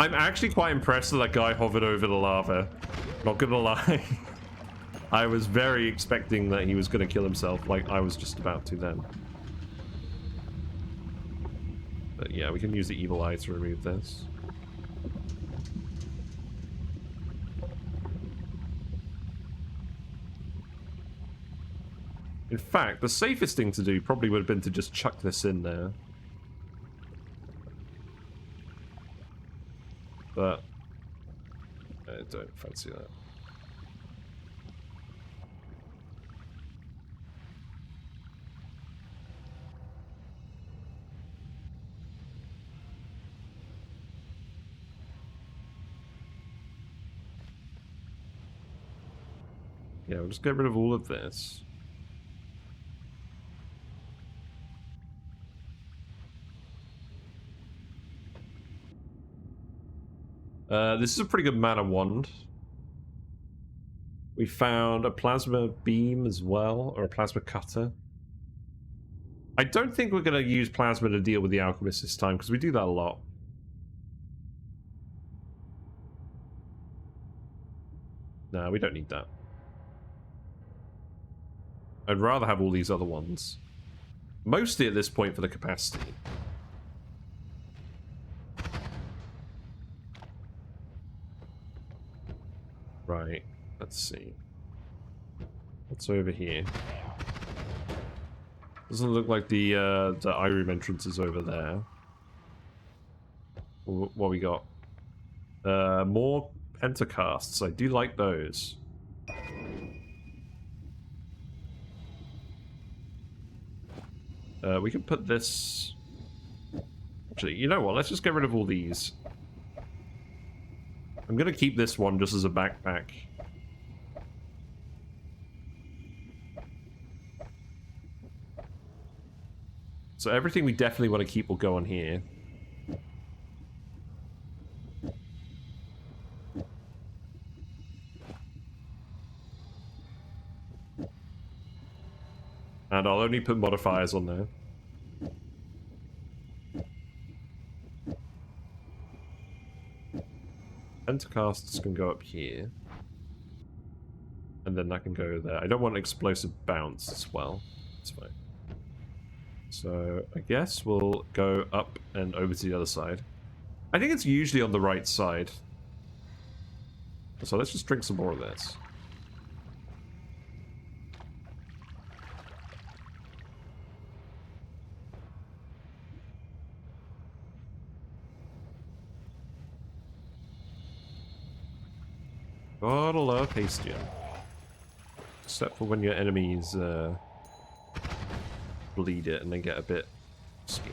I'm actually quite impressed that that guy hovered over the lava. Not gonna lie. I was very expecting that he was gonna kill himself, like I was just about to then. But yeah, we can use the evil eye to remove this. In fact, the safest thing to do probably would have been to just chuck this in there. But I don't fancy that. Yeah, we'll just get rid of all of this. This is a pretty good mana wand. We found a plasma beam as well, or a plasma cutter. I don't think we're going to use plasma to deal with the alchemist this time, because we do that a lot. No, we don't need that. I'd rather have all these other ones. Mostly at this point for the capacity. Right, let's see. What's over here? Doesn't look like the Irem entrance is over there. What we got? More pentacasts. I do like those. We can put this... Actually, you know what? Let's just get rid of all these. I'm going to keep this one just as a backpack. So everything we definitely want to keep will go on here. And I'll only put modifiers on there. Pentacasts can go up here. And then that can go there. I don't want explosive bounce as well. That's fine. So I guess we'll go up and over to the other side. I think it's usually on the right side. So let's just drink some more of this. Gotta love Hastium. Except for when your enemies bleed it and then get a bit ski.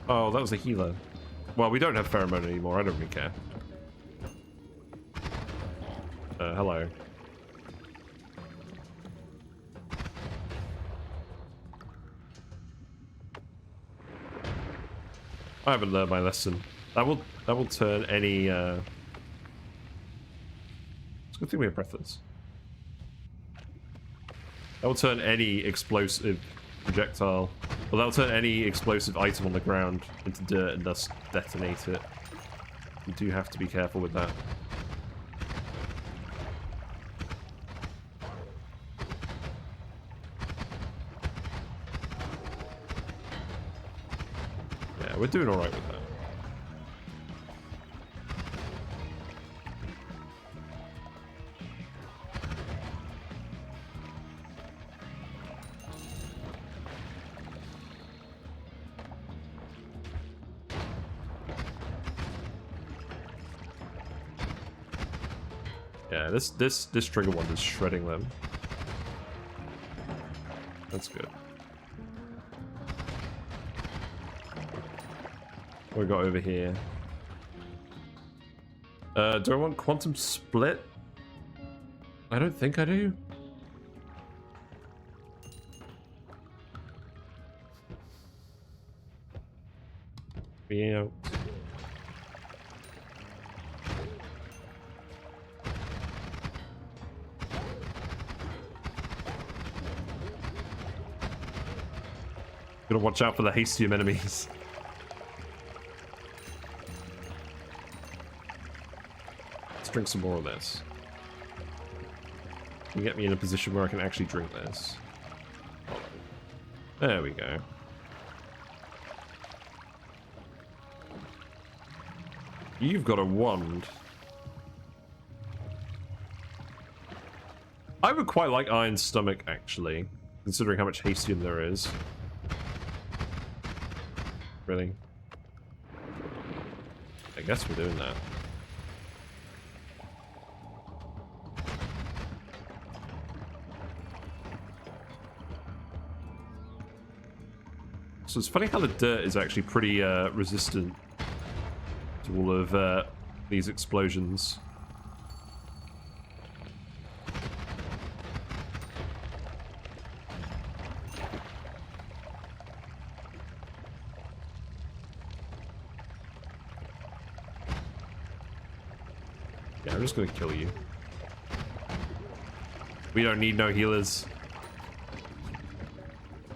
Oh, that was a healer. Well, we don't have pheromone anymore, I don't really care. Hello. I haven't learned my lesson. That will turn any it's a good thing we have breathless. That will turn any explosive projectile, well, that will turn any explosive item on the ground into dirt and thus detonate it. You do have to be careful with that. Yeah, we're doing alright with that. Yeah, this trigger one is shredding them. That's good. What we got over here? Do I want quantum split? I don't think I do. Yeah. Gotta watch out for the Hastium enemies. Let's drink some more of this. Can you get me in a position where I can actually drink this? There we go. You've got a wand. I would quite like Iron Stomach, actually, considering how much Hastium there is. Really? I guess we're doing that. So it's funny how the dirt is actually pretty resistant to all of these explosions. Yeah, I'm just gonna kill you. We don't need no healers.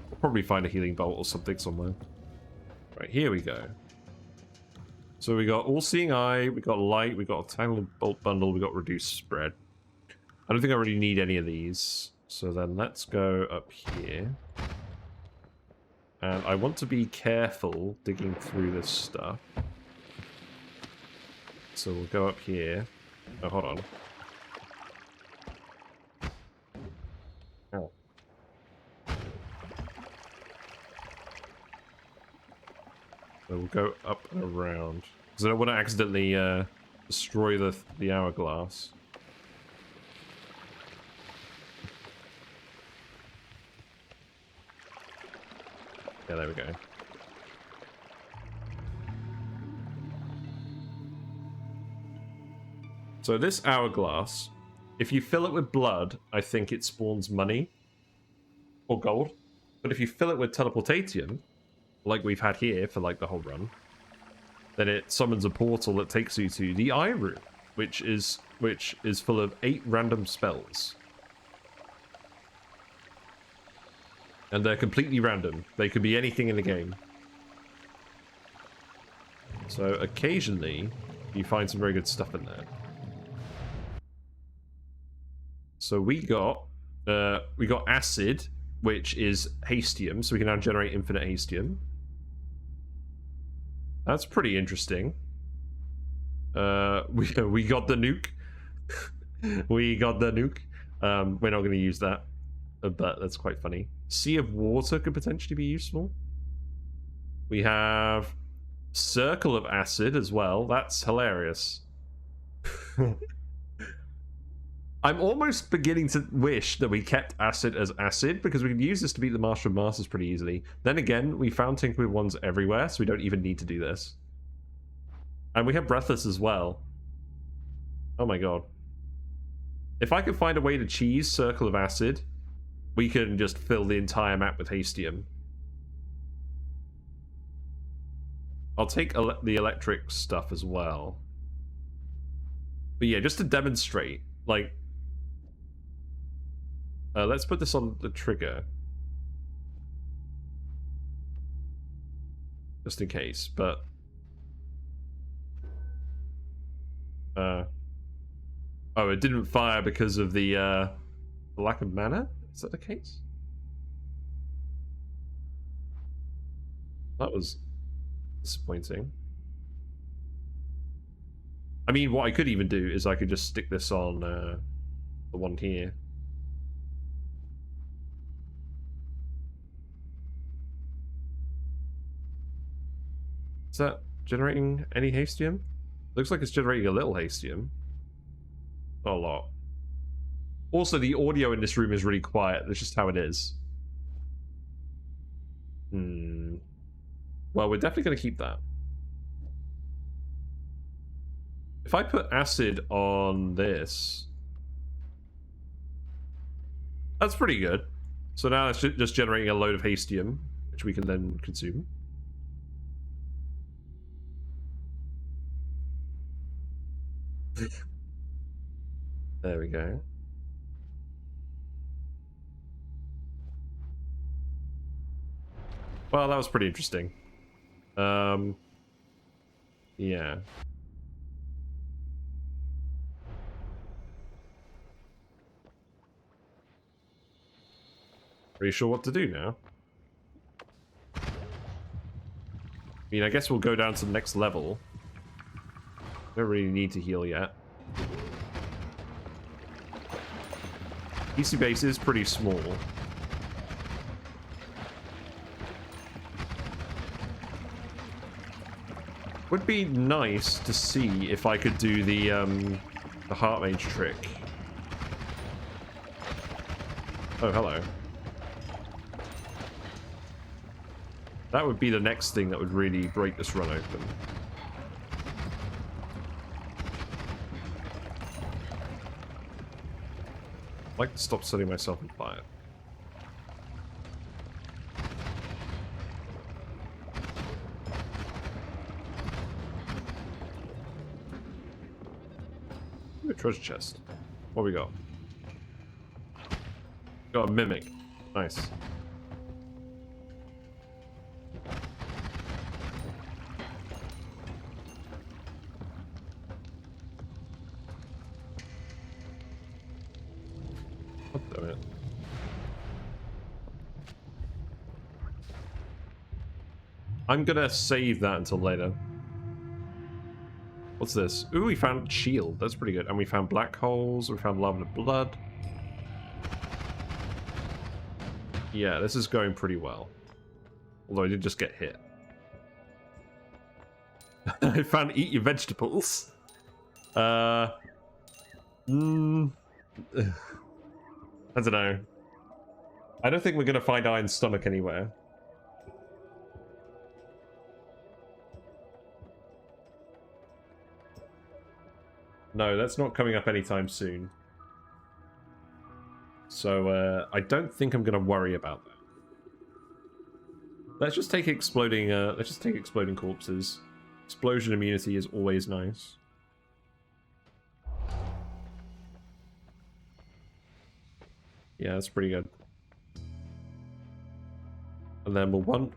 We'll probably find a healing bolt or something somewhere. Right, here we go. So we got All-Seeing Eye, we got Light, we got a Tangle Bolt Bundle, we got Reduced Spread. I don't think I really need any of these. So then let's go up here. And I want to be careful digging through this stuff. So we'll go up here. Oh, hold on. Oh. So we'll go up and around. Because I don't want to accidentally destroy the hourglass. Yeah, there we go. So this hourglass, if you fill it with blood, I think it spawns money. Or gold. But if you fill it with teleportation, like we've had here for like the whole run, then it summons a portal that takes you to the Eye Room, which is full of 8 random spells. And they're completely random. They could be anything in the game. So occasionally, you find some very good stuff in there. So we got acid, which is Hastium, so we can now generate infinite Hastium. That's pretty interesting. We got the nuke. We got the nuke. We're not going to use that, but that's quite funny. Sea of Water could potentially be useful. We have Circle of Acid as well. That's hilarious. I'm almost beginning to wish that we kept acid as acid, because we can use this to beat the Master of Masters pretty easily. Then again, we found Tinker with Wands everywhere, so we don't even need to do this. And we have Breathless as well. Oh my god. If I could find a way to cheese Circle of Acid, we can just fill the entire map with Hastium. I'll take the electric stuff as well. But yeah, just to demonstrate, like... let's put this on the trigger. Just in case, but... oh, it didn't fire because of the lack of mana? Is that the case? That was disappointing. I mean, what I could even do is I could just stick this on the one here. Is that generating any Hastium? Looks like it's generating a little Hastium. Not a lot. Also, the audio in this room is really quiet. That's just how it is. Well, we're definitely going to keep that. If I put acid on this... That's pretty good. So now it's just generating a load of Hastium, which we can then consume. There we go. Well, that was pretty interesting. Yeah. Are you sure what to do now? I mean, I guess we'll go down to the next level. Don't really need to heal yet. PC base is pretty small. Would be nice to see if I could do the heart mage trick. Oh, hello. That would be the next thing that would really break this run open. I'd like to stop setting myself on fire. Ooh, a treasure chest. What we got? Got a mimic. Nice. Damn it. I'm gonna save that until later. What's this? Ooh, we found shield. That's pretty good. And we found black holes. We found lava blood. Yeah, this is going pretty well. Although I did just get hit. I found eat your vegetables. I don't know. I don't think we're going to find Iron's stomach anywhere. No, that's not coming up anytime soon. So, I don't think I'm going to worry about that. Let's just take exploding, corpses. Explosion immunity is always nice. Yeah, that's pretty good. And then we'll want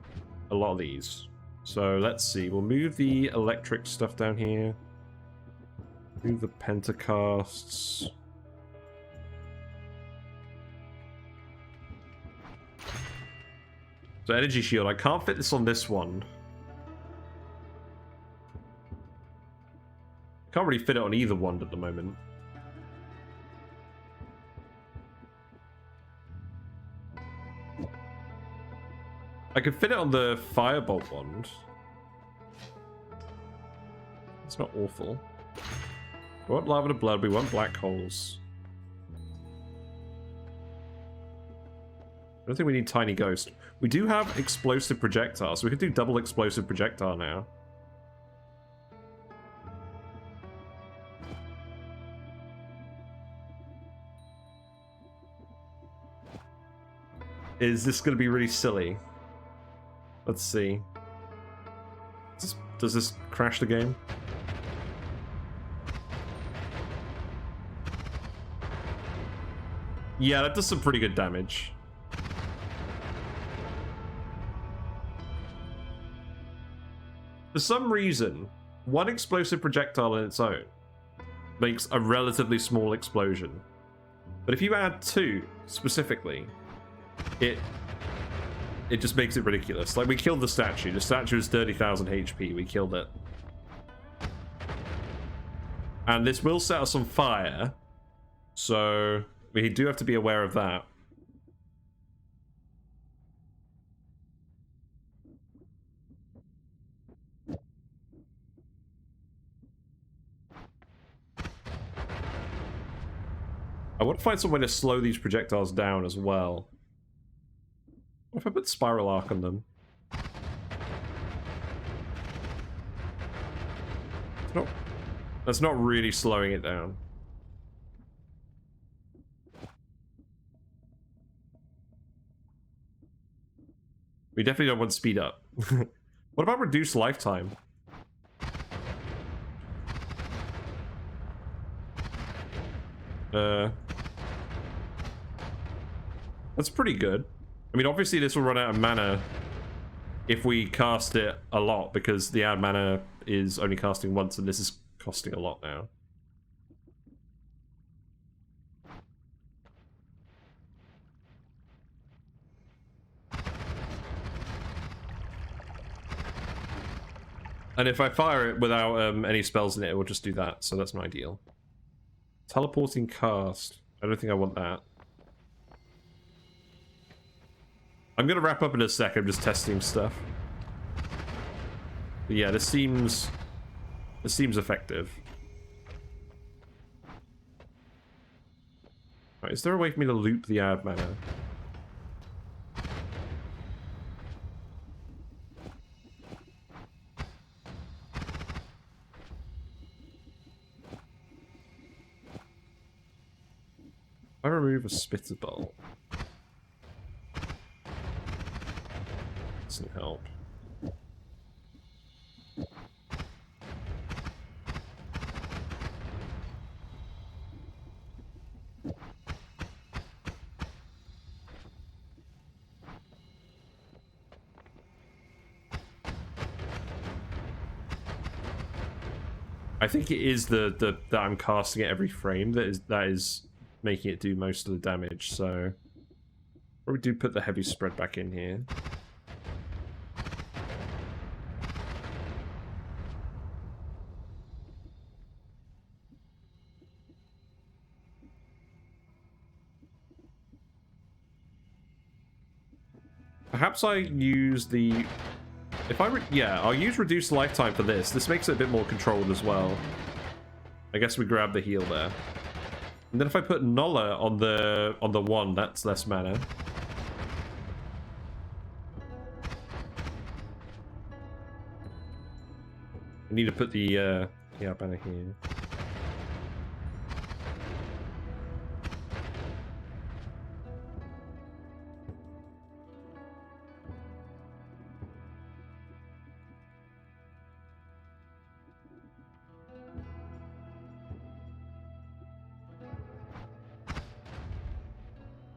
a lot of these. So, let's see. We'll move the electric stuff down here. Move the pentacasts. So energy shield, I can't fit this on this one. Can't really fit it on either one at the moment. I could fit it on the firebolt wand. It's not awful. We want lava to blood, we want black holes. I don't think we need tiny ghost. We do have explosive projectiles, so we could do double explosive projectile now. Is this going to be really silly? Let's see. Does this crash the game? Yeah, that does some pretty good damage. For some reason, one explosive projectile on its own makes a relatively small explosion. But if you add two, specifically, it just makes it ridiculous. Like, we killed the statue. The statue is 30,000 HP. We killed it. And this will set us on fire. So, we do have to be aware of that. I want to find some way to slow these projectiles down as well. What if I put spiral arc on them? That's not really slowing it down. We definitely don't want speed up. What about reduced lifetime? That's pretty good. I mean, obviously this will run out of mana if we cast it a lot, because the add mana is only casting once and this is costing a lot now. And if I fire it without any spells in it, it will just do that, so that's not ideal. Teleporting cast. I don't think I want that. I'm gonna wrap up in a sec, I'm just testing stuff. But yeah, this seems effective. Right, is there a way for me to loop the ad mana? I remove a spitter bolt. Doesn't help. I think it is that I'm casting at every frame that is making it do most of the damage, so probably do put the heavy spread back in here. Perhaps I use the... yeah, I'll use reduced lifetime for this. This makes it a bit more controlled as well. I guess we grab the heal there. And then if I put Nolla on the one, that's less mana. I need to put the yeah, banner here.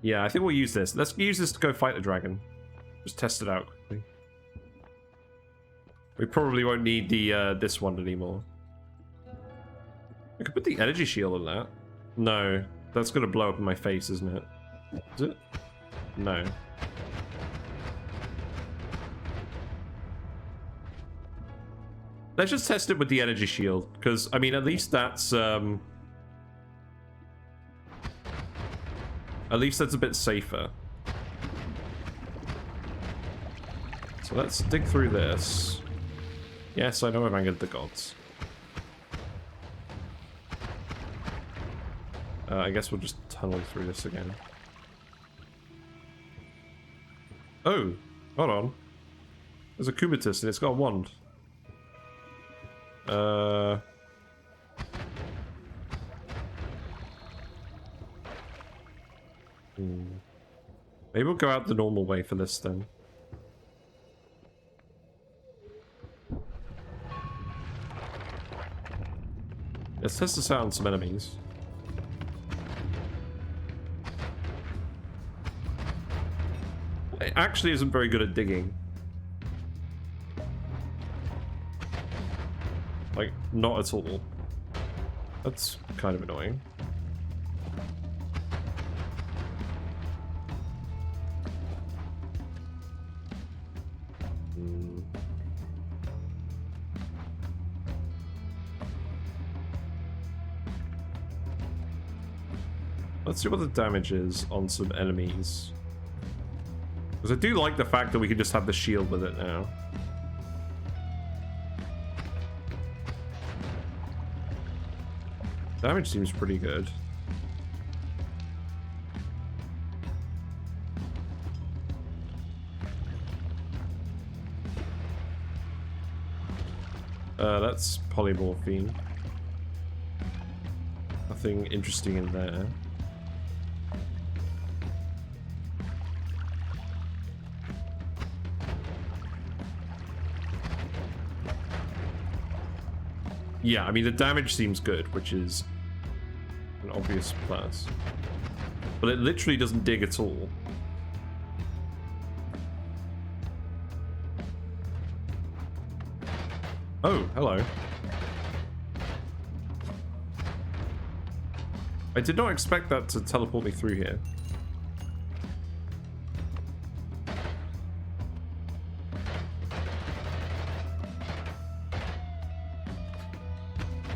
Yeah, I think we'll use this. Let's use this to go fight the dragon. Just test it out quickly. We probably won't need the this one anymore. I could put the energy shield on that. No, that's gonna blow up in my face, isn't it? Is it? No. Let's just test it with the energy shield, because I mean, at least that's a bit safer. So let's dig through this. Yes, I know I've angered the gods. I guess we'll just tunnel through this again. Oh, hold on. There's a Kubitus and it's got a wand. Maybe we'll go out the normal way for this then. Let's test this out on some enemies. It actually isn't very good at digging. Like, not at all. That's kind of annoying. Let's see what the damage is on some enemies. Because I do like the fact that we can just have the shield with it now. Damage seems pretty good. That's polymorphine. Nothing interesting in there. Yeah, I mean, the damage seems good, which is an obvious plus. But it literally doesn't dig at all. Oh, hello. I did not expect that to teleport me through here.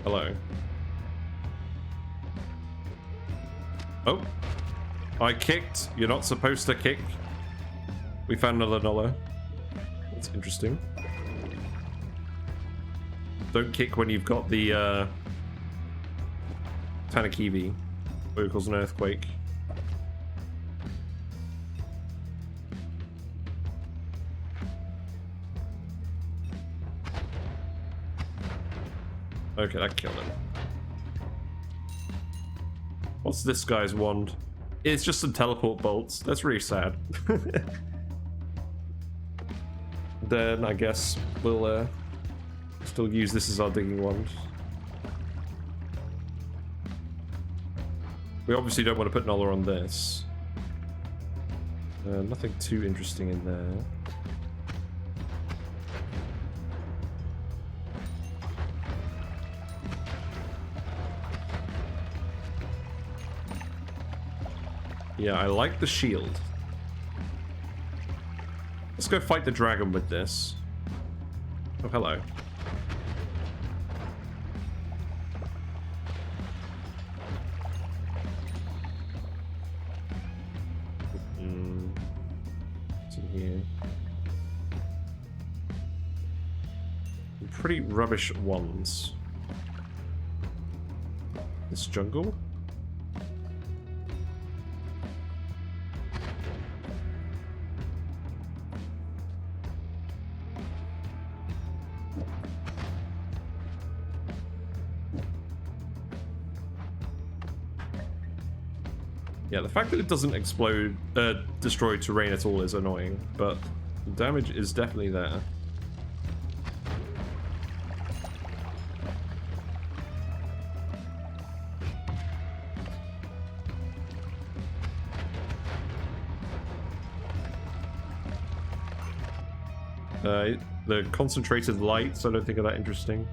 Hello. Oh. I kicked. You're not supposed to kick. We found another Nullah. That's interesting. Don't kick when you've got the Tannerkivi, where it causes an earthquake. Okay, that killed him. What's this guy's wand? It's just some teleport bolts. That's really sad. Then I guess we'll still use this as our digging wand. We obviously don't want to put Nullah on this. Nothing too interesting in there. Yeah, I like the shield. Let's go fight the dragon with this. Oh, hello. What's in here? Pretty rubbish ones. This jungle? Yeah, the fact that it doesn't explode, destroy terrain at all is annoying, but the damage is definitely there. The concentrated lights, I don't think are that interesting.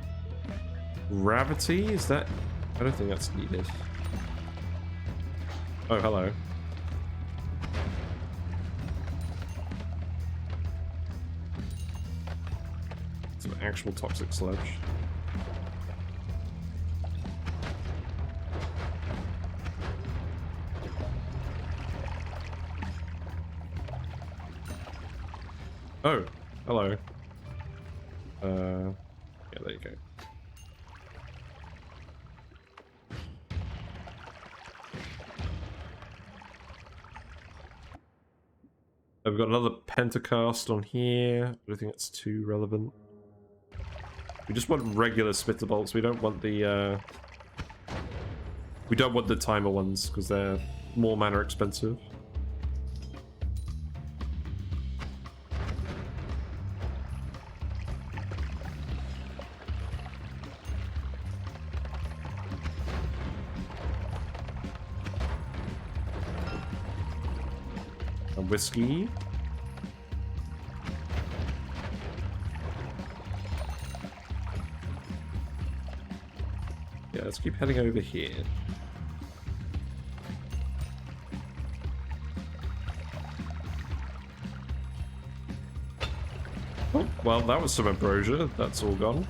Gravity, is that? I don't think that's needed. Oh, hello. Some actual toxic sludge. Oh, hello. Yeah, there you go. I've got another pentacast on here. I don't think that's too relevant. We just want regular spitter bolts. We don't want the timer ones because they're more mana expensive. Whiskey. Yeah, let's keep heading over here. Oh, well, that was some ambrosia. That's all gone.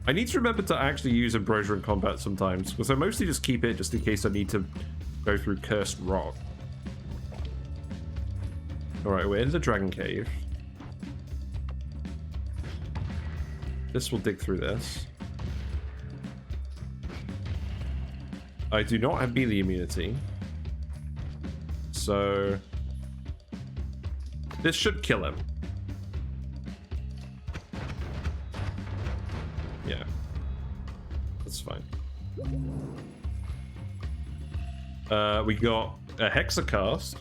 I need to remember to actually use ambrosia in combat sometimes, because I mostly just keep it just in case I need to go through cursed rock. Alright, we're in the dragon cave. This will dig through this. I do not have melee immunity. So this should kill him. Yeah. That's fine. We got a hexacast.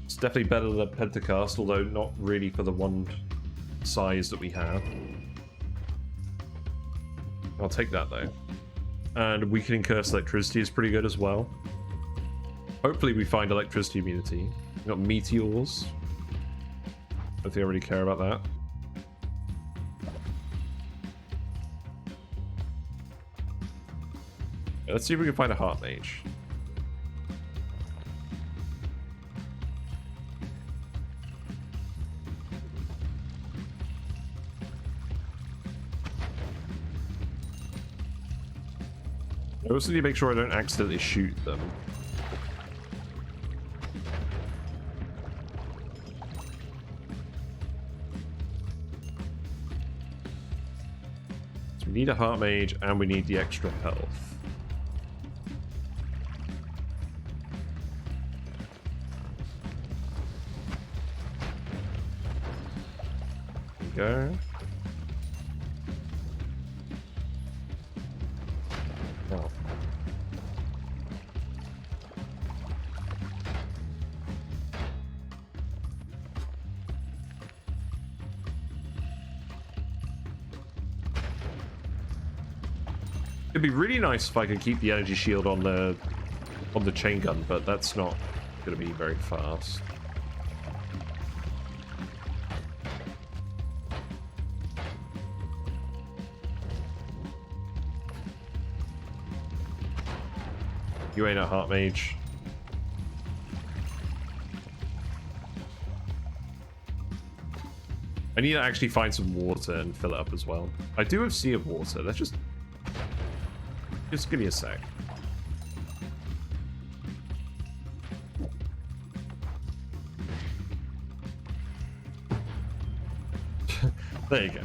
It's definitely better than a pentacast, although not really for the wand size that we have. I'll take that though. And weakening curse electricity is pretty good as well. Hopefully we find electricity immunity. We got meteors. I don't think I really care about that. Let's see if we can find a heart mage. I also need to make sure I don't accidentally shoot them. So we need a heart mage and we need the extra health. There we go. Oh. It'd be really nice if I could keep the energy shield on the chain gun, but that's not going to be very fast. You ain't a heart mage. I need to actually find some water and fill it up as well. I do have Sea of Water. Let's just give me a sec. There you go.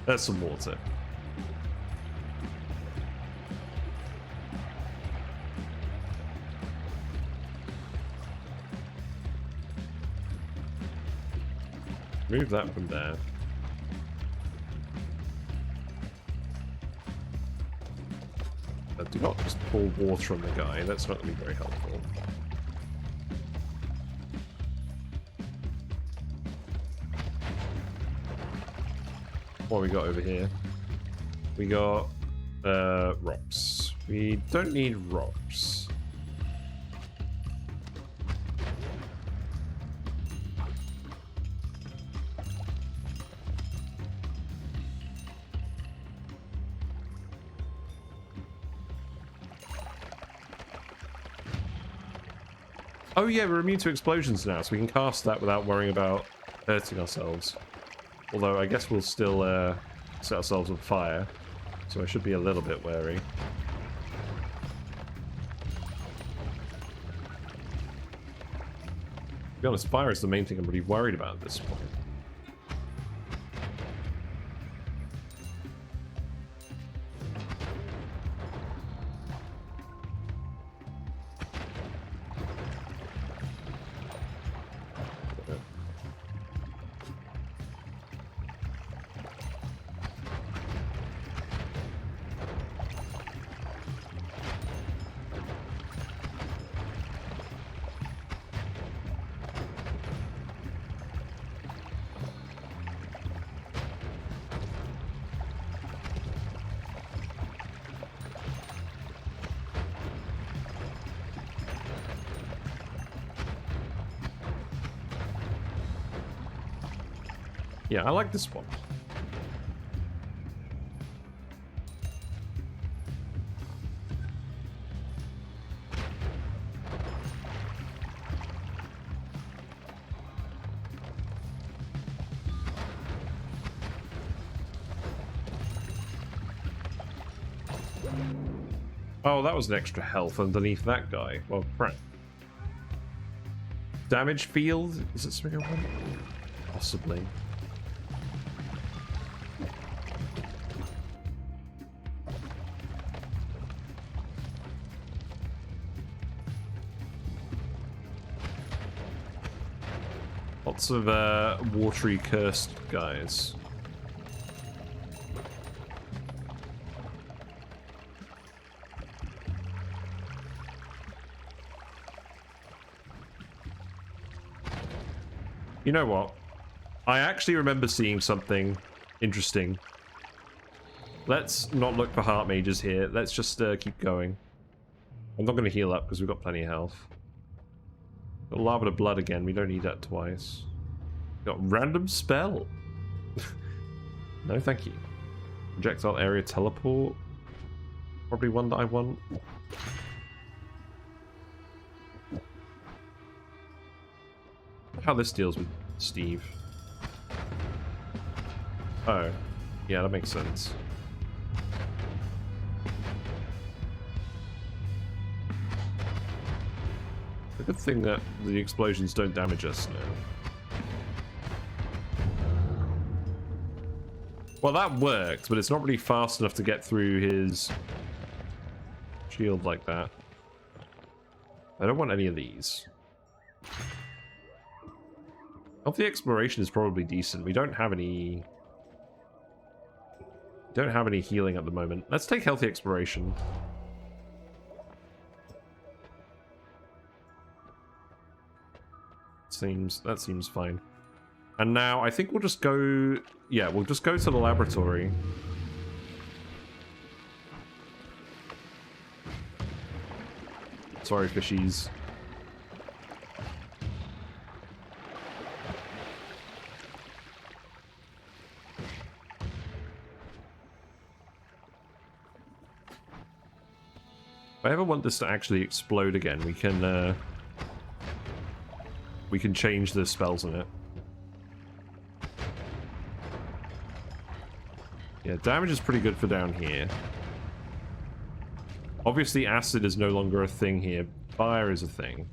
There's some water. Move that from there. Do not just pour water on the guy. That's not going to be very helpful. What we got over here? We got rocks. We don't need rocks. Oh yeah, we're immune to explosions now, so we can cast that without worrying about hurting ourselves. Although I guess we'll still set ourselves on fire, so I should be a little bit wary. To be honest, fire is the main thing I'm really worried about at this point. Yeah, I like this one. Oh, that was an extra health underneath that guy. Well, crap. Damage field? Is it something I want? Possibly. Lots of watery cursed guys. You know what? I actually remember seeing something interesting. Let's not look for heart mages here. Let's just keep going. I'm not going to heal up because we've got plenty of health. Got Lava to Blood again. We don't need that twice. Got Random Spell. No, thank you. Projectile Area Teleport. Probably one that I want. How this deals with Steve. Oh. Yeah, that makes sense. A good thing that the explosions don't damage us now. Well, that worked, but it's not really fast enough to get through his shield like that. I don't want any of these. Healthy exploration is probably decent. We don't have any... Don't have any healing at the moment. Let's take healthy exploration. That seems fine. And now I think we'll just go... Yeah, we'll just go to the laboratory. Sorry, fishies. If I ever want this to actually explode again, we can change the spells in it. Yeah, damage is pretty good for down here. Obviously, acid is no longer a thing here. Fire is a thing.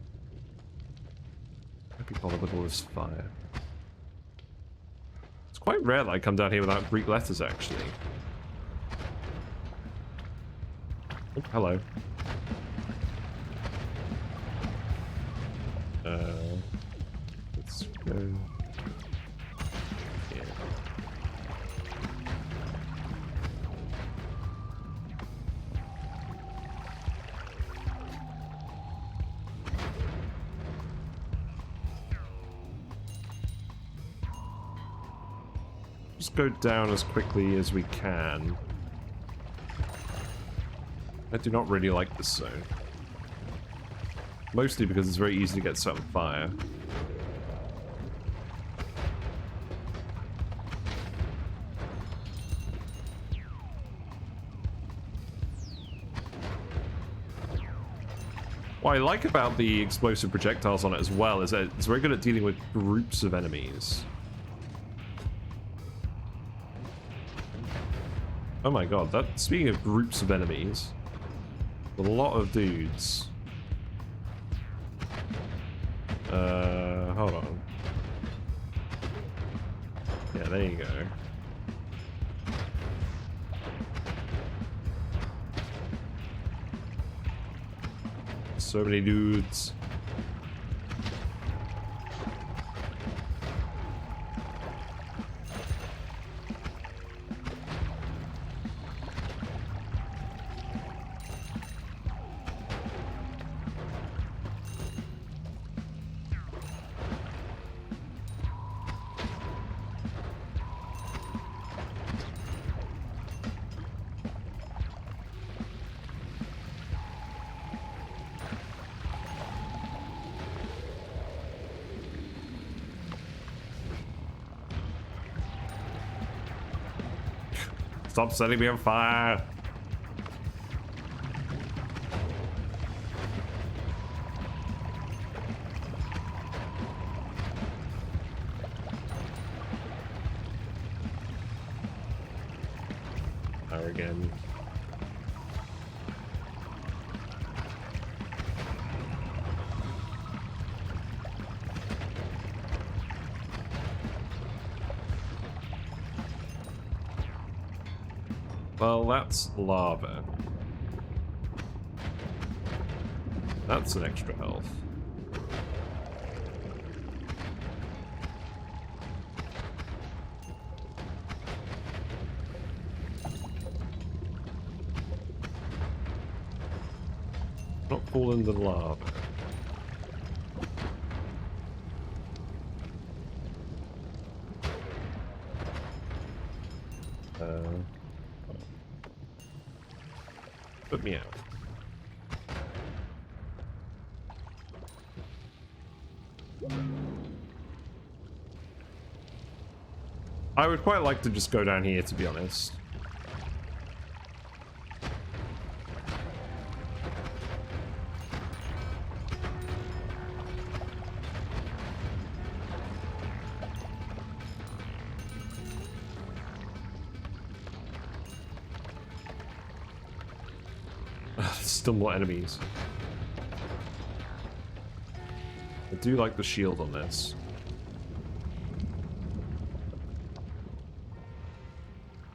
I'd be bothered with all this fire. It's quite rare that I come down here without Greek letters, actually. Oh, hello. Let's go here. Just go down as quickly as we can. I do not really like this zone. Mostly because it's very easy to get set on fire. What I like about the explosive projectiles on it as well is that it's very good at dealing with groups of enemies. Oh my god, speaking of groups of enemies, a lot of dudes. Hold on. Yeah, there you go. So many dudes. Stop setting me on fire! Fire again. Well, that's lava. That's an extra health. Not fall into the lava. Put me out. I would quite like to just go down here, to be honest. Still more enemies. do like the shield on this.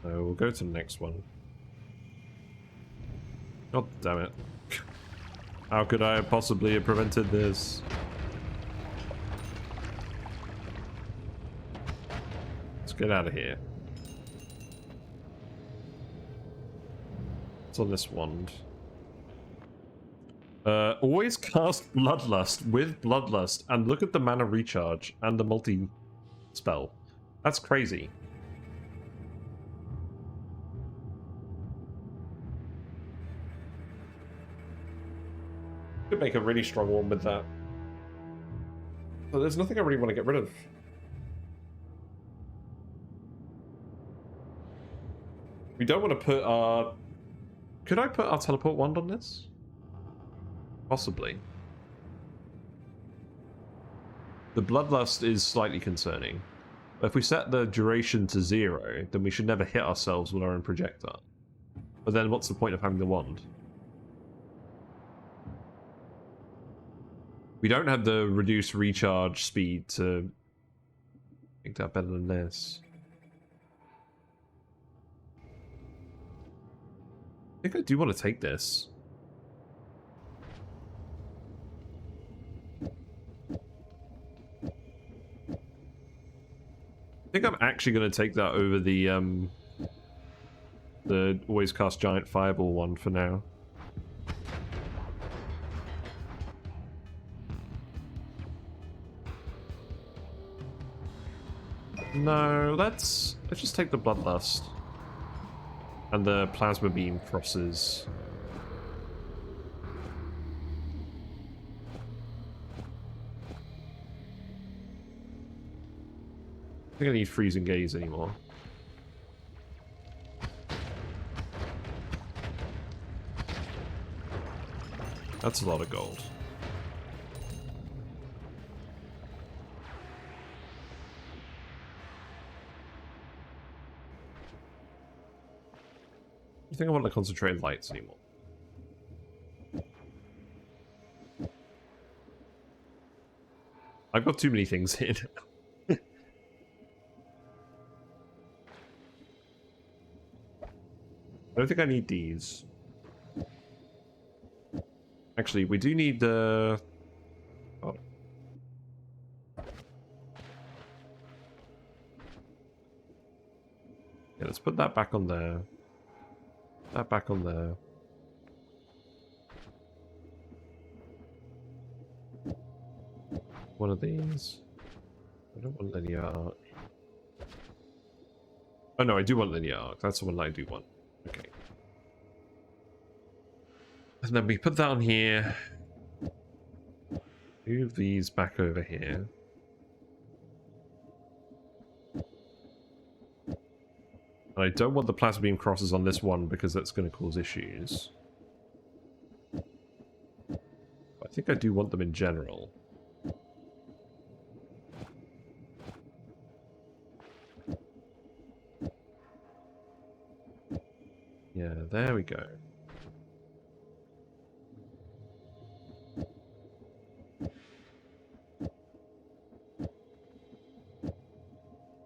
So we'll go to the next one. God damn it. How could I possibly have prevented this? Let's get out of here. What's on this wand? Always cast Bloodlust with Bloodlust and look at the mana recharge and the multi-spell. That's crazy. Could make a really strong one with that. But there's nothing I really want to get rid of. We don't want to put our... Could I put our teleport wand on this? Possibly. The Bloodlust is slightly concerning. But if we set the duration to 0, then we should never hit ourselves with our own projectile. But then what's the point of having the wand? We don't have the reduced recharge speed to make that better than this. I think I do want to take this. I think I'm actually going to take that over the Always Cast Giant Firebolt one for now. No, let's just take the Bloodlust. And the Plasma Beam crosses. I think I need Freezing Gaze anymore. That's a lot of gold. I think I want to concentrate on lights anymore. I've got too many things in. I don't think I need these. Actually, we do need the... Oh. Yeah, let's put that back on there. That back on there. One of these. I don't want linear arc. Oh no, I do want linear arc. That's the one that I do want. Okay. And then we put that on here. Move these back over here. And I don't want the plasma beam crosses on this one because that's going to cause issues. I think I do want them in general. Yeah, there we go.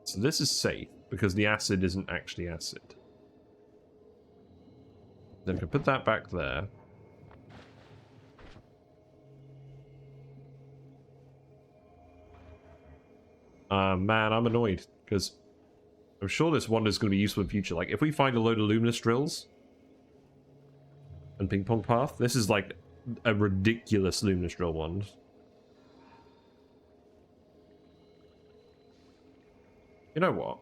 So this is safe, because the acid isn't actually acid. Then we can put that back there. Man, I'm annoyed, because I'm sure this wand is going to be useful in future. Like, if we find a load of luminous drills and ping pong path, this is like a ridiculous luminous drill wand. You know what?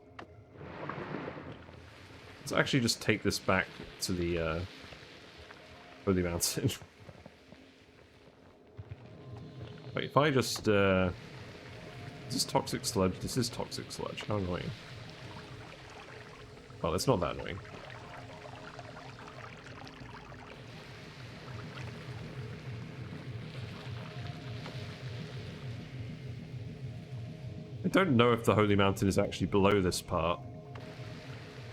Let's actually just take this back to the Holy Mountain. Wait, if I just this is toxic sludge, this is toxic sludge. How annoying. Well, it's not that annoying. I don't know if the Holy Mountain is actually below this part,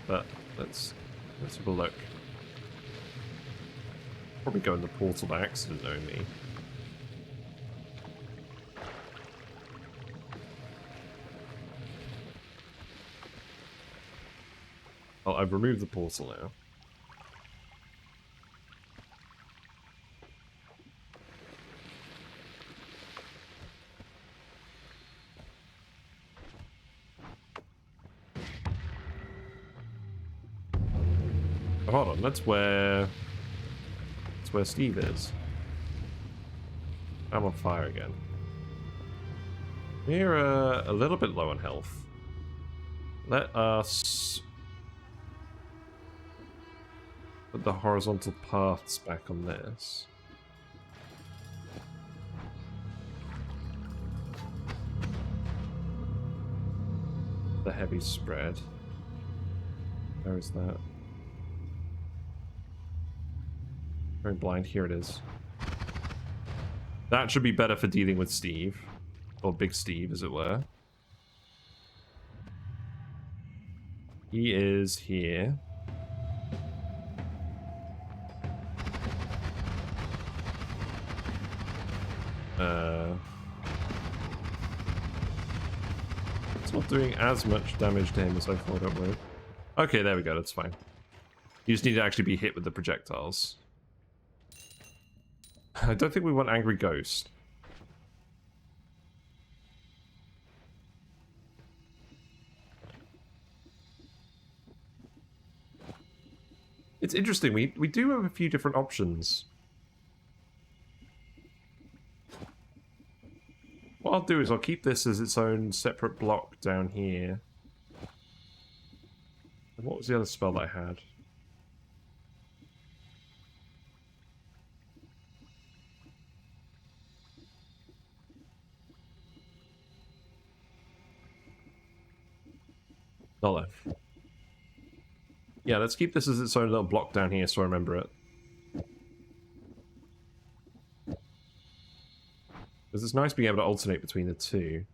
but let's have a look. Probably go in the portal by accident, knowing me. I've removed the portal now. Oh, hold on, that's where Steve is. I'm on fire again. We're a little bit low on health. Let us put the horizontal paths back on this. The heavy spread. Where is that? Very blind. Here it is. That should be better for dealing with Steve. Or Big Steve, as it were. He is here. It's not doing as much damage to him as I thought it would. Okay, there we go, that's fine. You just need to actually be hit with the projectiles. I don't think we want Angry Ghost. It's interesting, we do have a few different options. What I'll do is I'll keep this as its own separate block down here. And what was the other spell that I had? Dollar. Yeah, let's keep this as its own little block down here so I remember it. Because it's nice being able to alternate between the two.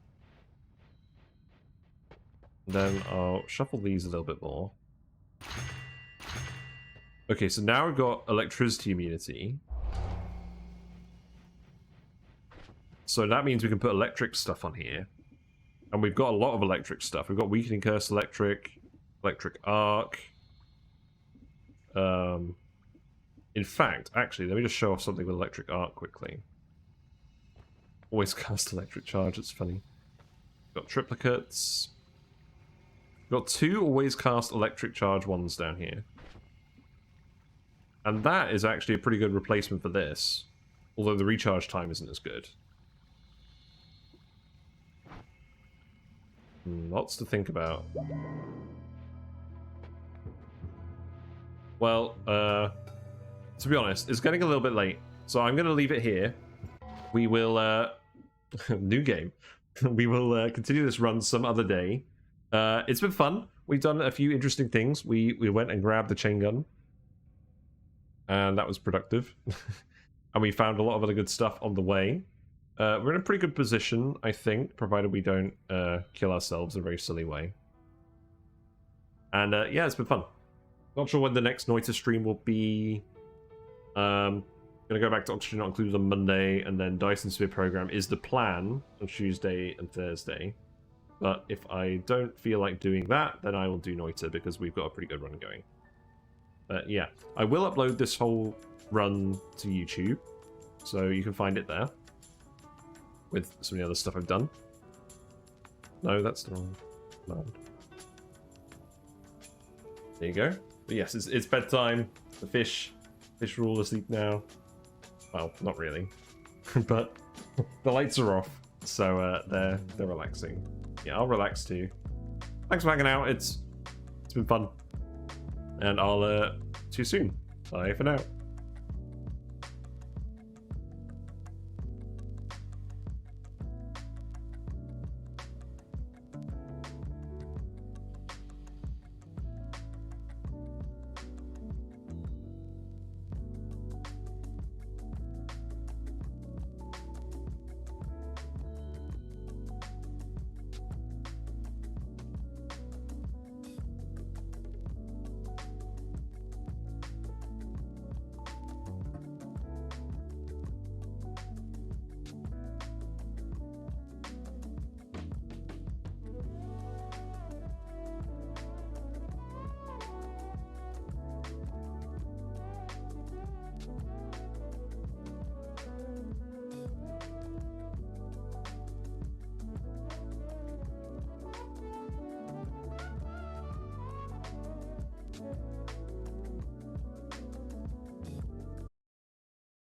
Then I'll shuffle these a little bit more. Okay, so now we've got electricity immunity. So that means we can put electric stuff on here. And we've got a lot of electric stuff. We've got Weakening Curse Electric, Electric Arc. In fact, actually, let me just show off something with Electric Arc quickly. Always Cast Electric Charge, it's funny. Got triplicates. Got 2 Always Cast Electric Charge ones down here. And that is actually a pretty good replacement for this. Although the recharge time isn't as good. Lots to think about. Well, to be honest, it's getting a little bit late. So I'm going to leave it here. We will... new game. We will continue this run some other day. It's been fun. We've done a few interesting things. We went and grabbed the chain gun. And that was productive. And we found a lot of other good stuff on the way. We're in a pretty good position, I think, provided we don't kill ourselves in a very silly way. And yeah, it's been fun. Not sure when the next Noita stream will be. Gonna go back to Oxygen Not Included on Monday, and then Dyson Sphere program is the plan on Tuesday and Thursday. But if I don't feel like doing that, then I will do Noita, because we've got a pretty good run going. But yeah, I will upload this whole run to YouTube, so you can find it there. With some of the other stuff I've done. No, that's the wrong command. There you go. But yes, it's bedtime. The fish are all asleep now. Well, not really. But the lights are off, so they're relaxing. Yeah, I'll relax too. Thanks for hanging out. It's been fun. And I'll see you soon. Bye for now.